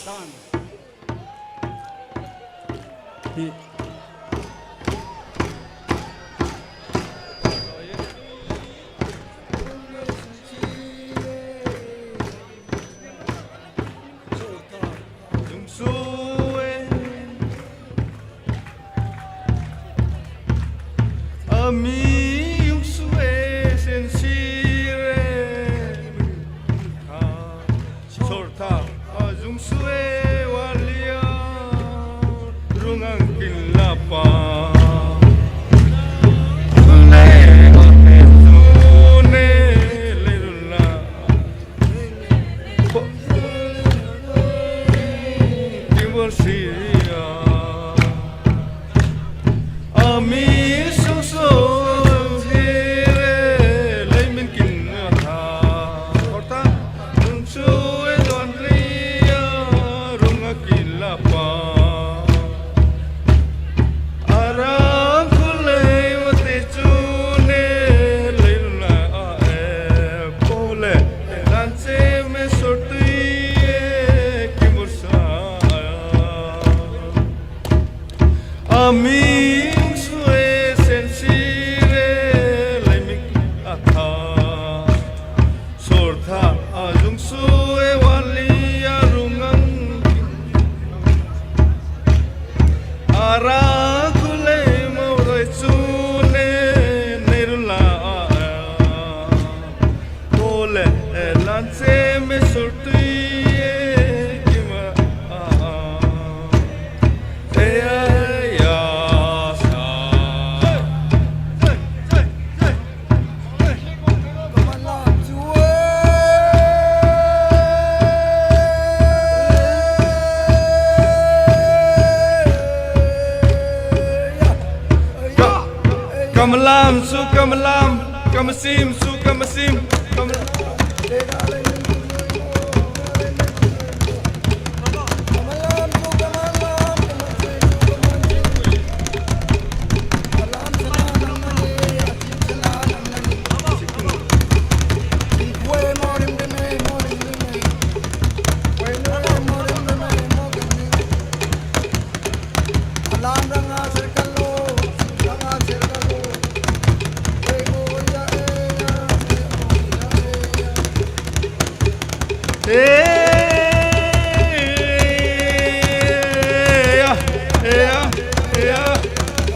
Kamalam su kamalam kamasim su kamasim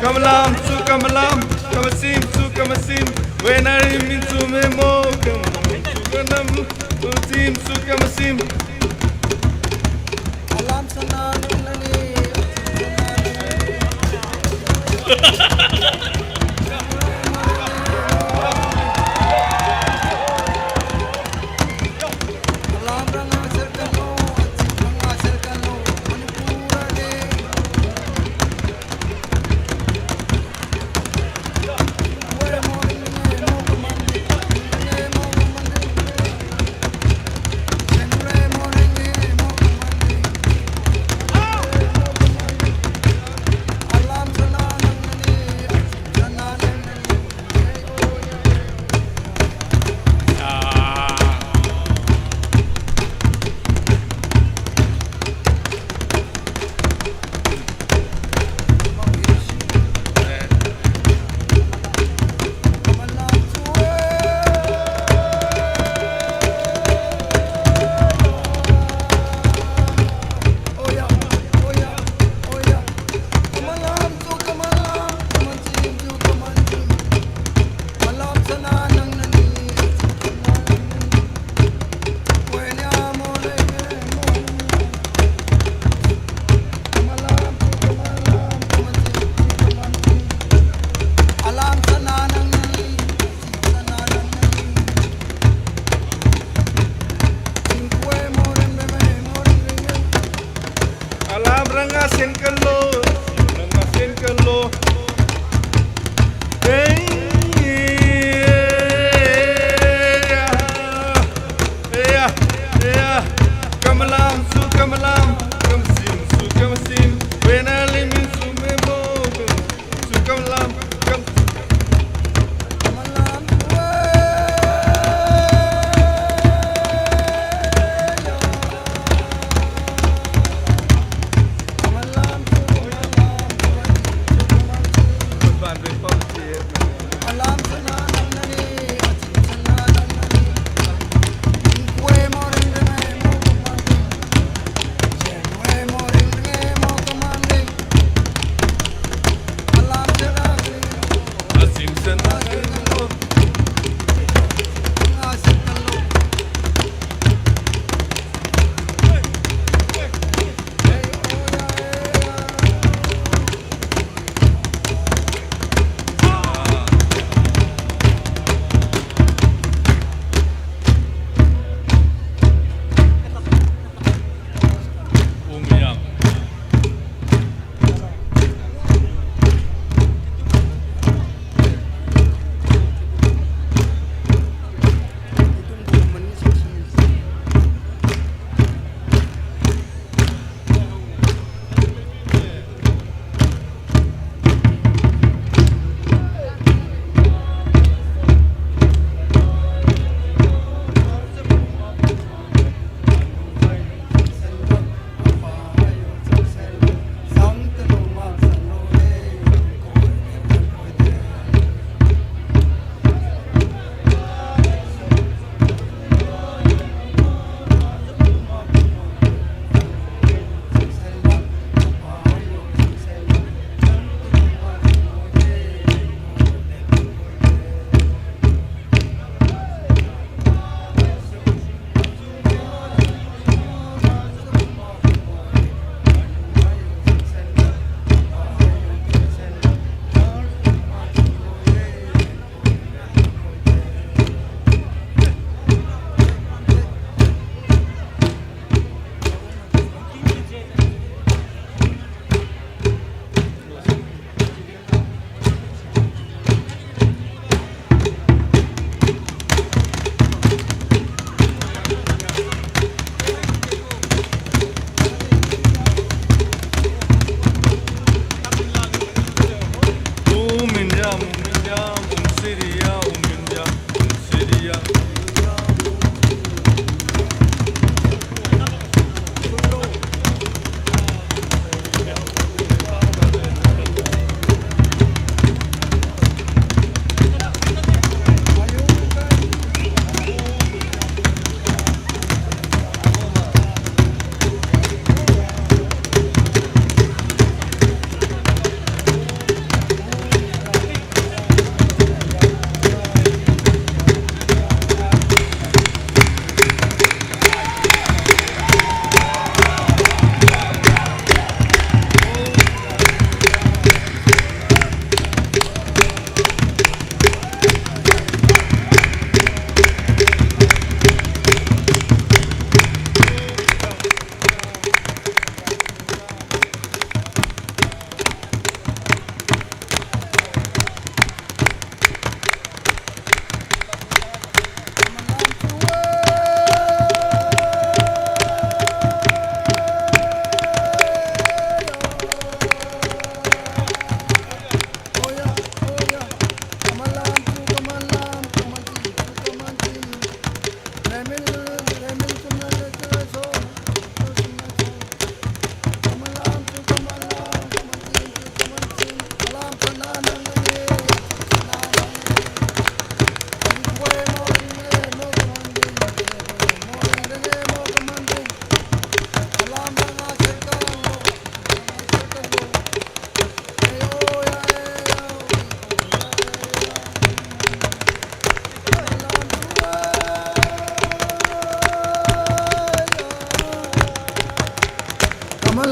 Kamalam su kamalam, kamasim su kamasim. When I mean to me more, kamalam su kamasim. Alam sana nani.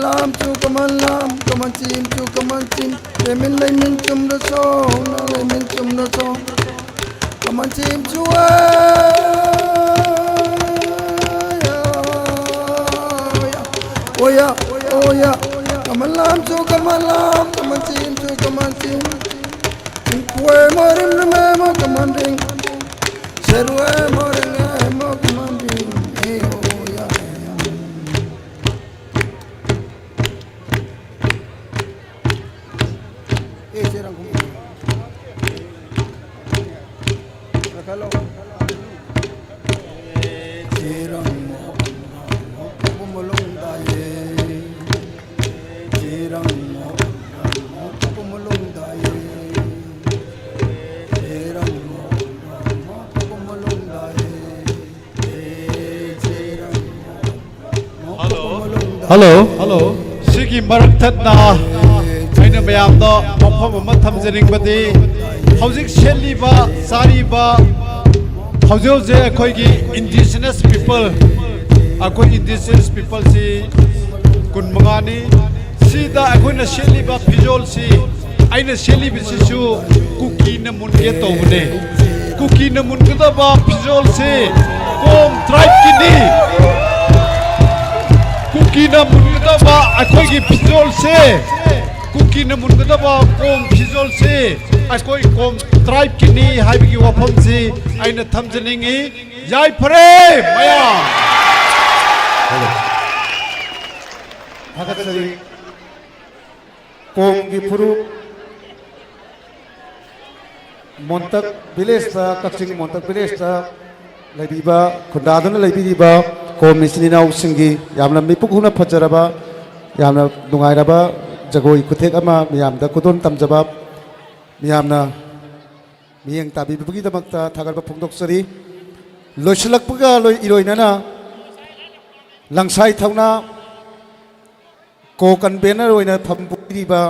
lam chu kaman lam kaman chim chu kaman chim lemin lemin chum ra so na lemin chum ra so kaman chim chu oya oya kaman lam chu kaman chim chu kaman chim kwe morim me mo kaman ding serwe morim mo kaman ding oya serang kum kalau serang mo pumulong daye serang mo pumulong daye serang mo pumulong daye serang hello hello sigi maraktatna aina mayam do mafam ama thamjaring badi hauzik shelliba sariba haujoje akhoi gi indigenous people akoi indigenous people si kun mangani sida akoi na shelliba pijol si aina shellibi si su kuki na munge tawne kuki na munge da ba pijol si kom tribe kini kuki na munge da ba akoi gi pijol si kuki na munge da ba kom pijol si akoi kom tribe kini haibigi wafam si aina thamjaningi yai phare maya hagatari komgi puru montak village ta Kakching montak village ta laibiba khundaduna laibiriba kom nisnina usingi yamna mipuk huna phajaraba yamna nungairaba jagoi kuthek ama miyamda kudon tamjaba miyamna miyeng tabibagi damakta thagarba phongdoksari loisilakpaga loi iroinana langsai thauna ko convener oina phamburiba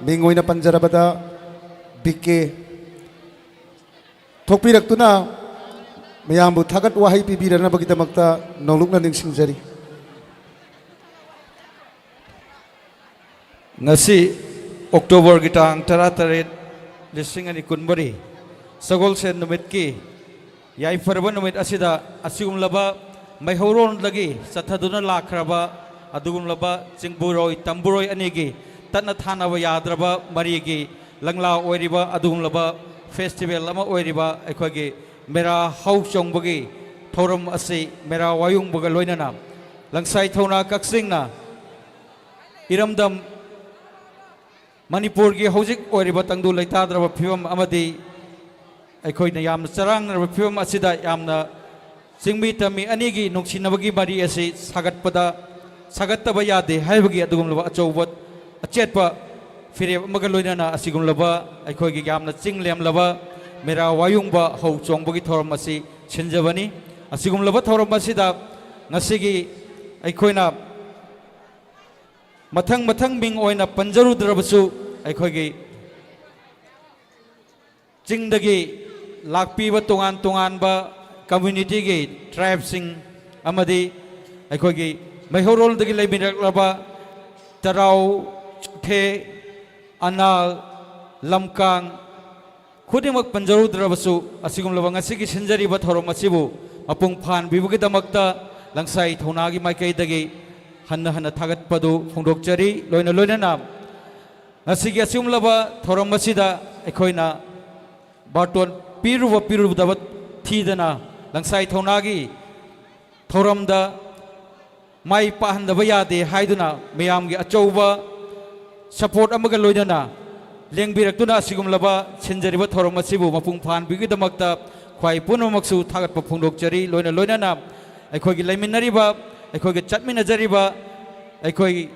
ming oina panjarabada bike thokpiraktuna mayambu thagat wahai pibirana bagidamakta nolukna ningsingjari ngasi October gitang tarataret lising ani kunbari sagol sen numit ki yai farba numit asida asigum laba mai horon lagi sathaduna lakraba adugum laba chingburoi tamburoi anigi tanna thanawa yadraba marigi langla oiriba adugum laba festival ama oiriba aikhogi mera hau chongbagi thoram asi mera Wa-Yungba loinana langsai THOUNA Kakching na iramdam Manipur gi hojik oiriba tangdu leitadraba phibam amadi aikhoina yamna charangna phibam asida yamna singmi tami anigi nungsinabagi mari asi sagatpada sagattaba yade haibagi adugumlaba achouba achetpa fire amaga loinana asigumlaba aikhoigi yamna chinglemlaba mera Wa-Yungba hau chongbagi thoram asi sinjabani asigumlaba thoram asida ngasigi aikhoina mathang mathang ming oina panjarudrabasu aikhoigi chingdagi lakpiba tongan tongan ba community gi tribe sing amadi aikhoigi maihorol dagi leibiraklaba tarau the anal lamkang khudimak panjarudrabasu asigumlaba ngasigi sinjariba thorom asibu mapung phan bibugidamakta langsai THOUNA gi maikaidagi hanna hanna thagat padu phongdokchari loina loinana ngasigi asigumlaba thorom asida aikhoina baton piruba thidana langsai THOUNA gi thoramda mai pahandaba yade haiduna miyam gi achouba support amaga loinana lengbiraktuna asigumlaba sinjariba thoram asibu mapung phan bigidamakta khwai punamaksu thagat pa phongdokchari loina loinana aikhogi laiminariba aikhogi chatminajariba aikhogi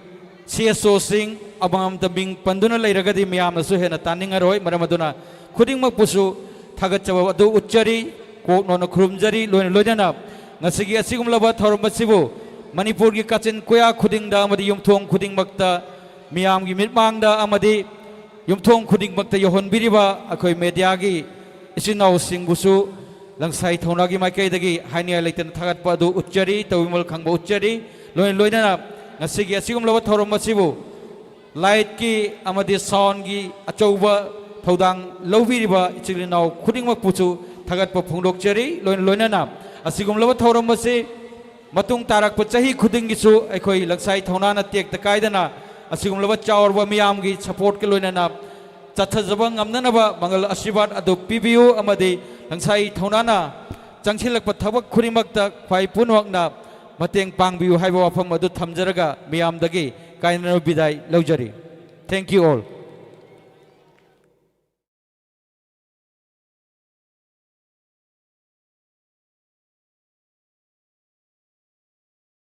CSO sing abangam tabing panduna leiragadi miyamnasu hena taningaroi maramaduna khudingmak pusu thagatchawa adu uchari kok nona khurumjari loina loinana ngasigi asigumlaba thoram asibu Manipur gi kachin koya khudingda amadi yumthong khudingmakta miyam gi mitmangda amadi yumthong khudingmakta yohonbiriba akhoi media gi isinau singbusu langsai THOUNA gi maikai dagi hainia leitan thagat padu uchari tawimol khangba uchari loina ngasi gi asigum lawa thorom masibu light ki amadi sound gi achouba thodang lobi riba ichilinau khuding mak puchu thagat pa phungdok cheri loina na asigum lawa thorom masi matung tarak pa chahi khuding gi chu aikhoi langsai thauna na tek ta kaidana asigum lawa chawrba miyam gi support ke loina na chathajaba ngamna ba mangal asibat adu pibiu amadi langsai thauna na changchilak pa thabak khurimak ta khwai punwak na mateng pangbiu haiba wafam adu thamjaraga miyam dagi kainano bidai laujari. Thank you all.